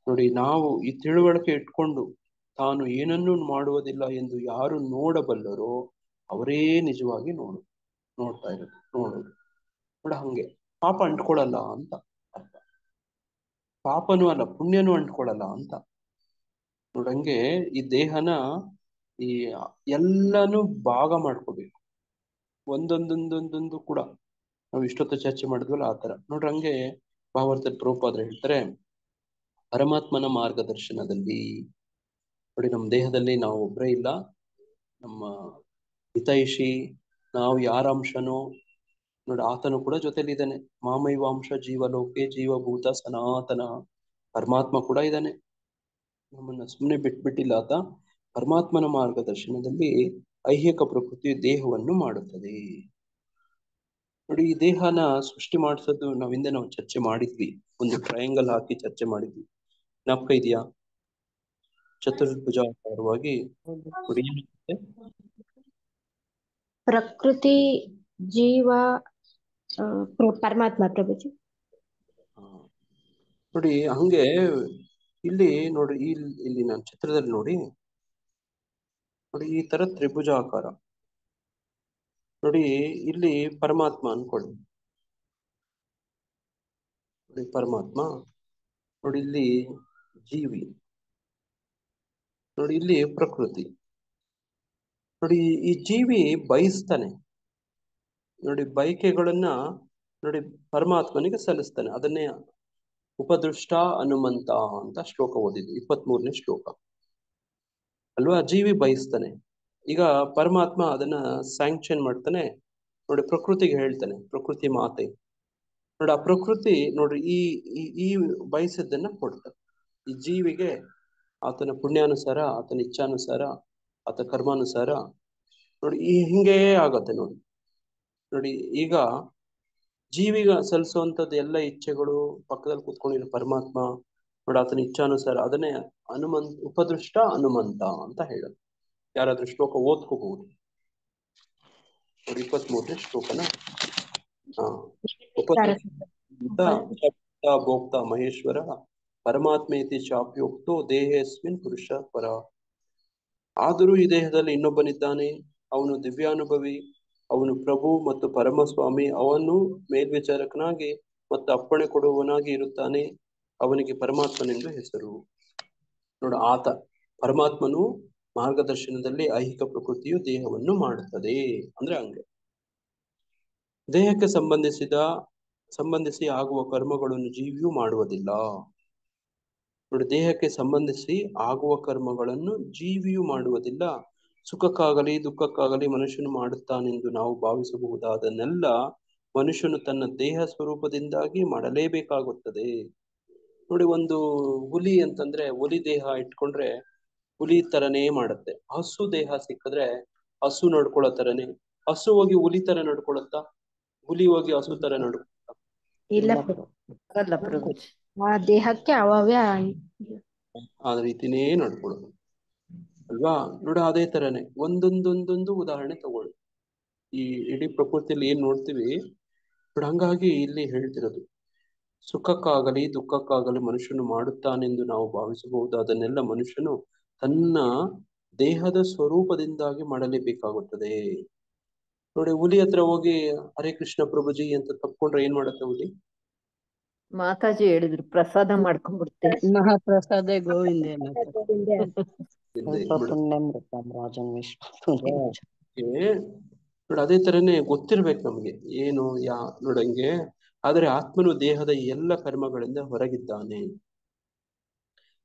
ನೋಡಿ ನಾವು ಈ ತಿಳುವಳಿಕೆ ಇಟ್ಕೊಂಡು ತಾನು ಏನನ್ನೂ ಮಾಡುವುದಿಲ್ಲ ಎಂದು ಯಾರು ನೋಡಬಲ್ಲರೋ ಅವರೇ ನಿಜವಾಗಿ ನೋಡ್ತಾ ಇರೋದು, ನೋಡೋದು. ಹಂಗೆ ಪಾಪ ಅಂಟ್ಕೊಳ್ಳಲ್ಲ ಅಂತ ಅರ್ಥ. ಪಾಪನೂ ಅಲ್ಲ, ಪುಣ್ಯನೂ ಅಂಟ್ಕೊಳ್ಳಲ್ಲ ಅಂತ. ನೋಡಂಗೆ ಈ ದೇಹನ ಈ ಎಲ್ಲಾನು ಭಾಗ ಮಾಡ್ಕೋಬೇಕು, ಒಂದೊಂದೊಂದೊಂದೊಂದು ಕೂಡ. ನಾವು ಇಷ್ಟೊತ್ತು ಚರ್ಚೆ ಮಾಡಿದ್ವಲ್ಲ ಆ ತರ ನೋಡ್ರಿ. ಹಂಗೆ ಭಾವಾರ್ಥ ಪ್ರಭುಪಾದರು ಹೇಳ್ತಾರೆ, ಪರಮಾತ್ಮನ ಮಾರ್ಗದರ್ಶನದಲ್ಲಿ ನೋಡಿ ನಮ್ಮ ದೇಹದಲ್ಲಿ ನಾವು ಒಬ್ಬರೇ ಇಲ್ಲ, ನಮ್ಮ ಹಿತೈಷಿ ನಾವು ಯಾರ ಅಂಶನೋ ನೋಡಿ ಆತನು ಕೂಡ ಜೊತೆಲಿದ್ದಾನೆ. ಮಾಮೈವಾಂಶ ಜೀವಲೋಕೆ ಜೀವಭೂತ ಸನಾತನ, ಪರಮಾತ್ಮ ಕೂಡ ಇದ್ದಾನೆ, ನಮ್ಮನ್ನ ಸುಮ್ಮನೆ ಬಿಟ್ಬಿಟ್ಟಿಲ್ಲ ಆತ. ಪರಮಾತ್ಮನ ಮಾರ್ಗದರ್ಶನದಲ್ಲಿ ಐಹಿಕ ಪ್ರಕೃತಿ ದೇಹವನ್ನು ಮಾಡುತ್ತದೆ. ನೋಡಿ, ಈ ದೇಹನ ಸೃಷ್ಟಿ ಮಾಡಿಸೋದು ನಾವು ಚರ್ಚೆ ಮಾಡಿದ್ವಿ. ಒಂದು ಟ್ರಯಾಂಗಲ್ ಹಾಕಿ ಚರ್ಚೆ ಮಾಡಿದ್ವಿ, ಜ್ಞಾಪಕ ಇದೆಯಾ? ಚತುರ್ಭುಜಾಕಾರವಾಗಿ ನೋಡಿ ಏನಿರುತ್ತೆ? ಪ್ರಕೃತಿ, ಜೀವ, ಪರಮಾತ್ಮ ಪ್ರಭುಜಿ. ನೋಡಿ ಹಂಗೆ ಇಲ್ಲಿ ನೋಡಿ, ಇಲ್ಲಿ ನಾನು ಚಿತ್ರದಲ್ಲಿ ನೋಡಿ ಈ ತರ ತ್ರಿಭುಜ ಆಕಾರ ನೋಡಿ. ಇಲ್ಲಿ ಪರಮಾತ್ಮ ಅನ್ಕೊಳ್ಳಿ. ನೋಡಿ ಪರಮಾತ್ಮ, ನೋಡಿ ಇಲ್ಲಿ ಜೀವಿ, ನೋಡಿ ಇಲ್ಲಿ ಪ್ರಕೃತಿ. ನೋಡಿ ಈ ಜೀವಿ ಬಯಸ್ತಾನೆ, ನೋಡಿ ಬಯಕೆಗಳನ್ನ ನೋಡಿ ಪರಮಾತ್ಮನಿಗೆ ಸಲ್ಲಿಸ್ತಾನೆ. ಅದನ್ನೇ ಉಪದೃಷ್ಟ ಹನುಮಂತ ಅಂತ ಶ್ಲೋಕ ಓದಿದ್ವಿ, 23ನೇ ಶ್ಲೋಕ ಅಲ್ವಾ? ಜೀವಿ ಬಯಸ್ತಾನೆ. ಈಗ ಪರಮಾತ್ಮ ಅದನ್ನ ಸ್ಯಾಂಕ್ಷನ್ ಮಾಡ್ತಾನೆ. ನೋಡಿ ಪ್ರಕೃತಿಗೆ ಹೇಳ್ತಾನೆ, ಪ್ರಕೃತಿ ಮಾತೆ ನೋಡಿ, ಆ ಪ್ರಕೃತಿ ನೋಡ್ರಿ ಈ ಬಯಸಿದ್ದನ್ನ ಕೊಡ್ತಾನೆ ಈ ಜೀವಿಗೆ. ಆತನ ಪುಣ್ಯಾನುಸಾರ, ಆತನ ಇಚ್ಛಾನುಸಾರ, ಆತ ಕರ್ಮಾನುಸಾರ ನೋಡಿ ಹಿಂಗೇ ಆಗತ್ತೆ. ನೋಡಿ ಈಗ ಜೀವಿಗ ಸಲ್ಲಿಸುವಂತದ್ದು ಎಲ್ಲ ಇಚ್ಛೆಗಳು ಪಕ್ಕದಲ್ಲಿ ಕೂತ್ಕೊಂಡಿರೋ ಪರಮಾತ್ಮ ನೋಡಿ ಆತನ ಇಚ್ಛಾನುಸಾರ ಅದನ್ನೇ ಉಪದೃಷ್ಟ ಹನುಮಂತ ಅಂತ ಹೇಳೋದು. ಯಾರಾದ್ರೂ ಶ್ಲೋಕ ಓದ್ಕೋಬಹುದು ನೋಡಿ, 23ನೇ ಶ್ಲೋಕನ. ಉಪದೃಷ್ಟ ಭೋಕ್ತ ಮಹೇಶ್ವರ ಪರಮಾತ್ಮೇತಿ ಚಾಪ್ಯೋಕ್ತೋ ದೇಹೇಸ್ಮಿನ್ ಪುರುಷ ಪರ. ಆದರೂ ಈ ದೇಹದಲ್ಲಿ ಇನ್ನೊಬ್ಬನಿದ್ದಾನೆ, ಅವನು ದಿವ್ಯಾನುಭವಿ, ಅವನು ಪ್ರಭು ಮತ್ತು ಪರಮಸ್ವಾಮಿ. ಅವನು ಮೇಲ್ವಿಚಾರಕನಾಗಿ ಮತ್ತು ಅಪ್ಪಣೆ ಕೊಡುವವನಾಗಿ ಇರುತ್ತಾನೆ. ಅವನಿಗೆ ಪರಮಾತ್ಮನೆಂದು ಹೆಸರು. ನೋಡು, ಆತ ಪರಮಾತ್ಮನು ಮಾರ್ಗದರ್ಶನದಲ್ಲಿ ಐಹಿಕ ಪ್ರಕೃತಿಯು ದೇಹವನ್ನು ಮಾಡುತ್ತದೆ. ಅಂದ್ರೆ ಹಂಗೆ ದೇಹಕ್ಕೆ ಸಂಬಂಧಿಸಿ ಆಗುವ ಕರ್ಮಗಳನ್ನು ಜೀವಿಯು ಮಾಡುವುದಿಲ್ಲ. ನೋಡಿ, ದೇಹಕ್ಕೆ ಸಂಬಂಧಿಸಿ ಆಗುವ ಕರ್ಮಗಳನ್ನು ಜೀವಿಯು ಮಾಡುವುದಿಲ್ಲ. ಸುಖಕ್ಕಾಗಲಿ ದುಃಖಕ್ಕಾಗಲಿ ಮನುಷ್ಯನು ಮಾಡುತ್ತಾನೆಂದು ನಾವು ಭಾವಿಸಬಹುದಾದನ್ನೆಲ್ಲ ಮನುಷ್ಯನು ತನ್ನ ದೇಹ ಸ್ವರೂಪದಿಂದಾಗಿ ಮಾಡಲೇಬೇಕಾಗುತ್ತದೆ. ನೋಡಿ, ಒಂದು ಹುಲಿ ಅಂತಂದ್ರೆ ಹುಲಿ ದೇಹ ಇಟ್ಕೊಂಡ್ರೆ ಹುಲಿ ತರನೇ ಮಾಡುತ್ತೆ. ಹಸು ದೇಹ ಸಿಕ್ಕಿದ್ರೆ ಹಸು ನಡ್ಕೊಳ್ಳೋ ತರನೇ. ಹಸು ಹೋಗಿ ಹುಲಿ ತರ ನಡ್ಕೊಳತ್ತಾ? ಹುಲಿ ಹೋಗಿ ಹಸು ತರ ನಡ್ಕೊಳತ್ತಾ? ಇಲ್ಲ, ಆ ದೇಹಕ್ಕೆ ಅವಯವೇ ಆ ರೀತಿನೇ ನಡ್ಕೊಳ್ಳೋದು ಅಲ್ವಾ? ನೋಡಿ, ಅದೇ ತರನೇ ಒಂದೊಂದೊಂದೊಂದು ಉದಾಹರಣೆ ತಗೊಳ್ಳಿ. ಈ ಇಡೀ ಪ್ರಕೃತಿಯಲ್ಲಿ ಏನ್ ನೋಡ್ತೀವಿ ನೋಡಿ, ಹಂಗಾಗಿ ಇಲ್ಲಿ ಹೇಳ್ತಿರೋದು ಸುಖಕ್ಕಾಗಲಿ ದುಃಖಕ್ಕಾಗಲಿ ಮನುಷ್ಯನು ಮಾಡುತ್ತಾನೆಂದು ನಾವು ಭಾವಿಸಬಹುದಾದನ್ನೆಲ್ಲ ಮನುಷ್ಯನು ತನ್ನ ದೇಹದ ಸ್ವರೂಪದಿಂದಾಗಿ ಮಾಡಲೇಬೇಕಾಗುತ್ತದೆ. ನೋಡಿ, ಹುಲಿ ಹತ್ರ ಹೋಗಿ ಹರೇ ಕೃಷ್ಣ ಪ್ರಭುಜಿ ಅಂತ ತಪ್ಕೊಂಡ್ರೆ ಏನ್ ಮಾಡುತ್ತೆ ಹುಲಿ? ಮಾತಾಜಿ ಹೇಳಿದ್ರು ಪ್ರಸಾದ ಮಾಡ್ಕೊಂಡ್ಬಿಡ್ತೆ. ಮಹಾಪ್ರಸಾದ ಗೋವಿಂದ ನೋಡಿ, ಅದೇ ತರನೇ ಗೊತ್ತಿರ್ಬೇಕು ನಮ್ಗೆ ಏನು ನೋಡಂಗೆ. ಆದರೆ ಆತ್ಮನು ದೇಹದ ಎಲ್ಲ ಕರ್ಮಗಳಿಂದ ಹೊರಗಿದ್ದಾನೆ.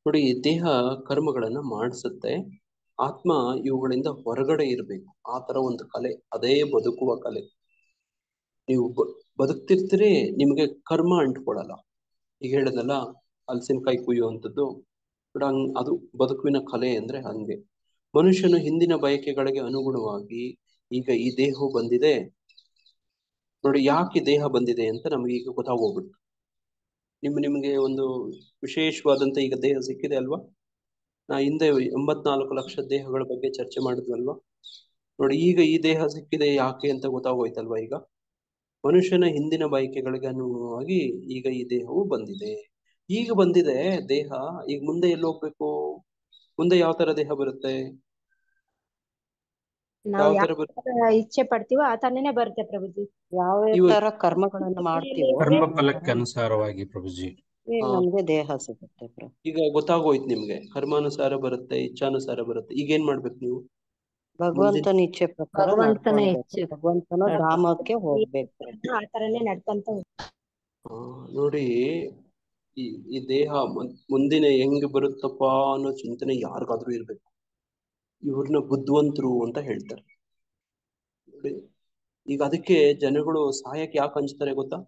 ನೋಡಿ, ದೇಹ ಕರ್ಮಗಳನ್ನ ಮಾಡಿಸುತ್ತೆ, ಆತ್ಮ ಇವುಗಳಿಂದ ಹೊರಗಡೆ ಇರ್ಬೇಕು. ಆ ತರ ಒಂದು ಕಲೆ, ಅದೇ ಬದುಕುವ ಕಲೆ. ನೀವು ಬದುಕ್ತಿರ್ತೀರಿ, ನಿಮ್ಗೆ ಕರ್ಮ ಅಂಟ್ಕೊಳಲ್ಲ. ಈಗ ಹೇಳದಲ್ಲ ಹಲಸಿನಕಾಯಿ ಕುಯ್ಯುವಂಥದ್ದು, ಅದು ಬದುಕುವಿನ ಕಲೆ ಅಂದ್ರೆ ಹಂಗೆ. ಮನುಷ್ಯನು ಹಿಂದಿನ ಬಯಕೆಗಳಿಗೆ ಅನುಗುಣವಾಗಿ ಈಗ ಈ ದೇಹವು ಬಂದಿದೆ. ನೋಡಿ, ಯಾಕೆ ದೇಹ ಬಂದಿದೆ ಅಂತ ನಮ್ಗೆ ಈಗ ಗೊತ್ತಾಗೋಗ್ಬಿಡ್ತು. ನಿಮ್ಗೆ ಒಂದು ವಿಶೇಷವಾದಂತ ಈಗ ದೇಹ ಸಿಕ್ಕಿದೆ ಅಲ್ವಾ? ನಾ ಹಿಂದೆ 84 ಲಕ್ಷ ದೇಹಗಳ ಬಗ್ಗೆ ಚರ್ಚೆ ಮಾಡಿದ್ವಲ್ವಾ? ನೋಡಿ, ಈಗ ಈ ದೇಹ ಸಿಕ್ಕಿದೆ ಯಾಕೆ ಅಂತ ಗೊತ್ತಾಗೋಯ್ತಲ್ವಾ? ಈಗ ಮನುಷ್ಯನ ಹಿಂದಿನ ಬಯಕೆಗಳಿಗೆ ಅನುಗುಣವಾಗಿ ಈಗ ಈ ದೇಹವು ಬಂದಿದೆ. ಈಗ ಬಂದಿದೆ ದೇಹ, ಈಗ ಮುಂದೆ ಎಲ್ಲಿ ಹೋಗ್ಬೇಕು? ಮುಂದೆ ಯಾವ ತರ ದೇಹ ಬರುತ್ತೆ? ನಾವು ಯಾವ ತರ ಇಚ್ಛೆ ಪಡ್ತೀವೋ ಆ ತರನೇ ಬರುತ್ತೆ ಪ್ರಭುಜಿ. ಯಾವ ತರ ಕರ್ಮಗಳನ್ನು ಮಾಡ್ತೀವೋ ಕರ್ಮ ಫಲಕ್ಕೆ ಅನುಸಾರವಾಗಿ ಪ್ರಭುಜಿ ನಮ್ಗೆ ದೇಹ ಸಿಗುತ್ತೆ. ಈಗ ಗೊತ್ತಾಗೋಯ್ತು ನಿಮ್ಗೆ, ಕರ್ಮಾನುಸಾರ ಬರುತ್ತೆ, ಇಚ್ಛಾನುಸಾರ ಬರುತ್ತೆ. ಈಗ ಏನ್ ಮಾಡ್ಬೇಕು ನೀವು? ಭಗವಂತನ ಇಚ್ಛೆ ಪ್ರಕಾರ ಭಗವಂತನ ಧಾಮಕ್ಕೆ ಹೋಗ್ಬೇಕು. ಆ ತರನೇ ನಡ್ಕೊಂತ ನೋಡಿ, ಈ ದೇಹ ಮುಂದಿನ ಹೆಂಗ್ ಬರುತ್ತಪ್ಪ ಅನ್ನೋ ಚಿಂತನೆ ಯಾರಿಗಾದ್ರೂ ಇರ್ಬೇಕು. ಇವ್ರನ್ನ ಬುದ್ಧಿವಂತರು ಅಂತ ಹೇಳ್ತಾರೆ. ನೋಡಿ, ಈಗ ಅದಕ್ಕೆ ಜನಗಳು ಸಾಯಕ್ಕೆ ಯಾಕೆ ಹಂಚ್ತಾರೆ ಗೊತ್ತಾ?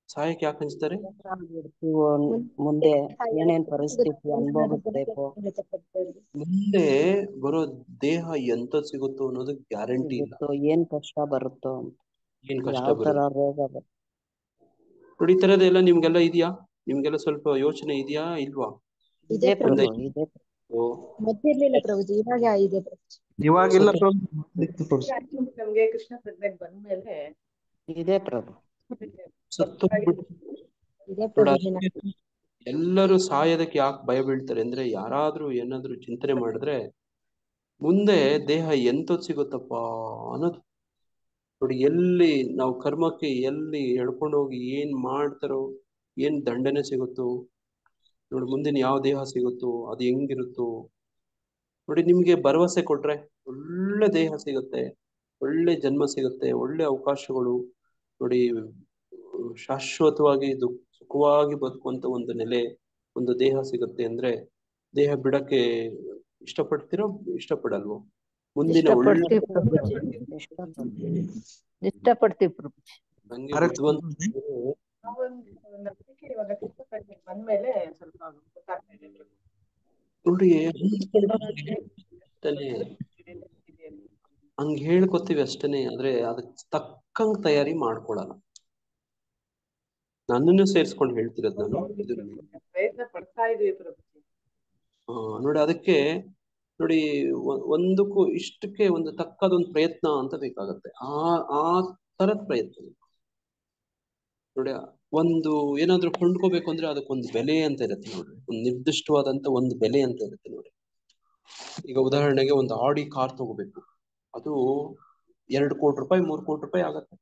ಸಾಯಕ್ಕೆ ಯಾಕೆ ಹಂಚ್ತಾರೆ? ಮುಂದೆ ಏನೇನ್ ಪರಿಸ್ಥಿತಿ ಅನುಭವಿಸ್ಬೇಕು, ಮುಂದೆ ಬರೋ ದೇಹ ಎಂತ ಸಿಗುತ್ತೋ ಅನ್ನೋದು ಗ್ಯಾರಂಟಿ ಇಲ್ಲ. ಏನ್ ಕಷ್ಟ ಬರುತ್ತೋ ಅಂತ. ಏನ್ ಕಷ್ಟ ಯಾವ ತರ ಬರುತ್ತೆ ರೋಗ ಬರುತ್ತೆ. ನೋಡಿ. ಈ ತರದೆಲ್ಲ ನಿಮ್ಗೆಲ್ಲ ಇದೆಯಾ? ನಿಮ್ಗೆಲ್ಲ ಸ್ವಲ್ಪ ಯೋಚನೆ ಇದೆಯಾ ಇಲ್ವಾ? ಇದೆ ಇದೆ ಪ್ರಭು. ಪ್ರಭು, ಇದೆ. ಮೊದ್ಲಿರ್ಲಿಲ್ಲ ಪ್ರಭುಜಿ, ಇವಾಗ ಇದೆ ಪ್ರಭುಜಿ. ಇವಾಗಿಲ್ಲ ನಮ್ಗೆ ಕೃಷ್ಣ ಪ್ರಜ್ಞೆಗೆ ಬಂದ್ಮೇಲೆ ಇದೆ ಪ್ರಭು. ಇದೆ ಪ್ರಭುಜಿ. ಎಲ್ಲರೂ ಸಾಯೋದಕ್ಕೆ ಯಾಕೆ ಭಯ ಬೀಳ್ತಾರೆ ಅಂದ್ರೆ, ಯಾರಾದ್ರೂ ಏನಾದ್ರೂ ಚಿಂತನೆ ಮಾಡಿದ್ರೆ ಮುಂದೆ ದೇಹ ಎಂತದ್ ಸಿಗುತ್ತಪ್ಪ ಅನ್ನೋದು. ನೋಡಿ, ಎಲ್ಲಿ ನಾವು ಕರ್ಮಕ್ಕೆ ಎಲ್ಲಿ ಎಳ್ಕೊಂಡು ಹೋಗಿ ಏನ್ ಮಾಡ್ತಾರೋ, ಏನ್ ದಂಡನೆ ಸಿಗುತ್ತೋ ನೋಡಿ, ಮುಂದಿನ ಯಾವ ದೇಹ ಸಿಗುತ್ತೋ, ಅದು ಹೆಂಗಿರುತ್ತೋ ನೋಡಿ. ನಿಮ್ಗೆ ಭರವಸೆ ಕೊಟ್ರೆ ಒಳ್ಳೆ ದೇಹ ಸಿಗುತ್ತೆ, ಒಳ್ಳೆ ಜನ್ಮ ಸಿಗುತ್ತೆ, ಒಳ್ಳೆ ಅವಕಾಶಗಳು ನೋಡಿ. ಶಾಶ್ವತವಾಗಿ ಸುಖವಾಗಿ ಬದುಕುವಂತ ಒಂದು ನೆಲೆ, ಒಂದು ದೇಹ ಸಿಗುತ್ತೆ ಅಂದ್ರೆ ದೇಹ ಬಿಡಕ್ಕೆ ಇಷ್ಟಪಡ್ತಿರೋ ಇಷ್ಟಪಡಲ್ವೋ? ಮುಂದಿನ ಒಳ್ಳೆ ಇಷ್ಟಪಡ್ತೀವಿ ಪ್ರಭು. ಹಂಗೆ ಬುದ್ಧಿವಂತ ಇವಾಗ ಕೃಷ್ಣ ಪ್ರಜ್ಞೆಗೆ ಬಂದ್ಮೇಲೆ ಸ್ವಲ್ಪ ಗೊತ್ತಾಗ್ತಾ ಇದೆ. ನೋಡಿ, ಹಂಗ ಹೇಳ್ಕೊತೀವಿ ಅಷ್ಟೇನೆ, ಆದ್ರೆ ಅದಕ್ಕೆ ತಕ್ಕಂಗ್ ತಯಾರಿ ಮಾಡ್ಕೊಳಲ್ಲ. ನನ್ನನ್ನು ಸೇರಿಸ್ಕೊಂಡು ಹೇಳ್ತಿರೋದು ನಾನು ಪ್ರಯತ್ನ ಪಡ್ತಾ ಇದೀವಿ ಪ್ರಭು. ನೋಡಿ, ಅದಕ್ಕೆ ನೋಡಿ ಒಂದಕ್ಕೂ ಇಷ್ಟಕ್ಕೆ ಒಂದು ತಕ್ಕದೊಂದು ಪ್ರಯತ್ನ ಅಂತ ಬೇಕಾಗತ್ತೆ. ಆ ತರದ ಪ್ರಯತ್ನ ನೋಡಿ. ಒಂದು ಏನಾದ್ರೂ ಕೊಂಡ್ಕೋಬೇಕು ಅಂದ್ರೆ ಅದಕ್ಕೊಂದು ಬೆಲೆ ಅಂತ ಇರುತ್ತೆ ನೋಡ್ರಿ, ಒಂದು ನಿರ್ದಿಷ್ಟವಾದಂತ ಒಂದು ಬೆಲೆ ಅಂತ ಇರುತ್ತೆ ನೋಡಿ. ಈಗ ಉದಾಹರಣೆಗೆ ಒಂದು ಆಡಿ ಕಾರ್ ತಗೋಬೇಕು, ಅದು 2 ಕೋಟಿ ರೂಪಾಯಿ 3 ಕೋಟಿ ರೂಪಾಯಿ ಆಗತ್ತೆ.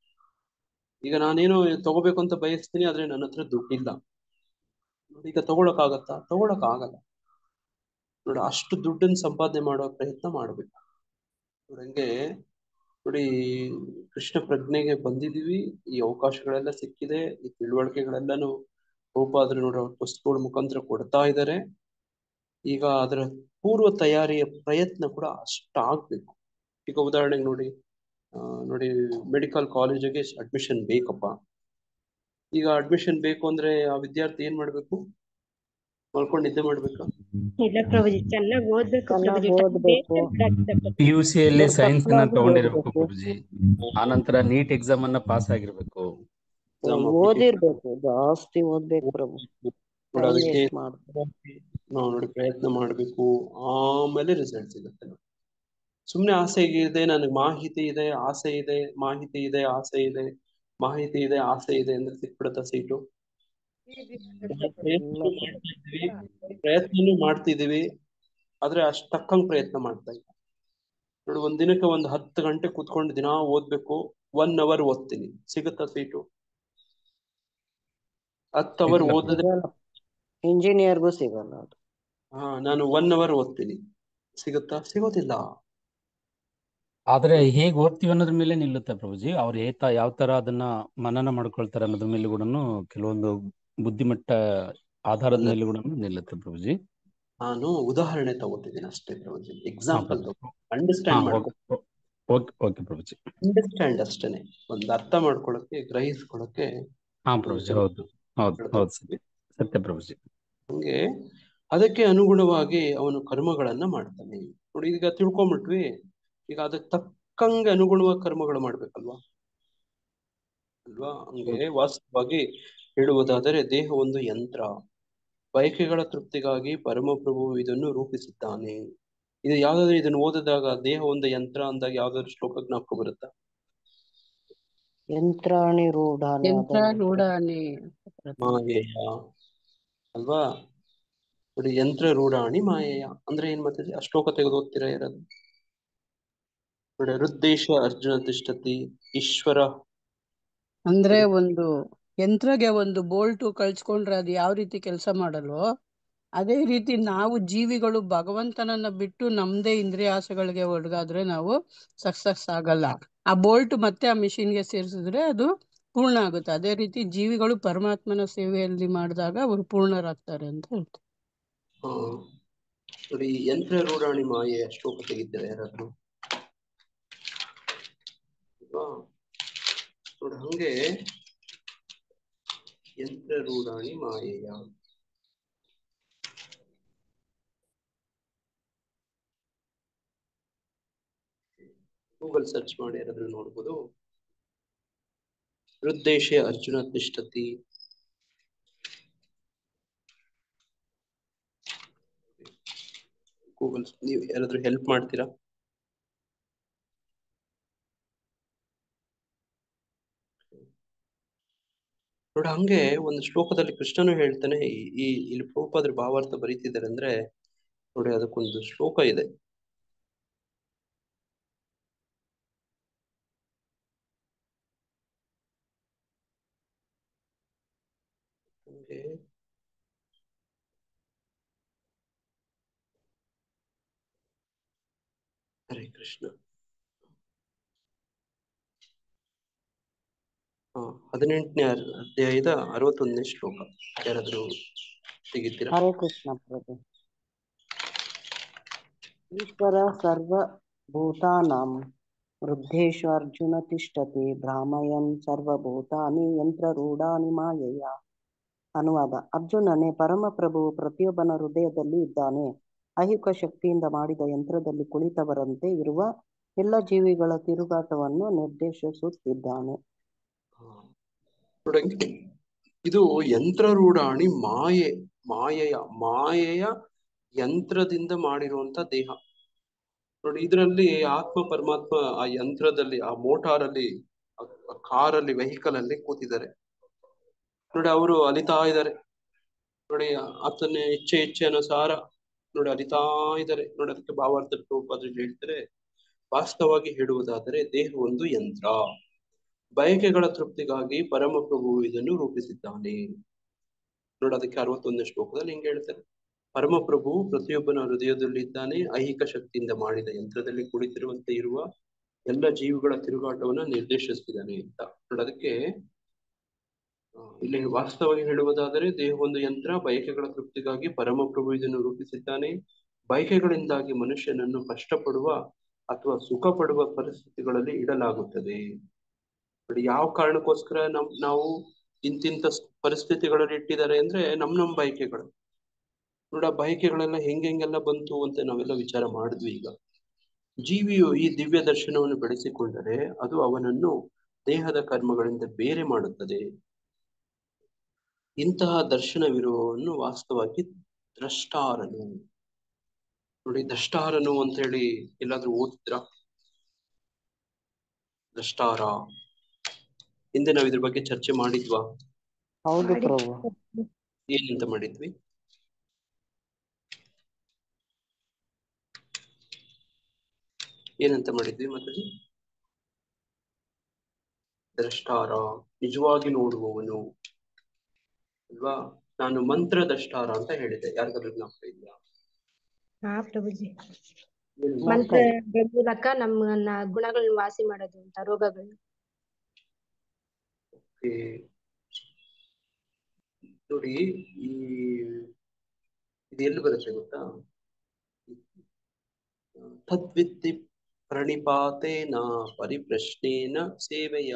ಈಗ ನಾನೇನೋ ತಗೋಬೇಕು ಅಂತ ಬಯಸ್ತೀನಿ, ಆದ್ರೆ ನನ್ನ ಹತ್ರ ದುಡ್ಡಿಲ್ಲ ನೋಡಿ. ಈಗ ತಗೊಳಕ್ ಆಗತ್ತಾ? ತಗೊಳಕ್ ಆಗಲ್ಲ ನೋಡಿ. ಅಷ್ಟು ದುಡ್ಡನ್ನು ಸಂಪಾದನೆ ಮಾಡೋ ಪ್ರಯತ್ನ ಮಾಡ್ಬೇಕು ನೋಡಿ. ಹಂಗೆ ನೋಡಿ, ಕೃಷ್ಣ ಪ್ರಜ್ಞೆಗೆ ಬಂದಿದೀವಿ, ಈ ಅವಕಾಶಗಳೆಲ್ಲ ಸಿಕ್ಕಿದೆ, ಈ ತಿಳುವಳಿಕೆಗಳೆಲ್ಲನೂ ರೂಪಾದ್ರೆ ನೋಡಿ ಅವ್ರ ಪುಸ್ತಕಗಳ ಮುಖಾಂತರ ಕೊಡ್ತಾ ಇದ್ದಾರೆ. ಈಗ ಅದರ ಪೂರ್ವ ತಯಾರಿಯ ಪ್ರಯತ್ನ ಕೂಡ ಅಷ್ಟಾಗ್ಬೇಕು. ಈಗ ಉದಾಹರಣೆಗೆ ನೋಡಿ, ನೋಡಿ ಮೆಡಿಕಲ್ ಕಾಲೇಜಿಗೆ ಅಡ್ಮಿಷನ್ ಬೇಕಪ್ಪ. ಈಗ ಅಡ್ಮಿಷನ್ ಬೇಕು ಅಂದ್ರೆ ಆ ವಿದ್ಯಾರ್ಥಿ ಏನ್ ಮಾಡ್ಬೇಕು? ಮಲ್ಕೊಂಡು ನಿದ್ದೆ ಮಾಡ್ಬೇಕಾ? ಇಲ್ಲ ಪ್ರಭುಜಿ, ಚೆನ್ನಾಗಿ ಓದ್ಬೇಕು ಪ್ರಭುಜಿ. PUC ಯಲ್ಲಿ ಸೈನ್ಸ್ ಅನ್ನ ತಗೊಂಡಿರ್ಬೇಕು ಪ್ರಭುಜಿ. ಆನಂತರ ನೀಟ್ ಎಕ್ಸಾಮ್ ಅನ್ನ ಪಾಸ್ ಆಗಿರ್ಬೇಕು. ಓದಿರ್ಬೇಕು, ಜಾಸ್ತಿ ಓದ್ಬೇಕು ಪ್ರಭು. ಅದಕ್ಕೆ ನೋಡಿ ಪ್ರಯತ್ನ ಮಾಡ್ಬೇಕು, ಆಮೇಲೆ ರಿಸಲ್ಟ್ ಸಿಗುತ್ತೆ. ಸುಮ್ನೆ ಆಸೆ ಇದೆ, ನನಗೆ ಮಾಹಿತಿ ಇದೆ, ಆಸೆ ಇದೆ, ಮಾಹಿತಿ ಇದೆ, ಆಸೆ ಇದೆ, ಮಾಹಿತಿ ಇದೆ, ಆಸೆ ಇದೆ ಅಂದ್ರೆ ಸಿಕ್ಬಿಡತ್ತ ಸೀಟು? ಪ್ರಯತ್ನನೂ ಮಾಡ್ತಿದೀವಿ, ಆದ್ರೆ ಅಷ್ಟ್ ತಕ್ಕಂಗ್ ಪ್ರಯತ್ನ ಮಾಡ್ತಾ ಇಲ್ಲ ನೋಡಿ. ಒಂದಿನಕ್ಕೆ 10 ಗಂಟೆ ಕೂತ್ಕೊಂಡು ದಿನಾ ಓದ್ಬೇಕು, 1 ಅವರ್ ಓದ್ತೀನಿ, ಸಿಗುತ್ತಾ ಸೀಟು? 10 ಅವರ್ ಓದಿದ್ರೆ ಇಂಜಿನಿಯರ್ಗೂ ಸಿಗಲ್ಲ ಅದು. ನಾನು 1 ಅವರ್ ಓದ್ತೀನಿ, ಸಿಗುತ್ತಾ? ಸಿಗೋದಿಲ್ಲ. ಆದ್ರೆ ಹೇಗ್ ಓದ್ತೀವಿ ಅನ್ನೋದ್ರ ಮೇಲೆ ನಿಲ್ಲುತ್ತೆ ಪ್ರಭುಜಿ. ಅವ್ರು ಯಾವ ತರ ಅದನ್ನ ಮನನ ಮಾಡ್ಕೊಳ್ತಾರೆ ಅನ್ನೋದ್ರ ಮೇಲೆ ಕೂಡ ಕೆಲವೊಂದು ಬುದ್ಧಿಮಟ್ಟ ಆಧಾರದ ಮೇಲೆ ಕೂಡ ನಿಲ್ಲುತ್ತೆ ಪ್ರಭುಜಿ. ನಾನು ಉದಾಹರಣೆ ತಗೋತಿದ್ದೀನಿ ಅಷ್ಟೇ ಪ್ರಭುಜಿ, ಎಕ್ಸಾಂಪಲ್ ಅಂಡರ್ಸ್ಟ್ಯಾಂಡ್ ಓಕೆ ಪ್ರಭುಜಿ. ಅಂಡರ್ಸ್ಟ್ಯಾಂಡ್ ಅಷ್ಟೇನೆ, ಒಂದು ಅರ್ಥ ಮಾಡ್ಕೊಳಕ್ಕೆ, ಗ್ರಹಿಸ್ಕೊಳಕ್ಕೆ. ಪ್ರಭುಜಿ, ಹೌದು ಹೌದು ಹೌದು, ಸತ್ಯ ಪ್ರಭುಜಿ. ಹಂಗೆ ಅದಕ್ಕೆ ಅನುಗುಣವಾಗಿ ಅವನು ಕರ್ಮಗಳನ್ನ ಮಾಡ್ತಾನೆ ನೋಡಿ. ಈಗ ತಿಳ್ಕೊಂಬಿಟ್ವಿ, ಈಗ ಅದಕ್ಕೆ ತಕ್ಕಂಗೆ ಅನುಗುಣವಾಗಿ ಕರ್ಮಗಳು ಮಾಡ್ಬೇಕಲ್ವಾ ಅಲ್ವಾ? ಹಂಗೆ ವಾಸ್ತವವಾಗಿ ಹೇಳುವುದಾದರೆ ದೇಹ ಒಂದು ಯಂತ್ರ, ಬಯಕೆಗಳ ತೃಪ್ತಿಗಾಗಿ ಪರಮಪ್ರಭು ಇದನ್ನು ರೂಪಿಸಿದ್ದಾನೆ. ಇದು ಯಾವ್ದಾದ್ರು ಇದನ್ನು ಓದಿದಾಗ ದೇಹ ಒಂದು ಯಂತ್ರ ಅಂದಾಗ ಯಾವ್ದಾದ್ರು ಶ್ಲೋಕ ಜ್ಞಾಪಕ ಬರುತ್ತಾ? ಯಂತ್ರಾಣಿ ರೂಢಾನಿ ಮಾಯೇಯ ಅಲ್ವಾ ನೋಡಿ. ಯಂತ್ರ ರೂಢಾಣಿ ಮಾಯೇಯ ಅಂದ್ರೆ ಏನ್ ಮಾಡ್ತಿದೆ? ಆ ಶ್ಲೋಕ ತೆಗೆದು ಓದ್ತೀರಾ ಯಾರಾದ್ರು ನೋಡಿ? ಹೃದ್ದೇಶ ಅರ್ಜುನ ತಿಷ್ಠತಿ ಈಶ್ವರ ಅಂದ್ರೆ ಒಂದು ಯಂತ್ರಗೆ ಒಂದು ಬೋಲ್ಟು ಕಳ್ಸ್ಕೊಂಡ್ರೆ ಅದು ಯಾವ ರೀತಿ ಕೆಲಸ ಮಾಡಲ್ವೋ, ಅದೇ ರೀತಿ ನಾವು ಜೀವಿಗಳು ಭಗವಂತನನ್ನ ಬಿಟ್ಟು ನಮ್ದೇ ಇಂದ್ರಿಯಾಸಗಳಿಗೆ ಒಳಗಾದ್ರೆ ನಾವು ಸಕ್ಸಸ್ ಆಗಲ್ಲ. ಆ ಬೋಲ್ಟ್ ಮತ್ತೆ ಆ ಮಿಷಿನ್ಗೆ ಸೇರಿಸಿದ್ರೆ ಅದು ಪೂರ್ಣ ಆಗುತ್ತೆ. ಅದೇ ರೀತಿ ಜೀವಿಗಳು ಪರಮಾತ್ಮನ ಸೇವೆಯಲ್ಲಿ ಮಾಡಿದಾಗ ಅವರು ಪೂರ್ಣರಾಗ್ತಾರೆ ಅಂತ ಹೇಳ್ತಾರೆ. ನೋಡಿ, ಯಂತ್ರ ರೂಢಾಣಿ ಮಾಯೆಯ ಶ್ಲೋಕ ತೆಗಿತಾರೆ ಯಾರಾದ್ರು ನೋಡಿ? ಹಂಗೆ ಯಂತ್ರ ರೂಢಾಣಿ ಮಾಯೆಯ ಗೂಗಲ್ ಸರ್ಚ್ ಮಾಡಿ ಯಾರಾದ್ರೂ ನೋಡ್ಬೋದು. ವೃದ್ದೇಶೆ ಅರ್ಜುನ ತಿಷ್ಠತಿ. ಗೂಗಲ್ ನೀವು ಯಾರಾದ್ರೂ ಹೆಲ್ಪ್ ಮಾಡ್ತೀರಾ? ನೋಡಿ, ಹಂಗೆ ಒಂದು ಶ್ಲೋಕದಲ್ಲಿ ಕೃಷ್ಣನು ಹೇಳ್ತಾನೆ, ಇಲ್ಲಿ ಪ್ರಭುಪಾದರು ಭಾವಾರ್ಥ ಬರೀತಿದ್ದಾರೆ ಅಂದ್ರೆ ನೋಡಿ, ಅದಕ್ಕೊಂದು ಶ್ಲೋಕ ಇದೆ. ಹರೇ ಕೃಷ್ಣ. 18ನೇ ಅಧ್ಯಾಯದ 61ನೇ ಶ್ಲೋಕ ಯಾರಾದ್ರೂ ತೆಗಿತೀರಾ? ಹರೇ ಕೃಷ್ಣ ಪ್ರಭು. ಈಶ್ವರ ಸರ್ವಭೂತಾನಾಂ ವೃದ್ಧೇಶು ಅರ್ಜುನ ತಿಷ್ಠತಿ ಭ್ರಾಮಯನ್ ಸರ್ವಭೂತಾನಿ ಯಂತ್ರರೂಢಾನಿ ಮಾಯೆಯ. ಅನುವಾದ: ಅರ್ಜುನನೇ, ಪರಮಪ್ರಭು ಪ್ರತಿಯೊಬ್ಬನ ಹೃದಯದಲ್ಲಿ ಇದ್ದಾನೆ. ಐಹಿಕ ಶಕ್ತಿಯಿಂದ ಮಾಡಿದ ಯಂತ್ರದಲ್ಲಿ ಕುಳಿತವರಂತೆ ಇರುವ ಎಲ್ಲ ಜೀವಿಗಳ ತಿರುಗಾಟವನ್ನು ನಿರ್ದೇಶಿಸುತ್ತಿದ್ದಾನೆ. ಇದು ಯಂತ್ರರೂಢಾಣಿ ಮಾಯೆಯ ಯಂತ್ರದಿಂದ ಮಾಡಿರುವಂತ ದೇಹ. ನೋಡಿ, ಇದರಲ್ಲಿ ಆತ್ಮ ಪರಮಾತ್ಮ ಆ ಯಂತ್ರದಲ್ಲಿ, ಆ ಮೋಟಾರಲ್ಲಿ, ಕಾರಲ್ಲಿ, ವೆಹಿಕಲ್ ಅಲ್ಲಿ ಕೂತಿದ್ದಾರೆ. ನೋಡಿ, ಅವರು ಅಲಿತಾ ಇದ್ದಾರೆ. ನೋಡಿ, ಆತನ ಇಚ್ಛೆ ಅನುಸಾರ ನೋಡಿ ಅಲಿತಾ ಇದ್ದಾರೆ. ನೋಡಿ, ಅದಕ್ಕೆ ಭಾವಾರ್ಥ ಪ್ರಭುಪಾದರು ಹೇಳ್ತಾರೆ, ವಾಸ್ತವವಾಗಿ ಹೇಳುವುದಾದರೆ ದೇಹ ಒಂದು ಯಂತ್ರ. ಬಯಕೆಗಳ ತೃಪ್ತಿಗಾಗಿ ಪರಮಪ್ರಭು ಇದನ್ನು ರೂಪಿಸಿದ್ದಾನೆ. ನೋಡಿ, ಅದಕ್ಕೆ 61ನೇ ಶ್ಲೋಕದಲ್ಲಿ ಹಿಂಗೆ ಹೇಳ್ತಾರೆ, ಪರಮಪ್ರಭು ಪ್ರತಿಯೊಬ್ಬನ ಹೃದಯದಲ್ಲಿ ಇದ್ದಾನೆ. ಐಹಿಕ ಶಕ್ತಿಯಿಂದ ಮಾಡಿದ ಯಂತ್ರದಲ್ಲಿ ಕುಳಿತಿರುವಂತೆ ಇರುವ ಎಲ್ಲ ಜೀವಿಗಳ ತಿರುಗಾಟವನ್ನ ನಿರ್ದೇಶಿಸ್ತಿದ್ದಾನೆ ಅಂತ. ನೋಡಿ, ಅದಕ್ಕೆ ಇಲ್ಲಿ ವಾಸ್ತವವಾಗಿ ಹೇಳುವುದಾದರೆ ದೇಹ ಒಂದು ಯಂತ್ರ. ಬಯಕೆಗಳ ತೃಪ್ತಿಗಾಗಿ ಪರಮಪ್ರಭು ಇದನ್ನು ರೂಪಿಸಿದ್ದಾನೆ. ಬಯಕೆಗಳಿಂದಾಗಿ ಮನುಷ್ಯನನ್ನು ಕಷ್ಟಪಡುವ ಅಥವಾ ಸುಖ ಪಡುವ ಪರಿಸ್ಥಿತಿಗಳಲ್ಲಿ ಇಡಲಾಗುತ್ತದೆ. ನೋಡಿ, ಯಾವ ಕಾರಣಕ್ಕೋಸ್ಕರ ನಾವು ಇಂತಿಂತ ಪರಿಸ್ಥಿತಿಗಳಲ್ಲಿ ಇಟ್ಟಿದ್ದಾರೆ ಅಂದ್ರೆ ನಮ್ಮ ಬಯಕೆಗಳು. ನೋಡಿ, ಆ ಬಯಕೆಗಳೆಲ್ಲ ಹೆಂಗೆಲ್ಲ ಬಂತು ಅಂತ ನಾವೆಲ್ಲ ವಿಚಾರ ಮಾಡಿದ್ವಿ. ಈಗ ಜೀವಿಯು ಈ ದಿವ್ಯ ದರ್ಶನವನ್ನು ಬೆಳೆಸಿಕೊಂಡರೆ ಅದು ಅವನನ್ನು ದೇಹದ ಕರ್ಮಗಳಿಂದ ಬೇರೆ ಮಾಡುತ್ತದೆ. ಇಂತಹ ದರ್ಶನವಿರುವವನು ವಾಸ್ತವವಾಗಿ ದ್ರಷ್ಟಾರನು. ನೋಡಿ, ದ್ರಷ್ಟಾರನು ಅಂತ ಹೇಳಿ ಎಲ್ಲಾದ್ರೂ ಓದಿದ್ರ? ದ್ರಷ್ಟಾರ ಹಿಂದೆ ನಾವ್ ಇದ್ರ ಬಗ್ಗೆ ಚರ್ಚೆ ಮಾಡಿದ್ವಾ? ಹೌದು ಪ್ರಭು. ಏನಂತ ಮಾಡಿದ್ವಿ? ಏನಂತ ಮಾಡಿದ್ವಿ ಮತ್ತೆ? ದ್ರಷ್ಟಾರ ನಿಜವಾಗಿ ನೋಡುವವನು ಅಲ್ವಾ? ನಾನು ಮಂತ್ರ ದ್ರಷ್ಟಾರ ಅಂತ ಹೇಳಿದೆ. ಯಾರಿಗಾದ್ರೂ ಜ್ಞಾಪಕ ಇದೆಯಾ? ಹಾ ಪ್ರಭುಜಿ, ಮಂತ್ರ ಮೂಲಕ ನಮ್ಮನ್ನ ಗುಣಗಳನ್ನ ವಾಸಿ ಮಾಡೋದು ಅಂತ, ರೋಗಗಳನ್ನ. ನೋಡಿ, ಇದು ಎಲ್ಲಿ ಬರುತ್ತೆ ಗೊತ್ತಾ? ತದ್ವಿತ್ತಿ ಪ್ರಣಿಪಾತೇನ ಪರಿಪ್ರಶ್ನೇನ ಸೇವೆಯ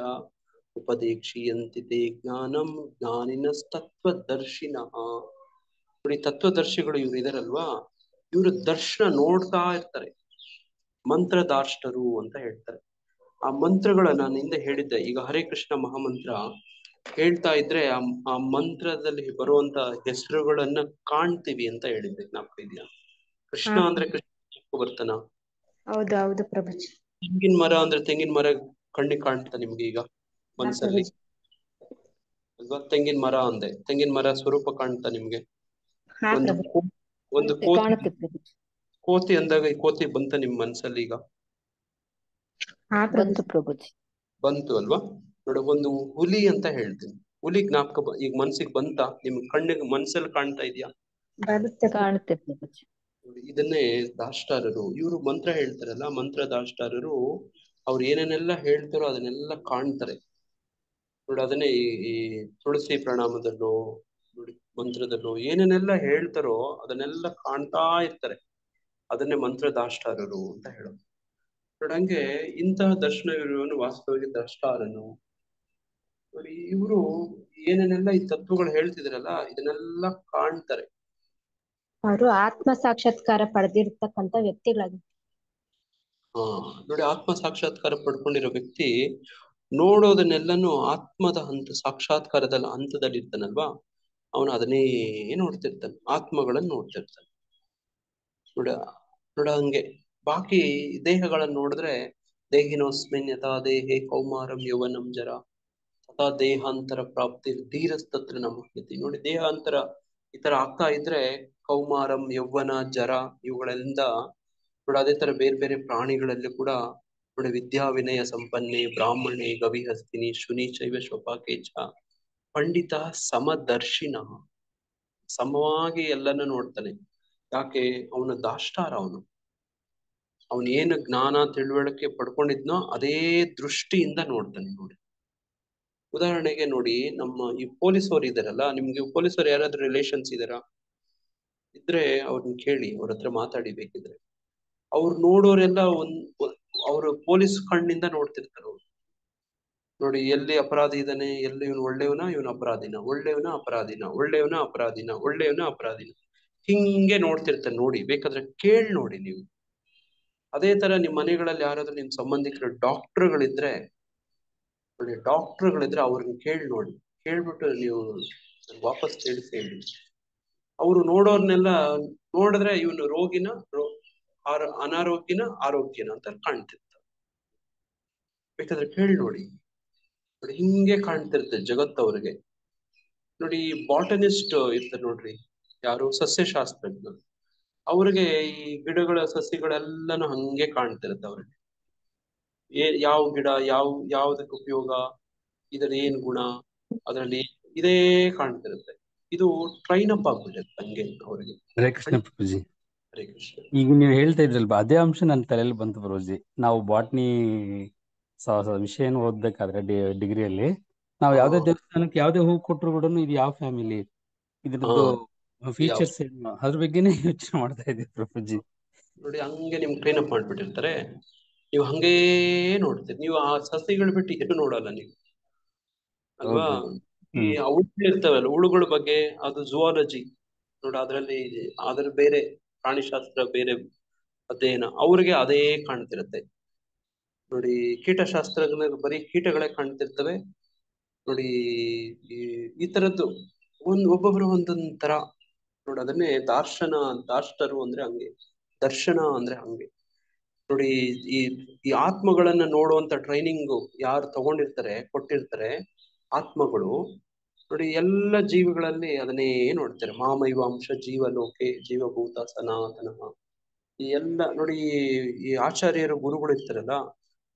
ಉಪದೇಕ್ಷೀಯಂತಿ ತೇ ಜ್ಞಾನಂ ಜ್ಞಾನಿನಸ್ತತ್ವದರ್ಶಿನಃ. ನೋಡಿ, ತತ್ವದರ್ಶಿಗಳು ಇವ್ರು ಇದಾರಲ್ವಾ, ಇವರು ದರ್ಶನ ನೋಡ್ತಾ ಇರ್ತಾರೆ. ಮಂತ್ರದಾಷ್ಟರು ಅಂತ ಹೇಳ್ತಾರೆ. ಆ ಮಂತ್ರಗಳನ್ನ ನಾನು ಹಿಂದೆ ಹೇಳಿದ್ದೆ. ಈಗ ಹರೇ ಕೃಷ್ಣ ಮಹಾಮಂತ್ರ ಹೇಳ್ತಾ ಇದ್ರೆ ಆ ಮಂತ್ರದಲ್ಲಿ ಬರುವಂತ ಹೆಸರುಗಳನ್ನ ಕಾಣ್ತೀವಿ ಅಂತ ಹೇಳಿದ್ದೆ. ಜ್ಞಾಪಕ ಇದೆಯಾ? ಕೃಷ್ಣ ಅಂದ್ರೆ ಕೃಷ್ಣ ಬರ್ತಾನ? ಹೌದು ಪ್ರಭುಜಿ. ತೆಂಗಿನ ಮರ ಅಂದ್ರೆ ತೆಂಗಿನ ಮರ ಕಣ್ಣಿಗೆ ಕಾಣ್ತಾ ನಿಮ್ಗೆ ಈಗ ಮನ್ಸಲ್ಲಿ ಅಲ್ವಾ? ತೆಂಗಿನ ಮರ ಅಂದೆ, ತೆಂಗಿನ ಮರ ಸ್ವರೂಪ ಕಾಣ್ತಾ ನಿಮ್ಗೆ? ಒಂದು ಕೋತಿ ಅಂದಾಗ ಈ ಕೋತಿ ಬಂತ ನಿಮ್ ಮನ್ಸಲ್ಲಿ? ಈಗ ಬಂತು ಅಲ್ವಾ? ನೋಡಿ, ಒಂದು ಹುಲಿ ಅಂತ ಹೇಳ್ತೀನಿ. ಹುಲಿ ಜ್ಞಾಪಕ ಈಗ ಮನ್ಸಿಗೆ ಬಂತ? ನಿಮ್ ಕಣ್ಣಿಗೆ ಮನ್ಸಲ್ಲಿ ಕಾಣ್ತಾ ಇದೆಯಾ? ಇದನ್ನೇ ದಾಷ್ಟಾರರು, ಇವರು ಮಂತ್ರ ಹೇಳ್ತಾರಲ್ಲ, ಮಂತ್ರ ದಾಷ್ಟಾರರು ಅವ್ರು ಏನೇನೆಲ್ಲ ಹೇಳ್ತಾರೋ ಅದನ್ನೆಲ್ಲ ಕಾಣ್ತಾರೆ. ನೋಡಿ, ಅದನ್ನೇ ಈ ತುಳಸಿ ಪ್ರಣಾಮದಲ್ಲೋ ನೋಡಿ ಮಂತ್ರದಲ್ಲೋ ಏನೇನೆಲ್ಲ ಹೇಳ್ತಾರೋ ಅದನ್ನೆಲ್ಲ ಕಾಣ್ತಾ ಇರ್ತಾರೆ. ಅದನ್ನೇ ಮಂತ್ರ ದಾಷ್ಟಾರರು ಅಂತ ಹೇಳೋದು. ನೋಡಂಗೆ ಇಂತಹ ದರ್ಶನವಿರುವವನು ವಾಸ್ತವವಾಗಿ ದ್ರಷ್ಟಾರನು. ನೋಡಿ, ಇವರು ಏನೇನೆಲ್ಲ ಈ ತತ್ವಗಳು ಹೇಳ್ತಿದ್ರಲ್ಲ ಇದನ್ನೆಲ್ಲ ಕಾಣ್ತಾರೆ. ಅವರು ಆತ್ಮ ಸಾಕ್ಷಾತ್ಕಾರ ಪಡೆದಿರ್ತಕ್ಕಂಥ ವ್ಯಕ್ತಿಗಳಾಗಿ. ನೋಡಿ, ಆತ್ಮ ಸಾಕ್ಷಾತ್ಕಾರ ಪಡ್ಕೊಂಡಿರೋ ವ್ಯಕ್ತಿ ನೋಡೋದನ್ನೆಲ್ಲನೂ ಆತ್ಮದ ಸಾಕ್ಷಾತ್ಕಾರದ ಹಂತದಲ್ಲಿ ಇರ್ತಾನಲ್ವಾ, ಅವನು ಅದನ್ನೇ ನೋಡ್ತಿರ್ತಾನೆ, ಆತ್ಮಗಳನ್ನು ನೋಡ್ತಿರ್ತಾನೆ. ನೋಡ ಹಂಗೆ ಬಾಕಿ ದೇಹಗಳನ್ನು ನೋಡಿದ್ರೆ ದೇಹಿನೋಸ್ಮಿನ್ ಯಥಾ ದೇಹೇ ಕೌಮಾರಂ ಯೌವನಂ ಜರ ತಥಾ ದೇಹಾಂತರ ಪ್ರಾಪ್ತಿ ಧೀರಸ್ತತ್ರ ನಮಃಯತಿ. ನೋಡಿ, ದೇಹಾಂತರ ಈ ತರ ಆಗ್ತಾ ಇದ್ರೆ ಕೌಮಾರಂ ಯೌವನ ಜರ ಇವುಗಳಿಂದ ನೋಡಿ, ಅದೇ ತರ ಬೇರೆ ಬೇರೆ ಪ್ರಾಣಿಗಳಲ್ಲಿ ಕೂಡ ನೋಡಿ, ವಿದ್ಯಾ ವಿನಯ ಸಂಪನ್ನೆ ಬ್ರಾಹ್ಮಣೆ ಗವಿಹಸ್ತಿನಿ ಶುನಿ ಶೈವ ಶೋಪಾಕೇಚ ಪಂಡಿತ ಸಮದರ್ಶಿನ. ಸಮವಾಗಿ ಎಲ್ಲನ್ನ ನೋಡ್ತಾನೆ. ಯಾಕೆ? ಅವನ ದಾಷ್ಟಾರ. ಅವನು ಏನು ಜ್ಞಾನ ತಿಳುವಳಿಕೆ ಪಡ್ಕೊಂಡಿದ್ನೋ ಅದೇ ದೃಷ್ಟಿಯಿಂದ ನೋಡ್ತಾನೆ. ನೋಡಿ, ಉದಾಹರಣೆಗೆ ನೋಡಿ, ನಮ್ಮ ಈ ಪೊಲೀಸವ್ರು ಇದಾರಲ್ಲ, ನಿಮ್ಗೆ ಪೊಲೀಸರು ಯಾರಾದ್ರೂ ರಿಲೇಷನ್ಸ್ ಇದಾರಾ? ಇದ್ರೆ ಅವ್ರನ್ನ ಕೇಳಿ, ಅವ್ರ ಹತ್ರ ಮಾತಾಡಿ ಬೇಕಿದ್ರೆ. ಅವ್ರು ನೋಡೋರೆಲ್ಲ ಅವ್ರು ಪೊಲೀಸ್ ಕಣ್ಣಿಂದ ನೋಡ್ತಿರ್ತಾರೆ. ಅವ್ರು ನೋಡಿ, ಎಲ್ಲಿ ಅಪರಾಧಿ ಇದ್ದಾನೆ, ಎಲ್ಲಿ ಇವನು ಒಳ್ಳೆಯವನ, ಇವನು ಅಪರಾಧಿನ, ಒಳ್ಳೆಯವನ ಅಪರಾಧಿನ, ಒಳ್ಳೆಯವನ ಅಪರಾಧಿನ, ಒಳ್ಳೆಯವನ ಅಪರಾಧಿನ, ಹಿಂಗೆ ನೋಡ್ತಿರ್ತಾನೆ. ನೋಡಿ, ಬೇಕಾದ್ರೆ ಕೇಳಿ ನೋಡಿ ನೀವು. ಅದೇ ತರ ನಿಮ್ ಮನೆಗಳಲ್ಲಿ ಯಾರಾದ್ರೂ ನಿಮ್ ಸಂಬಂಧಿಕರು ಡಾಕ್ಟರ್ಗಳಿದ್ರೆ ನೋಡಿ, ಡಾಕ್ಟರ್ಗಳಿದ್ರೆ ಅವ್ರನ್ನ ಕೇಳಿ ನೋಡಿ. ಕೇಳ್ಬಿಟ್ಟು ನೀವು ವಾಪಸ್ ಹೇಳಿ. ಅವರು ನೋಡೋರ್ನೆಲ್ಲ ನೋಡಿದ್ರೆ ಇವನು ರೋಗಿನ ಅನಾರೋಗ್ಯನ ಆರೋಗ್ಯನ ಅಂತ ಕಾಣ್ತಿರ್ತಾರೆ. ಬೇಕಾದ್ರೆ ಕೇಳಿ ನೋಡಿ. ಹಿಂಗೆ ಕಾಣ್ತಿರುತ್ತೆ ಜಗತ್ತವ್ರಿಗೆ. ನೋಡಿ, ಬಾಟನಿಸ್ಟ್ ಇರ್ತಾರೆ ನೋಡ್ರಿ, ಯಾರು ಸಸ್ಯಶಾಸ್ತ್ರಜ್ಞ, ಅವ್ರಿಗೆ ಈ ಗಿಡಗಳ ಸಸ್ಯಗಳೆಲ್ಲನೂ ಹಂಗೆ ಕಾಣ್ತಿರುತ್ತೆ. ಅವ್ರಿಗೆ ಯಾವ ಗಿಡ ಯಾವ್ದಕ್ಕೆ ಉಪಯೋಗ, ಇದ್ರಲ್ಲಿ ಏನ್ ಗುಣ, ಅದರಲ್ಲಿ ಇದೇ ಕಾಣ್ತಿರುತ್ತೆ. ಇದು ಟ್ರೈನ್ ಅಪ್ ಆಗ್ಬಿಟ್ಟಿರುತ್ತೆ ಹಂಗೆ ಅವ್ರಿಗೆ. ಹರೇ ಕೃಷ್ಣ ಪ್ರಭುಜಿ. ಹರೇ ಕೃಷ್ಣ. ಈಗ ನೀವು ಹೇಳ್ತಾ ಇದ್ರಲ್ವಾ, ಅದೇ ಅಂಶ ನನ್ನ ತಲೆಯಲ್ಲಿ ಬಂತು ಪ್ರಭುಜಿ. ನಾವು ಬಾಟ್ನಿ ವಿಷಯನ ಓದ್ಬೇಕಾದ್ರೆ ಡಿಗ್ರಿಯಲ್ಲಿ ನಾವು ಯಾವ್ದೇ ದೇವಸ್ಥಾನಕ್ಕೆ ಯಾವ್ದೇ ಹೂ ಕೊಟ್ಟರು ಕೂಡ ಇದು ಯಾವ ಫ್ಯಾಮಿಲಿ, ಇದ್ರದ್ದು ಫೀಚರ್ಸ್ ಏನು, ಅದ್ರ ಬಗ್ಗೆನೇ ಯೋಚನೆ ಮಾಡ್ತಾ ಇದ್ದೀವಿ ಪ್ರಭುಜಿ. ನೋಡಿ, ಹಂಗೆ ನಿಮ್ ಟ್ರೈನ್ ಅಪ್ ಮಾಡ್ಬಿಟ್ಟಿರ್ತಾರೆ. ನೀವು ಹಂಗೇ ನೋಡ್ತೀರಿ. ನೀವು ಆ ಸಸ್ಯಗಳು ಬಿಟ್ಟು ಏನು ನೋಡಲ್ಲ ನೀವು, ಅಲ್ವಾ? ಈ ಹುಳುಗಳು ಇರ್ತವಲ್ಲ, ಹುಳುಗಳ ಬಗ್ಗೆ ಅದು ಝುವಾಲಜಿ ನೋಡಿ, ಅದ್ರ ಬೇರೆ ಪ್ರಾಣಿಶಾಸ್ತ್ರ ಬೇರೆ ಅಧ್ಯಯನ, ಅವ್ರಿಗೆ ಅದೇ ಕಾಣ್ತಿರುತ್ತೆ. ನೋಡಿ, ಕೀಟಶಾಸ್ತ್ರ ಬರೀ ಕೀಟಗಳೇ ಕಾಣ್ತಿರ್ತವೆ. ನೋಡಿ, ಈ ತರದ್ದು ಒಬ್ಬೊಬ್ರು ಒಂದೊಂದ್ ತರ ನೋಡಿ. ಅದನ್ನೇ ದಾಷ್ಟರು ಅಂದ್ರೆ ಹಂಗೆ, ದರ್ಶನ ಅಂದ್ರೆ ಹಂಗೆ. ನೋಡಿ, ಈ ಆತ್ಮಗಳನ್ನ ನೋಡುವಂತ ಟ್ರೈನಿಂಗ್ ಯಾರು ಕೊಟ್ಟಿರ್ತಾರೆ ಆತ್ಮಗಳು, ನೋಡಿ ಎಲ್ಲ ಜೀವಿಗಳಲ್ಲಿ ಅದನ್ನೇ ನೋಡ್ತಾರೆ. ಮಾಮೈವಾಂಶ ಜೀವಲೋಕೆ ಜೀವಭೂತ ಸನಾತನ. ಈ ಎಲ್ಲ ನೋಡಿ, ಈ ಆಚಾರ್ಯರು ಗುರುಗಳು ಇರ್ತಾರಲ್ಲ,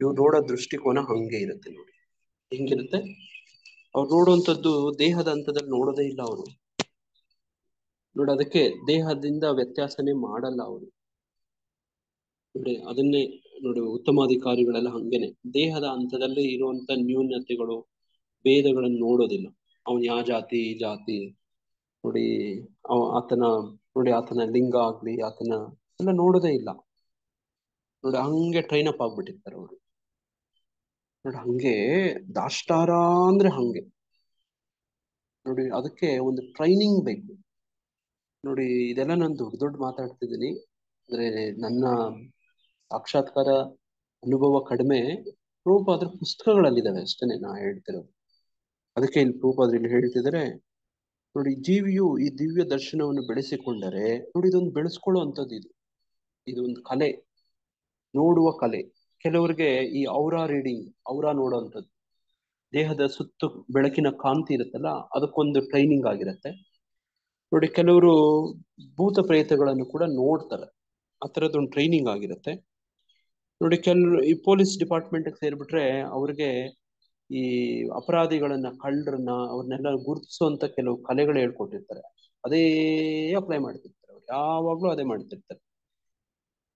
ಇವ್ರು ನೋಡೋ ದೃಷ್ಟಿಕೋನ ಹಂಗೆ ಇರುತ್ತೆ. ನೋಡಿ, ಹೆಂಗಿರುತ್ತೆ, ಅವ್ರು ನೋಡುವಂಥದ್ದು ದೇಹದ ಹಂತದಲ್ಲಿ ನೋಡೋದೇ ಇಲ್ಲ ಅವರು. ನೋಡಿ, ಅದಕ್ಕೆ ದೇಹದಿಂದ ವ್ಯತ್ಯಾಸನೇ ಮಾಡಲ್ಲ ಅವರು. ನೋಡಿ, ಅದನ್ನೇ ನೋಡಿ, ಉತ್ತಮಾಧಿಕಾರಿಗಳೆಲ್ಲ ಹಂಗೇನೆ ದೇಹದ ಹಂತದಲ್ಲಿ ಇರುವಂತ ನ್ಯೂನತೆಗಳು ಭೇದಗಳನ್ನು ನೋಡೋದಿಲ್ಲ. ಅವನ್ ಯಾವ ಜಾತಿ ಈ ಜಾತಿ ನೋಡಿ, ಆತನ ಲಿಂಗ ಆಗ್ಲಿ ಆತನ ಎಲ್ಲ ನೋಡೋದೇ ಇಲ್ಲ. ನೋಡಿ, ಹಂಗೆ ಟ್ರೈನ್ ಅಪ್ ಆಗ್ಬಿಟ್ಟಿರ್ತಾರೆ ಅವರು. ನೋಡಿ, ಹಂಗೆ ದಾಷ್ಟಾರ ಅಂದ್ರೆ ಹಂಗೆ ನೋಡಿ. ಅದಕ್ಕೆ ಒಂದು ಟ್ರೈನಿಂಗ್ ಬೇಕು ನೋಡಿ. ಇದೆಲ್ಲ ನಾನು ದೊಡ್ಡ ಮಾತಾಡ್ತಿದ್ದೀನಿ ಅಂದ್ರೆ ನನ್ನ ಸಾಕ್ಷಾತ್ಕಾರ ಅನುಭವ ಕಡಿಮೆ. ಪ್ರಭುಪಾದರ ಪುಸ್ತಕಗಳಲ್ಲಿದ್ದಾವೆ ಅಷ್ಟೇನೆ ನಾ ಹೇಳ್ತಿರೋದು. ಅದಕ್ಕೆ ಇಲ್ಲಿ ಪ್ರಭುಪಾದರು ಇಲ್ಲಿ ಹೇಳ್ತಿದ್ದಾರೆ ನೋಡಿ, ಜೀವಿಯು ಈ ದಿವ್ಯ ದರ್ಶನವನ್ನು ಬೆಳೆಸಿಕೊಂಡರೆ ನೋಡಿ, ಇದೊಂದು ಬೆಳೆಸ್ಕೊಳ್ಳೋ ಅಂಥದ್ದು. ಇದೊಂದು ಕಲೆ, ನೋಡುವ ಕಲೆ. ಕೆಲವರಿಗೆ ಈ ಔರಾ ರೀಡಿಂಗ್, ಔರಾ ನೋಡುವಂಥದ್ದು, ದೇಹದ ಸುತ್ತು ಬೆಳಕಿನ ಕಾಂತಿ ಇರುತ್ತಲ್ಲ, ಅದಕ್ಕೊಂದು ಟ್ರೈನಿಂಗ್ ಆಗಿರುತ್ತೆ ನೋಡಿ. ಕೆಲವರು ಭೂತ ಪ್ರೇತಗಳನ್ನು ಕೂಡ ನೋಡ್ತಾರೆ, ಆ ಥರದ್ದೊಂದು ಟ್ರೈನಿಂಗ್ ಆಗಿರುತ್ತೆ ನೋಡಿ. ಈ ಪೊಲೀಸ್ ಡಿಪಾರ್ಟ್ಮೆಂಟ್ಗೆ ಸೇರ್ಬಿಟ್ರೆ ಅವ್ರಿಗೆ ಈ ಅಪರಾಧಿಗಳನ್ನ, ಕಳ್ಳರನ್ನ, ಅವ್ರನ್ನೆಲ್ಲ ಗುರುತಿಸುವಂತ ಕೆಲವು ಕಲೆಗಳು ಹೇಳ್ಕೊಟ್ಟಿರ್ತಾರೆ. ಅದೇ ಅಪ್ಲೈ ಮಾಡ್ತಿರ್ತಾರೆ ಅವ್ರು, ಯಾವಾಗ್ಲೂ ಅದೇ ಮಾಡ್ತಿರ್ತಾರೆ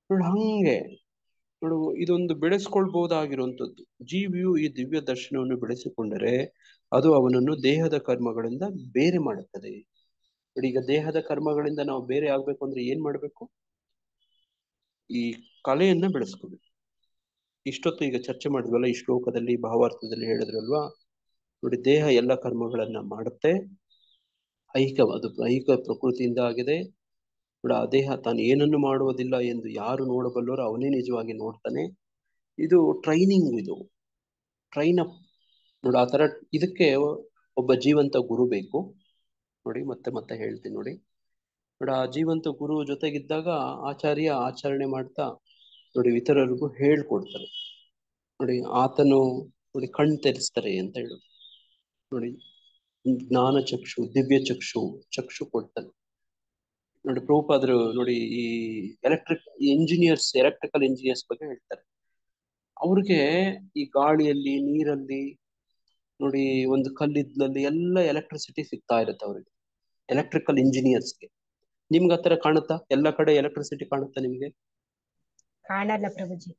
ನೋಡಿ. ಹಂಗೆ ನೋಡು, ಇದೊಂದು ಬೆಳೆಸ್ಕೊಳ್ಬಹುದಾಗಿರುವಂಥದ್ದು. ಜೀವಿಯು ಈ ದಿವ್ಯ ದರ್ಶನವನ್ನು ಬೆಳೆಸಿಕೊಂಡರೆ ಅದು ಅವನನ್ನು ದೇಹದ ಕರ್ಮಗಳಿಂದ ಬೇರೆ ಮಾಡುತ್ತದೆ ನೋಡಿ. ಈಗ ದೇಹದ ಕರ್ಮಗಳಿಂದ ನಾವು ಬೇರೆ ಆಗ್ಬೇಕು ಅಂದ್ರೆ ಏನ್ ಮಾಡ್ಬೇಕು? ಈ ಕಲೆಯನ್ನ ಬೆಳೆಸ್ಕೋಬೇಕು. ಇಷ್ಟೊತ್ತು ಈಗ ಚರ್ಚೆ ಮಾಡಿದ್ವಲ್ಲ, ಈ ಶ್ಲೋಕದಲ್ಲಿ ಭಾವಾರ್ಥದಲ್ಲಿ ಹೇಳಿದ್ರಲ್ವಾ ನೋಡಿ, ದೇಹ ಎಲ್ಲ ಕರ್ಮಗಳನ್ನ ಮಾಡುತ್ತೆ, ಅದು ಐಹಿಕ ಪ್ರಕೃತಿಯಿಂದ ಆಗಿದೆ ನೋಡಿ. ಆ ದೇಹ ತಾನು ಏನನ್ನು ಮಾಡುವುದಿಲ್ಲ ಎಂದು ಯಾರು ನೋಡಬಲ್ಲರೋ ಅವನೇ ನಿಜವಾಗಿ ನೋಡ್ತಾನೆ. ಇದು ಟ್ರೈನಿಂಗ್, ಇದು ಟ್ರೈನ್ ಅಪ್ ನೋಡಿ ಆ ತರ ಇದಕ್ಕೆ ಒಬ್ಬ ಜೀವಂತ ಗುರು ಬೇಕು. ನೋಡಿ ಮತ್ತೆ ಮತ್ತೆ ಹೇಳ್ತೀನಿ ನೋಡಿ. ನೋಡಿ ಆ ಜೀವಂತ ಗುರು ಜೊತೆಗಿದ್ದಾಗ ಆಚಾರ್ಯ ಆಚರಣೆ ಮಾಡ್ತಾ ನೋಡಿ ಇತರರಿಗೂ ಹೇಳ್ಕೊಡ್ತಾರೆ. ನೋಡಿ ಆತನು ನೋಡಿ ಕಣ್ ತೆರೆಸ್ತಾರೆ ಅಂತ ಹೇಳುದು. ನೋಡಿ ಜ್ಞಾನ ಚಕ್ಷು, ದಿವ್ಯ ಚಕ್ಷು ಕೊಡ್ತಾನೆ. ನೋಡಿ ಪ್ರಭುಪಾದರು ನೋಡಿ ಈ ಎಲೆಕ್ಟ್ರಿಕಲ್ ಇಂಜಿನಿಯರ್ಸ್ ಬಗ್ಗೆ ಹೇಳ್ತಾರೆ. ಅವ್ರಿಗೆ ಈ ಗಾಳಿಯಲ್ಲಿ, ನೀರಲ್ಲಿ, ನೋಡಿ ಒಂದು ಕಲ್ಲಿದ್ದಲ್ಲಿ ಎಲ್ಲ ಎಲೆಕ್ಟ್ರಿಸಿಟಿ ಸಿಗ್ತಾ ಇರುತ್ತೆ ಅವ್ರಿಗೆ, ಎಲೆಕ್ಟ್ರಿಕಲ್ ಇಂಜಿನಿಯರ್ಸ್ಗೆ. ನಿಮ್ಗೆ ಹತ್ರ ಕಾಣುತ್ತಾ? ಎಲ್ಲ ಕಡೆ ಎಲೆಕ್ಟ್ರಿಸಿಟಿ ಕಾಣುತ್ತಾ ನಿಮ್ಗೆ? ಕಾಣಲ್ಲ ಪ್ರಭುಜಿ.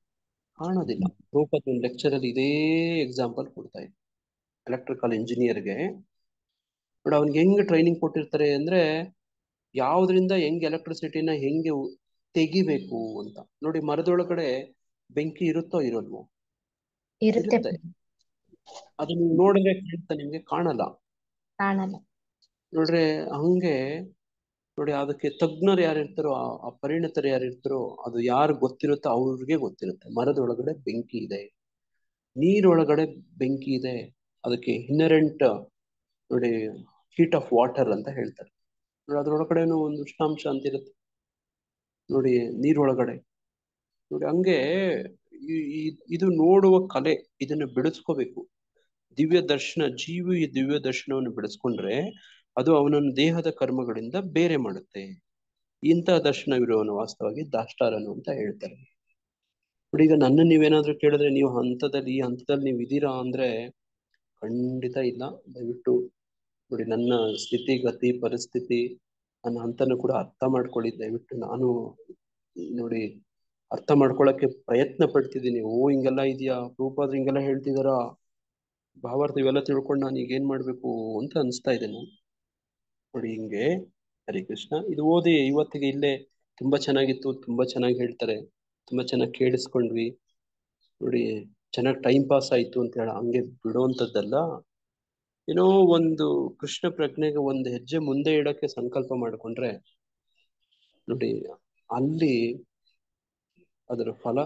ಕಾಣೋದಿಲ್ಲ. ಪ್ರಭುಪಾದ ಒಂದು ಲೆಕ್ಚರ್ ಅಲ್ಲಿ ಇದೇ ಎಕ್ಸಾಂಪಲ್ ಕೊಡ್ತಾ ಇದ್ರು. ಎಲೆಕ್ಟ್ರಿಕಲ್ ಇಂಜಿನಿಯರ್ಗೆ ನೋಡಿ ಅವ್ನಿಗೆ ಹೆಂಗ್ ಟ್ರೈನಿಂಗ್ ಕೊಟ್ಟಿರ್ತಾರೆ ಅಂದ್ರೆ ಯಾವ್ದ್ರಿಂದ ಹೆಂಗ್ ಎಲೆಕ್ಟ್ರಿಸಿಟಿನ ಹೆಂಗೆ ತೆಗಿಬೇಕು ಅಂತ. ನೋಡಿ ಮರದೊಳಗಡೆ ಬೆಂಕಿ ಇರುತ್ತೋ ಇರೋಲ್ವೋ? ಇರುತ್ತೆ. ಅದು ನೀವು ನೋಡಿದ್ರೆ ಕಾಣುತ್ತಾ ನಿಮ್ಗೆ? ಕಾಣಲ್ಲ. ನೋಡ್ರೆ ಹಂಗೆ ನೋಡಿ ಅದಕ್ಕೆ ತಜ್ಞರು ಯಾರಿರ್ತಾರೋ, ಆ ಪರಿಣಿತರು ಯಾರಿರ್ತಾರೋ, ಅದು ಯಾರು ಗೊತ್ತಿರುತ್ತೋ ಅವ್ರಿಗೆ ಗೊತ್ತಿರುತ್ತೆ. ಮರದೊಳಗಡೆ ಬೆಂಕಿ ಇದೆ, ನೀರೊಳಗಡೆ ಬೆಂಕಿ ಇದೆ, ಅದಕ್ಕೆ ಇನ್ಹರೆಂಟ್ ನೋಡಿ ಹೀಟ್ ಆಫ್ ವಾಟರ್ ಅಂತ ಹೇಳ್ತಾರೆ. ನೋಡಿ ಅದ್ರೊಳಗಡೆನೂ ಒಂದು ಉಷ್ಣಾಂಶ ಅಂತ ಇರುತ್ತೆ ನೋಡಿ ನೀರೊಳಗಡೆ. ನೋಡಿ ಹಂಗೆ ಇದು ನೋಡುವ ಕಲೆ, ಇದನ್ನ ಬೆಳೆಸ್ಕೋಬೇಕು. ದಿವ್ಯ ದರ್ಶನ, ಜೀವಿ ದಿವ್ಯ ದರ್ಶನವನ್ನು ಬೆಳೆಸ್ಕೊಂಡ್ರೆ ಅದು ಅವನನ್ನು ದೇಹದ ಕರ್ಮಗಳಿಂದ ಬೇರೆ ಮಾಡುತ್ತೆ. ಇಂತಹ ದರ್ಶನವಿರುವವನು ವಾಸ್ತವವಾಗಿ ದಾಷ್ಟಾರನು ಅಂತ ಹೇಳ್ತಾರೆ. ನೋಡಿ ಈಗ ನನ್ನ ನೀವೇನಾದ್ರೂ ಕೇಳಿದ್ರೆ ನೀವು ಈ ಹಂತದಲ್ಲಿ ನೀವು ಇದೀರಾ ಅಂದ್ರೆ ಖಂಡಿತ ಇಲ್ಲ. ದಯವಿಟ್ಟು ನೋಡಿ ನನ್ನ ಸ್ಥಿತಿಗತಿ ಪರಿಸ್ಥಿತಿ ನನ್ನ ಹಂತನೂ ಕೂಡ ಅರ್ಥ ಮಾಡ್ಕೊಳ್ಳಿ ದಯವಿಟ್ಟು. ನಾನು ನೋಡಿ ಅರ್ಥ ಮಾಡ್ಕೊಳಕ್ಕೆ ಪ್ರಯತ್ನ ಪಡ್ತಿದ್ದೀನಿ. ಹಿಂಗೆಲ್ಲ ಇದೆಯಾ, ರೂಪಾದ್ರೆ ಹಿಂಗೆಲ್ಲ ಹೇಳ್ತಿದಾರ, ಭಾವಾರ್ಥ ಇವೆಲ್ಲ ತಿಳ್ಕೊಂಡು ನಾನು ಈಗ ಏನ್ ಮಾಡ್ಬೇಕು ಅಂತ ಅನಿಸ್ತಾ ಇದೆ ನೋಡಿ. ಹಿಂಗೆ ಹರಿ ಕೃಷ್ಣ ಇದು ಓದಿ ಇವತ್ತಿಗೆ ಇಲ್ಲೇ ತುಂಬಾ ಚೆನ್ನಾಗಿತ್ತು, ತುಂಬಾ ಚೆನ್ನಾಗಿ ಹೇಳ್ತಾರೆ, ತುಂಬಾ ಚೆನ್ನಾಗಿ ಕೇಳಿಸ್ಕೊಂಡ್ವಿ ನೋಡಿ, ಚೆನ್ನಾಗಿ ಟೈಮ್ ಪಾಸ್ ಆಯ್ತು ಅಂತ ಹೇಳ ಹಂಗೆ ಬಿಡುವಂಥದ್ದಲ್ಲ. ಏನೋ ಒಂದು ಕೃಷ್ಣ ಪ್ರಜ್ಞೆಗೆ ಒಂದು ಹೆಜ್ಜೆ ಮುಂದೆ ಇಡಕ್ಕೆ ಸಂಕಲ್ಪ ಮಾಡಿಕೊಂಡ್ರೆ ನೋಡಿ ಅಲ್ಲಿ ಅದರ ಫಲ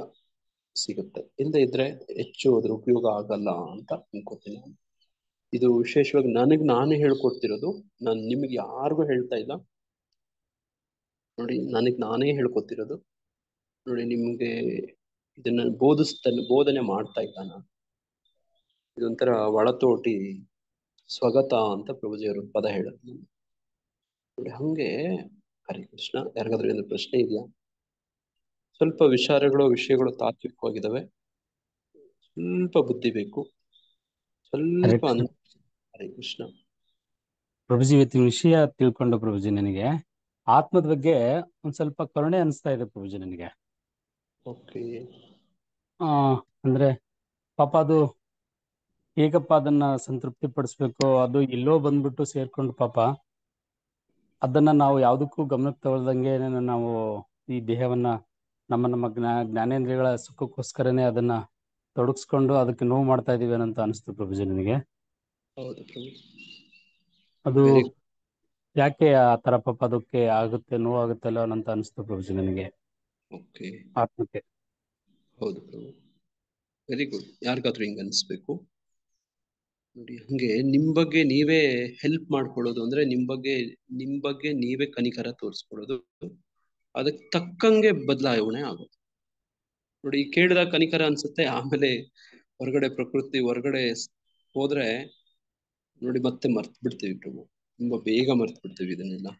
ಸಿಗುತ್ತೆ. ಇಲ್ಲದೆ ಇದ್ರೆ ಹೆಚ್ಚು ಅದ್ರ ಉಪಯೋಗ ಆಗಲ್ಲ ಅಂತ ಅನ್ಕೋತೀನಿ. ಇದು ವಿಶೇಷವಾಗಿ ನಾನೇ ಹೇಳ್ಕೊಡ್ತಿರೋದು, ನಾನು ನಿಮ್ಗೆ ಯಾರಿಗೂ ಹೇಳ್ತಾ ಇಲ್ಲ ನೋಡಿ, ನಾನೇ ಹೇಳ್ಕೊತಿರೋದು ನೋಡಿ. ನಿಮ್ಗೆ ಇದನ್ನ ಬೋಧನೆ ಮಾಡ್ತಾ ಇಲ್ಲ ನಾನು. ಇದೊಂಥರ ಒಳತೋಟಿ ಸ್ವಗತ ಅಂತ ಪ್ರಭುಜಿಯವರು ಪದ ಹೇಳೋದು ನೋಡಿ. ಹಂಗೆ ಹರಿ ಕೃಷ್ಣ. ಯಾರಿಗಾದ್ರೂ ಏನು ಪ್ರಶ್ನೆ ಇದೆಯಾ? ಸ್ವಲ್ಪ ವಿಷಯಗಳು ತಾತ್ವಿಕವಾಗಿದ್ದಾವೆ, ಸ್ವಲ್ಪ ಬುದ್ಧಿ ಬೇಕು, ಸ್ವಲ್ಪ ಹರಿ ಕೃಷ್ಣ. ಪ್ರಭುಜಿ ಇವತ್ತಿನ ವಿಷಯ ತಿಳ್ಕೊಂಡು ಪ್ರಭುಜಿ ನನಗೆ ಆತ್ಮದ ಬಗ್ಗೆ ಒಂದ್ ಸ್ವಲ್ಪ ಕರುಣೆ ಅನಿಸ್ತಾ ಇದೆ ಪ್ರಭುಜಿ ನನಗೆ. ಓಕೆ. ಅಂದ್ರೆ ಪಾಪ ಅದು ಹೇಗಪ್ಪ ಅದನ್ನ ಸಂತೃಪ್ತಿ ಪಡಿಸ್ಬೇಕು, ಅದು ಎಲ್ಲೋ ಬಂದ್ಬಿಟ್ಟು ಸೇರ್ಕೊಂಡು ಪಾಪ ಅದನ್ನ ನಾವು ಯಾವ್ದಕ್ಕೂ ಗಮನಕ್ಕೆ ತಗೊಳ್ದಂಗೆ ನಾವು ಈ ದೇಹವನ್ನ ನಮ್ಮ ಜ್ಞಾನೇಂದ್ರಿಯಗಳ ಸುಖಕ್ಕೋಸ್ಕರನೇ ಅದನ್ನ ತೊಡಗಿಸ್ಕೊಂಡು ಅದಕ್ಕೆ ನೋವು ಮಾಡ್ತಾ ಇದೀವಿ ಅಂತ ಅನಿಸ್ತು ಪ್ರಭುಜಿ ನನಗೆ. ಹೌದು ಪ್ರಭು. ಅದು ಯಾಕೆ ಆ ತರ ಪಾಪ ಅದಕ್ಕೆ ಆಗುತ್ತೆ, ನೋವಾಗುತ್ತಲ್ಲ ಅಂತ ಅನಿಸ್ತು ಪ್ರಭುಜಿ ನನಗೆ ಆತ್ಮಕ್ಕೆ. ಹೌದು ಪ್ರಭು, ವೆರಿ ಗುಡ್. ಯಾರಿಗಾದ್ರೂ ಹಿಂಗ ಅನಿಸ್ಬೇಕು ನೋಡಿ. ಹಂಗೆ ನಿಮ್ ಬಗ್ಗೆ ನೀವೇ ಹೆಲ್ಪ್ ಮಾಡ್ಕೊಳ್ಳೋದು ಅಂದ್ರೆ ನಿಮ್ ಬಗ್ಗೆ ನೀವೇ ಕನಿಕರ ತೋರಿಸ್ಕೊಳ್ಳೋದು, ಅದಕ್ಕೆ ತಕ್ಕಂಗೆ ಬದಲಾವಣೆ ಆಗೋದು ನೋಡಿ. ಕೇಳಿದಾಗ ಕನಿಕರ ಅನ್ಸುತ್ತೆ, ಆಮೇಲೆ ಹೊರಗಡೆ ಪ್ರಕೃತಿ ಹೊರಗಡೆ ಹೋದ್ರೆ ನೋಡಿ ಮತ್ತೆ ಮರ್ತ್ ಬಿಡ್ತೀವಿ ಪ್ರಭು, ತುಂಬಾ ಬೇಗ ಮರ್ತ್ ಬಿಡ್ತೀವಿ ಇದನ್ನೆಲ್ಲ.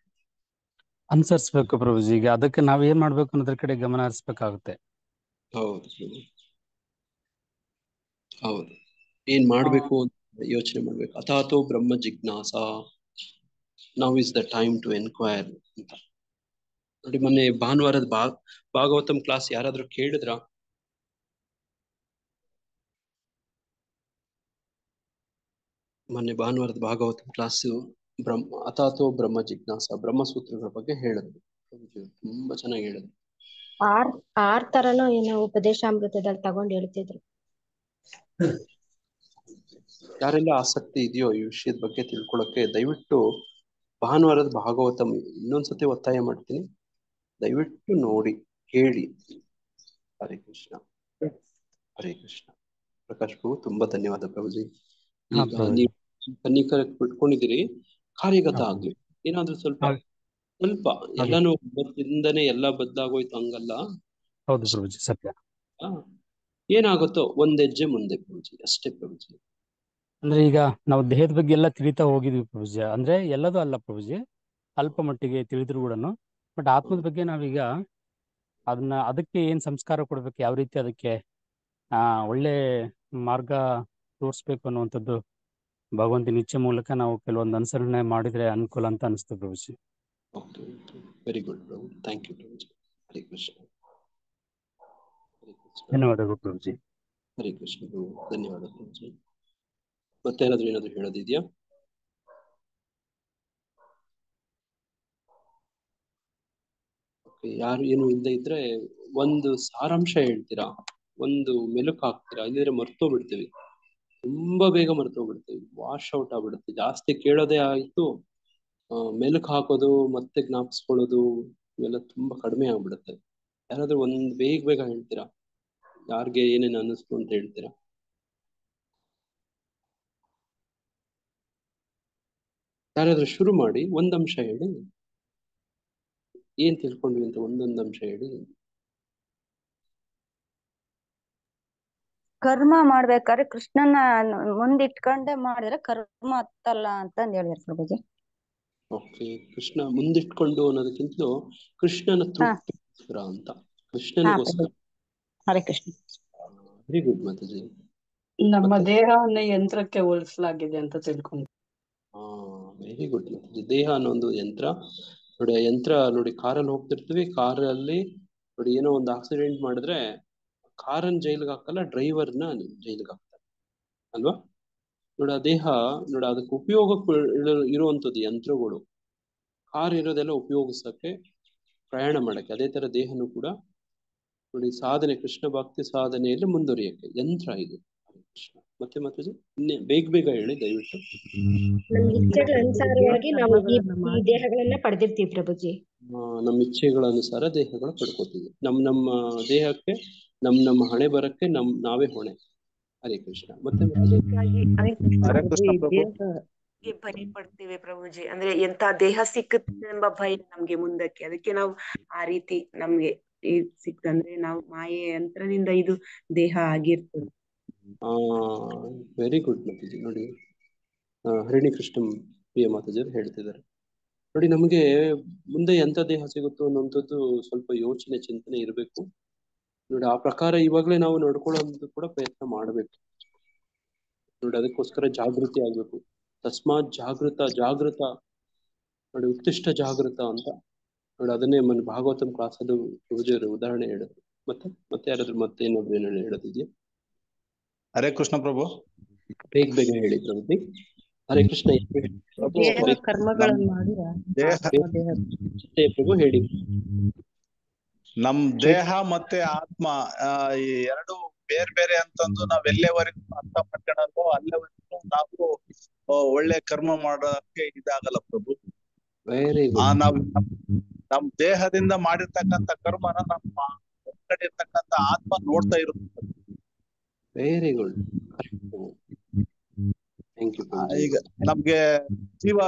ಅನುಸರಿಸ್ಬೇಕು ಪ್ರಭುಜಿ. ಈಗ ಅದಕ್ಕೆ ನಾವ್ ಏನ್ ಮಾಡ್ಬೇಕು ಅನ್ನೋದ್ರ ಕಡೆ ಗಮನ ಹರಿಸ್ಬೇಕಾಗುತ್ತೆ. ಹೌದು ಪ್ರಭು, ಹೌದು. ಏನ್ ಮಾಡ್ಬೇಕು ಅಂತ ಯೋಚನೆ ಮಾಡ್ಬೇಕು. ಅಥಾತೋ ಬ್ರಹ್ಮ ಜಿಜ್ಞಾಸ, now is the time to enquire ಅಂತ ನೋಡಿ. ಮೊನ್ನೆ ಭಾನುವಾರದ ಭಾಗವತಂ ಕ್ಲಾಸ್ ಯಾರಾದ್ರೂ ಕೇಳಿದ್ರ? ಮೊನ್ನೆ ಭಾನುವಾರದ ಭಾಗವತಂ ಕ್ಲಾಸ್ ಅಥಾತೋ ಬ್ರಹ್ಮ ಜಿಜ್ಞಾಸ ಬ್ರಹ್ಮಸೂತ್ರಗಳ ಬಗ್ಗೆ ಹೇಳಿದ್ರು. ತುಂಬಾ ಚೆನ್ನಾಗಿ ಹೇಳಿದ್ರು. ಆರ್ ತರನೋ ಏನೋ ಉಪದೇಶಾಮೃತದಲ್ಲಿ ತಗೊಂಡು ಹೇಳ್ತಿದ್ರು. ಯಾರೆಲ್ಲ ಆಸಕ್ತಿ ಇದೆಯೋ ಈ ವಿಷಯದ ಬಗ್ಗೆ ತಿಳ್ಕೊಳಕ್ಕೆ ದಯವಿಟ್ಟು ಭಾನುವಾರದ ಭಾಗವತಂ ಇನ್ನೊಂದ್ಸತಿ ಒತ್ತಾಯ ಮಾಡ್ತೀನಿ, ದಯವಿಟ್ಟು ನೋಡಿ ಕೇಳಿ. ಹರೇ ಕೃಷ್ಣ, ಹರೇ ಕೃಷ್ಣ. ಪ್ರಕಾಶ್ ಪ್ರಭು ತುಂಬಾ ಧನ್ಯವಾದ ಪ್ರಭುಜಿ. ಈಗ ನೀವು ಕನ್ನಿಕರ ಬಿಟ್ಕೊಂಡಿದ್ದೀರಿ, ಕಾರ್ಯಗತ ಆಗ್ಲಿ. ಏನಾದ್ರೂ ಸ್ವಲ್ಪ ಎಲ್ಲಾನು ಇವತ್ತಿಂದನೇ ಎಲ್ಲ ಬದಲಾಗೋಯ್ತು ಹಂಗಲ್ಲ. ಹೌದು ಪ್ರಭುಜಿ, ಸತ್ಯ. ಏನಾಗುತ್ತೋ ಒಂದ್ ಹೆಜ್ಜೆ ಮುಂದೆ ಪ್ರಭುಜಿ, ಅಷ್ಟೇ ಪ್ರಭುಜಿ. ಅಂದ್ರೆ ಈಗ ನಾವು ದೇಹದ ಬಗ್ಗೆ ಎಲ್ಲ ತಿಳಿತಾ ಹೋಗಿದ್ವಿ ಪ್ರಭುಜಿ. ಅಂದ್ರೆ ಎಲ್ಲದೂ ಅಲ್ಲ ಪ್ರಭುಜಿ, ಅಲ್ಪ ಮಟ್ಟಿಗೆ ತಿಳಿದ್ರು ಕೂಡ. ಬಟ್ ಆತ್ಮದ ಬಗ್ಗೆ ನಾವೀಗ ಅದಕ್ಕೆ ಏನ್ ಸಂಸ್ಕಾರ ಕೊಡ್ಬೇಕು, ಯಾವ ರೀತಿ ಅದಕ್ಕೆ ಒಳ್ಳೆ ಮಾರ್ಗ ತೋರಿಸ್ಬೇಕು ಅನ್ನುವಂಥದ್ದು ಭಗವಂತನ ಇಚ್ಛೆ ಮೂಲಕ ನಾವು ಕೆಲವೊಂದು ಅನುಸರಣೆ ಮಾಡಿದ್ರೆ ಅನುಕೂಲ ಅಂತ ಅನಿಸ್ತು ಪ್ರಭುಜಿ. ವೆರಿ ಗುಡ್ ಪ್ರಭು, ಥ್ಯಾಂಕ್ ಯು ಪ್ರಭುಜಿ. ಹರೇ ಕೃಷ್ಣ. ಧನ್ಯವಾದಗಳು ಪ್ರಭುಜಿ. ಹರೇ ಕೃಷ್ಣ ಪ್ರಭು, ಧನ್ಯವಾದ ಪ್ರಭುಜಿ. ಮತ್ತೆ ಏನಾದ್ರೂ ಹೇಳೋದಿದ್ಯಾ? ಯಾರು ಏನು ಇಲ್ಲದೆ ಇದ್ರೆ ಒಂದು ಸಾರಾಂಶ ಹೇಳ್ತೀರಾ, ಒಂದು ಮೆಲುಕು ಹಾಕ್ತೀರಾ? ಇಲ್ಲಿದ್ರೆ ಮರ್ತೋಗ್ಬಿಡ್ತೀವಿ, ತುಂಬಾ ಬೇಗ ಮರ್ತೋಗ್ಬಿಡ್ತೀವಿ, ವಾಶ್ ಔಟ್ ಆಗ್ಬಿಡುತ್ತೆ. ಜಾಸ್ತಿ ಕೇಳೋದೇ ಆಯ್ತು, ಮೆಲುಕು ಹಾಕೋದು ಮತ್ತೆ ಜ್ಞಾಪಿಸ್ಕೊಳ್ಳೋದು ಇವೆಲ್ಲ ತುಂಬಾ ಕಡಿಮೆ ಆಗ್ಬಿಡುತ್ತೆ. ಯಾರಾದ್ರೂ ಒಂದ್ ಬೇಗ ಹೇಳ್ತೀರಾ? ಯಾರಿಗೆ ಏನೇನು ಅನ್ನಿಸ್ತು ಅಂತ ಹೇಳ್ತೀರಾ? ಯಾರಾದ್ರೂ ಶುರು ಮಾಡಿ, ಒಂದ್ ಅಂಶ ಹೇಳಿ, ಏನ್ ತಿಳ್ಕೊಂಡ್ವಿ ಅಂತ ಒಂದೊಂದು ಅಂಶ ಹೇಳಿ. ಕರ್ಮ ಮಾಡ್ಬೇಕಾದ್ರೆ ಕೃಷ್ಣನ ಮುಂದಿಟ್ಕೊಂಡೆ ಮಾಡಿದ್ರೆ ಕರ್ಮ ಹತ್ತಲ್ಲ ಅಂತ ಹೇಳಿದ್ರು ಪ್ರಭುಜಿ. ಓಕೆ, ಕೃಷ್ಣ ಮುಂದಿಟ್ಕೊಂಡು ಅನ್ನೋದಕ್ಕಿಂತಲೂ ಕೃಷ್ಣನ ತೃಪ್ತಿಗೋಸ್ಕರ ಅಂತ, ಕೃಷ್ಣನಿಗೋಸ್ಕರ. ಹರೇ ಕೃಷ್ಣ. ವೆರಿ ಗುಡ್ ಮಾತಾಜಿ. ನಮ್ಮ ದೇಹವನ್ನ ಯಂತ್ರಕ್ಕೆ ಹೋಲಿಸಲಾಗಿದೆ ಅಂತ ತಿಳ್ಕೊಂಡು. ವೆರಿ ಗುಡ್ ಮಾತಾಜಿ. ದೇಹ ಅನ್ನೋ ಒಂದು ಯಂತ್ರ ನೋಡಿ. ಯಂತ್ರ ನೋಡಿ, ಕಾರಲ್ಲಿ ಹೋಗ್ತಿರ್ತೀವಿ, ಕಾರಲ್ಲಿ ನೋಡಿ ಏನೋ ಒಂದು ಆಕ್ಸಿಡೆಂಟ್ ಮಾಡಿದ್ರೆ ಕಾರನ್ನ ಜೈಲಿಗೆ ಹಾಕಲ್ಲ, ಡ್ರೈವರ್ನ ಜೈಲಿಗೆ ಹಾಕ್ತಾರೆ ಅಲ್ವಾ? ನೋಡಿ ಆ ದೇಹ ನೋಡಿ, ಅದಕ್ಕೆ ಉಪಯೋಗಕ್ಕೆ ಇರುವಂತದ್ದು ಯಂತ್ರಗಳು. ಕಾರ್ ಇರೋದೆಲ್ಲ ಉಪಯೋಗಿಸಕ್ಕೆ, ಪ್ರಯಾಣ ಮಾಡಕ್ಕೆ. ಅದೇ ತರ ದೇಹನೂ ಕೂಡ ನೋಡಿ ಸಾಧನೆ, ಕೃಷ್ಣ ಭಕ್ತಿ ಸಾಧನೆಯಲ್ಲಿ ಮುಂದುವರಿಯಕ್ಕೆ ಯಂತ್ರ ಇದು. ಕೃಷ್ಣ. ಮತ್ತೆ ಮಾತಾಜಿ ಬೇಗ ಹೇಳಿ ದಯವಿಟ್ಟು. ನಮ್ಮ ಇಚ್ಛೆಗಳ ಅನುಸಾರವಾಗಿ ನಾವು ಈ ದೇಹಗಳನ್ನ ಪಡೆದಿರ್ತೀವಿ ಪ್ರಭುಜಿ. ನಮ್ಮ ಇಚ್ಛೆಗಳ ಅನುಸಾರ ದೇಹಗಳು ಪಡ್ಕೋತೀವಿ. ನಮ್ಮ ದೇಹಕ್ಕೆ ನಮ್ಮ ಹಣೆ ಬರಕ್ಕೆ ನಾವೇ ಹೊಣೆ. ಹರೇ ಕೃಷ್ಣ. ಮತ್ತೆ ಭಯ ಪಡ್ತೇವೆ ಪ್ರಭುಜಿ. ಅಂದ್ರೆ ಎಂತ ದೇಹ ಸಿಕ್ಕುತ್ತೆ ಎಂಬ ಭಯ ನಮ್ಗೆ ಮುಂದಕ್ಕೆ. ಅದಕ್ಕೆ ನಾವು ಆ ರೀತಿ ನಮ್ಗೆ ಸಿಕ್ತಂದ್ರೆ ನಾವು ಮಾಯೆ ಯಂತ್ರದಿಂದ ಇದು ದೇಹ ಆಗಿರ್ತದೆ. Very good Mataji. ನೋಡಿ ಹರಿಣಿ ಕೃಷ್ಣ ಪ್ರಿಯ ಮಾತಾಜಿಯವರು ಹೇಳ್ತಿದ್ದಾರೆ ನೋಡಿ, ನಮಗೆ ಮುಂದೆ ಎಂತ ದೇಹ ಸಿಗುತ್ತೋ ಅನ್ನೋಂಥದ್ದು ಸ್ವಲ್ಪ ಯೋಚನೆ, ಚಿಂತನೆ ಇರಬೇಕು ನೋಡಿ. ಆ ಪ್ರಕಾರ ಇವಾಗಲೇ ನಾವು ನಡ್ಕೊಳ್ಳೋದು ಕೂಡ ಪ್ರಯತ್ನ ಮಾಡಬೇಕು ನೋಡಿ. ಅದಕ್ಕೋಸ್ಕರ ಜಾಗೃತಿ ಆಗ್ಬೇಕು. ತಸ್ಮಾತ್ ಜಾಗೃತ ನೋಡಿ, ಉತ್ತಿಷ್ಟ ಜಾಗೃತ ಅಂತ ನೋಡಿ. ಅದನ್ನೇ ಭಾಗವತಂ ಕ್ಲಾಸಲ್ಲಿ ಪೂಜೆಯವರು ಉದಾಹರಣೆ ಹೇಳಿದ್ರು. ಮತ್ತೆ ಯಾರಾದ್ರೂ ಮತ್ತೆ ಏನಾದ್ರು ಹೇಳೋದಿದೆಯಾ? ಹರೇ ಕೃಷ್ಣ ಪ್ರಭು. ಬೇಗ ಹೇಳಿ ಪ್ರಭು. ಹರೇ ಕೃಷ್ಣ. ಪ್ರಭು ಹೇಳಿ. ನಮ್ ದೇಹ ಮತ್ತೆ ಆತ್ಮ ಈ ಎರಡು ಬೇರೆ ಬೇರೆ ಅಂತಂದು ನಾವ್ ಎಲ್ಲಿವರೆಗೂ ಅರ್ಥ ಮಾಡ್ಕೊಳ್ಳೋದು ಅಲ್ಲಿವರೆಗೂ ನಾವು ಒಳ್ಳೆ ಕರ್ಮ ಮಾಡೋಕೆ ಇದಾಗಲ್ಲ ಪ್ರಭು. ನಾವು ನಮ್ ದೇಹದಿಂದ ಮಾಡಿರ್ತಕ್ಕಂಥ ಕರ್ಮನ ನಮ್ಮ ಒಳಗಡೆ ಇರ್ತಕ್ಕಂಥ ಆತ್ಮ ನೋಡ್ತಾ ಇರುತ್ತೆ. Very good. ಈಗ ನಮ್ಗೆ ಜೀವ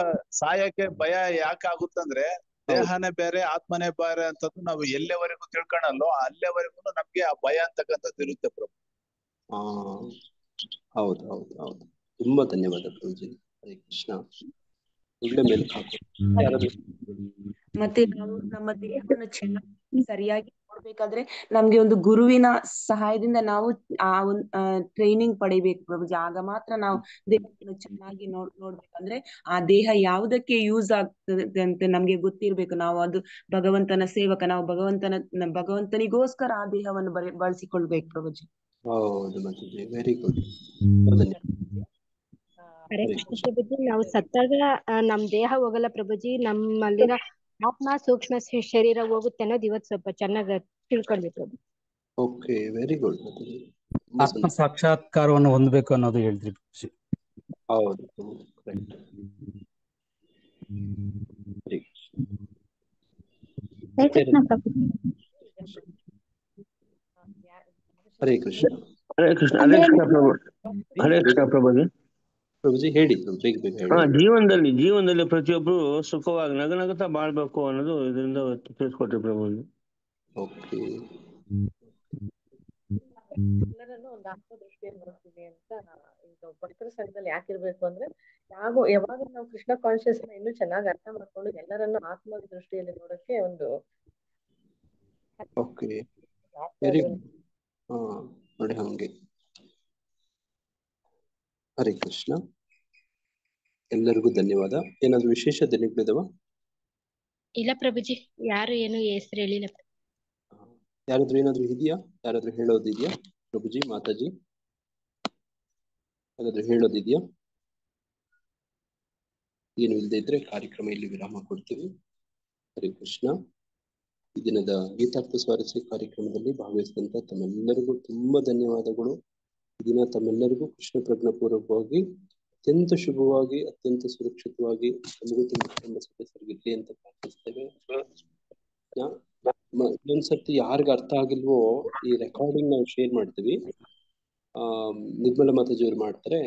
ಸಾಯಕ್ಕೆ ಭಯ ಯಾಕೆ ಆಗುತ್ತಂದ್ರೆ ದೇಹನೇ ಬೇರೆ ಆತ್ಮನೇ ಬೇರೆ ಅಂತದ್ದು ನಾವು ಎಲ್ಲೆವರೆಗೂ ತಿಳ್ಕೊಳ್ಳಲ್ಲೋ ಅಲ್ಲೇವರೆಗೂ ನಮ್ಗೆ ಆ ಭಯ ಅಂತಕ್ಕಂಥದ್ದು ಇರುತ್ತೆ ಪ್ರಭು. ಹೌದು ಹೌದು ಹೌದು. ತುಂಬಾ ಧನ್ಯವಾದ ಪ್ರಭುಜಿ. ಹರೇ ಕೃಷ್ಣ. ಒಳ್ಳೆ ಮೇಲ್ಕ್ ಹಾಕು. ಮತ್ತೆ ನಾವು ನಮ್ಮ ದೇಹವನ್ನು ಚೆನ್ನಾಗಿ ಸರಿಯಾಗಿ ನೋಡ್ಬೇಕಾದ್ರೆ ನಮ್ಗೆ ಒಂದು ಗುರುವಿನ ಸಹಾಯದಿಂದ ನಾವು ಆ ಒಂದು ಟ್ರೈನಿಂಗ್ ಪಡಿಬೇಕು ಪ್ರಭುಜಿ. ಆಗ ಮಾತ್ರ ನಾವು ದೇಹವನ್ನು ಚೆನ್ನಾಗಿ ನೋಡ್ಬೇಕಂದ್ರೆ ಆ ದೇಹ ಯಾವುದಕ್ಕೆ ಯೂಸ್ ಆಗ್ತದೆ ಅಂತ ನಮ್ಗೆ ಗೊತ್ತಿರ್ಬೇಕು. ನಾವು ಅದು ಭಗವಂತನ ಸೇವಕ, ನಾವು ಭಗವಂತನಿಗೋಸ್ಕರ ಆ ದೇಹವನ್ನು ಬಳಸಿಕೊಳ್ಬೇಕು ಪ್ರಭುಜಿ. ಹೌದು ಮಾತಾಜಿ. Very good. ಹರೇ ಕೃಷ್ಣ ಪ್ರಭುಜಿ. ನಾವು ಸತ್ತಾಗ ನಮ್ ದೇಹ ಹೋಗಲ್ಲ ಪ್ರಭುಜಿ, ನಮ್ಮಲ್ಲಿರೋ ಆತ್ಮ ಸೂಕ್ಷ್ಮ ಶರೀರ ಹೋಗುತ್ತೆ ಅನ್ನೋದು ಇವತ್ತು ಸ್ವಲ್ಪ ಚೆನ್ನಾಗಿ ತಿಳ್ಕೊಂಡ್ವಿ ಪ್ರಭು. Okay, very good. ಆತ್ಮ ಸಾಕ್ಷಾತ್ಕಾರವನ್ನು ಹೊಂದಬೇಕು ಅನ್ನೋದು ಹೇಳಿದ್ರಿ ಪ್ರಭುಜಿ. ಹೌದು, ಕರೆಕ್ಟ್. ಹರೇ ಕೃಷ್ಣ. ಹರೇ ಕೃಷ್ಣ. ಹರೇ ಕೃಷ್ಣ ಪ್ರಭು. ಹರೇ ಕೃಷ್ಣ ಪ್ರಭುಜಿ. ಪ್ರಭುಜಿ ಹೇಳಿ, ಬೇಗ ಬೇಗ ಹೇಳಿ. ಜೀವನದಲ್ಲಿ ಪ್ರತಿಯೊಬ್ರು ಸುಖವಾಗಿ ನಗನಗುತ್ತಾ ಬಾಳ್ಬೇಕು ಅನ್ನೋದು ಇದರಿಂದ ತಿಳಿಸ್ಕೊಟ್ರಿ ಪ್ರಭುಜಿ. ಓಕೆ, ಎಲ್ಲರನ್ನು ಒಂದು ಆತ್ಮದೃಷ್ಟಿಯಲ್ಲಿ ನೋಡ್ತೀವಿ ಅಂತ ಈಗ ಭಕ್ತರ ಸಂಘದಲ್ಲಿ ಯಾಕಿರ್ಬೇಕು ಅಂದ್ರೆ ಯಾವಾಗ ನಾವು ಕೃಷ್ಣ ಕಾನ್ಶಿಯಸ್ ನ ಇನ್ನೂ ಚೆನ್ನಾಗಿ ಅರ್ಥ ಮಾಡ್ಕೊಂಡು ಎಲ್ಲರನ್ನು ಆತ್ಮ ದೃಷ್ಟಿಯಲ್ಲಿ ನೋಡಕ್ಕೆ ಒಂದು ಓಕೆ, ವೆರಿ ಗುಡ್. ನೋಡಿ ಹಂಗೆ. ಹರೇ ಕೃಷ್ಣ, ಎಲ್ಲರಿಗೂ ಧನ್ಯವಾದ. ಏನಾದ್ರು ವಿಶೇಷ ದಿನಗಳಿದಾವ? ಇಲ್ಲ ಪ್ರಭುಜಿ, ಯಾರು ಏನು ಹೆಸರು ಹೇಳಿಲ್ಲ. ಯಾರಾದ್ರೂ ಏನಾದ್ರು ಇದೆಯಾ? ಯಾರಾದ್ರೂ ಹೇಳೋದಿದ್ಯಾ? ಪ್ರಭುಜಿ, ಮಾತಾಜಿ ಯಾರಾದ್ರೂ ಹೇಳೋದಿದ್ಯಾ? ಏನು ಇಲ್ಲದೆ ಇದ್ರೆ ಕಾರ್ಯಕ್ರಮ ಇಲ್ಲಿ ವಿರಾಮ ಕೊಡ್ತೀವಿ. ಹರೇ ಕೃಷ್ಣ. ಈ ದಿನದ ಗೀತಾರ್ಥ ಸ್ವಾರಸ್ಯ ಕಾರ್ಯಕ್ರಮದಲ್ಲಿ ಭಾಗವಹಿಸಿದಂತ ತಮ್ಮೆಲ್ಲರಿಗೂ ತುಂಬಾ ಧನ್ಯವಾದಗಳು. ಈ ದಿನ ತಮ್ಮೆಲ್ಲರಿಗೂ ಕೃಷ್ಣ ಪ್ರಜ್ಞಾಪೂರ್ವಕವಾಗಿ ಅತ್ಯಂತ ಶುಭವಾಗಿ, ಅತ್ಯಂತ ಸುರಕ್ಷಿತವಾಗಿ ನಮಗೂ ತುಂಬ ಕುಟುಂಬ ಸದಸ್ಯರಿಗಿರ್ಲಿ ಅಂತ ಪ್ರಾರ್ಥಿಸ್ತೇವೆ. ಇನ್ನೊಂದ್ಸರ್ತಿ ಯಾರಿಗ ಅರ್ಥ ಆಗಿಲ್ವೋ ಈ ರೆಕಾರ್ಡಿಂಗ್ ನಾವು ಶೇರ್ ಮಾಡ್ತೀವಿ. ನಿರ್ಮಲಾ ಮಾತಾಜಿಯವ್ರು ಮಾಡ್ತಾರೆ,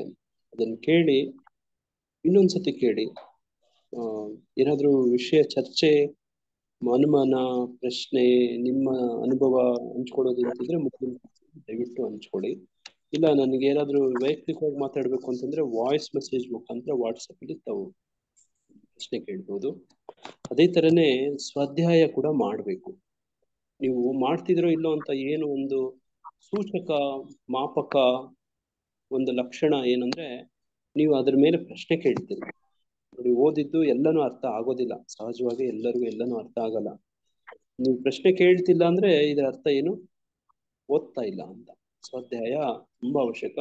ಅದನ್ನ ಕೇಳಿ ಇನ್ನೊಂದ್ಸತಿ ಕೇಳಿ. ಏನಾದ್ರೂ ವಿಷಯ ಚರ್ಚೆ, ಅನುಮಾನ, ಪ್ರಶ್ನೆ, ನಿಮ್ಮ ಅನುಭವ ಹಂಚ್ಕೊಳ್ಳೋದು ಅಂತಿದ್ರೆ ದಯವಿಟ್ಟು ಹಂಚ್ಕೊಳ್ಳಿ. ಇಲ್ಲ ನನಗೆ ಏನಾದ್ರೂ ವೈಯಕ್ತಿಕವಾಗಿ ಮಾತಾಡ್ಬೇಕು ಅಂತಂದ್ರೆ ವಾಯ್ಸ್ ಮೆಸೇಜ್ ಮುಖಾಂತರ ವಾಟ್ಸಪ್ ಅಲ್ಲಿ ತಾವು ಪ್ರಶ್ನೆ ಕೇಳ್ಬೋದು. ಅದೇ ತರನೇ ಸ್ವಾಧ್ಯಾಯ ಕೂಡ ಮಾಡ್ಬೇಕು. ನೀವು ಮಾಡ್ತಿದ್ರೋ ಇಲ್ಲೋ ಅಂತ ಏನು ಒಂದು ಸೂಚಕ, ಮಾಪಕ, ಒಂದು ಲಕ್ಷಣ ಏನಂದ್ರೆ ನೀವು ಅದ್ರ ಮೇಲೆ ಪ್ರಶ್ನೆ ಕೇಳ್ತೀರಿ. ನೋಡಿ, ಓದಿದ್ದು ಎಲ್ಲನೂ ಅರ್ಥ ಆಗೋದಿಲ್ಲ, ಸಹಜವಾಗಿ ಎಲ್ಲರಿಗೂ ಎಲ್ಲನೂ ಅರ್ಥ ಆಗಲ್ಲ. ನೀವು ಪ್ರಶ್ನೆ ಕೇಳ್ತಿಲ್ಲ ಅಂದ್ರೆ ಇದರ ಅರ್ಥ ಏನು? ಓದ್ತಾ ಇಲ್ಲ ಅಂತ. ಸ್ವಾಧ್ಯಾಯ ತುಂಬಾ ಅವಶ್ಯಕ.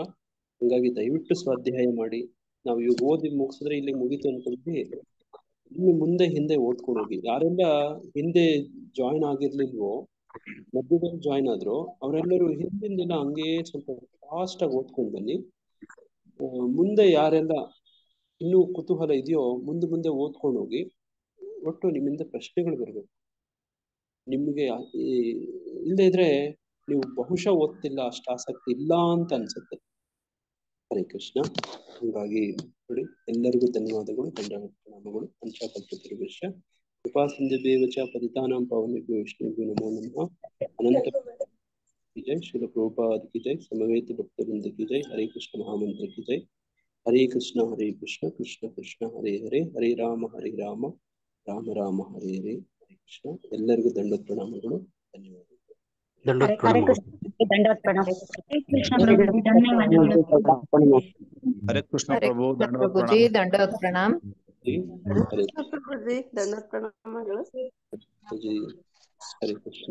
ಹಂಗಾಗಿ ದಯವಿಟ್ಟು ಸ್ವಾಧ್ಯಾಯ ಮಾಡಿ. ನಾವು ಇವಾಗ ಓದಿ ಮುಗಿಸಿದ್ರೆ ಇಲ್ಲಿ ಮುಗೀತು ಅನ್ಕೊಂಡ್ವಿ, ಇನ್ನು ಮುಂದೆ ಹಿಂದೆ ಓದ್ಕೊಂಡು ಹೋಗಿ. ಯಾರೆಲ್ಲ ಹಿಂದೆ ಜಾಯಿನ್ ಆಗಿರ್ಲಿಲ್ವೋ, ಮಧ್ಯದಲ್ಲಿ ಜಾಯಿನ್ ಆದ್ರು, ಅವರೆಲ್ಲರೂ ಹಿಂದಿನ ದಿನ ಹಂಗೇ ಸ್ವಲ್ಪ ಫಾಸ್ಟ್ ಆಗಿ ಓದ್ಕೊಂಡು ಬನ್ನಿ. ಮುಂದೆ ಯಾರೆಲ್ಲ ಇನ್ನೂ ಕುತೂಹಲ ಇದೆಯೋ ಮುಂದೆ ಓದ್ಕೊಂಡು ಹೋಗಿ. ಒಟ್ಟು ನಿಮ್ಮಿಂದ ಪ್ರಶ್ನೆಗಳು ಬರ್ಬೇಕು. ನಿಮ್ಗೆ ಇಲ್ಲದೆ ಇದ್ರೆ ನೀವು ಬಹುಶಃ ಓದ್ತಿಲ್ಲ, ಅಷ್ಟು ಆಸಕ್ತಿ ಇಲ್ಲ ಅಂತ ಅನ್ಸುತ್ತೆ. ಹರೇ ಕೃಷ್ಣ. ಹಾಗಾಗಿ ನೋಡಿ, ಎಲ್ಲರಿಗೂ ಧನ್ಯವಾದಗಳು, ಪ್ರಣಾಮಗಳು. ಪಂಚಾಕಲ್ಪತರುಭ್ಯಶ್ಚ ಕೃಪಾ ಸಿಂಧುಭ್ಯೇವ ಚ ಪತಿತಾನಾಂ ಪಾವನೇಭ್ಯೋ ವೈಷ್ಣವೇಭ್ಯೋ ನಮೋ ನಮಃ. ಅನಂತ की जय, श्रील प्रभुपाद की जय, समवेत भक्तवृंद की जय, हरे कृष्ण महामंत्र की जय. हरे कृष्ण कृष्ण कृष्ण हरे हरे, हरे राम राम राम हरे हरे. हरे कृष्ಣ. ಎಲ್ಲರಿಗೂ ದಂಡೋತ್ ಪ್ರಣಾಮಗಳು, ಧನ್ಯವಾದಗಳು. ಹರೇ ಕೃಷ್ಣ ಪ್ರಭು, ದಂಡೋತ್ ಪ್ರಭುಜಿ, ದಂಡೋತ್ ಪ್ರಣಾಮ್. ಹರೇ ಕೃಷ್ಣ. ದಂಡೋತ್ ಪ್ರಣಾಮಗಳು. ಹರೇ ಕೃಷ್ಣ.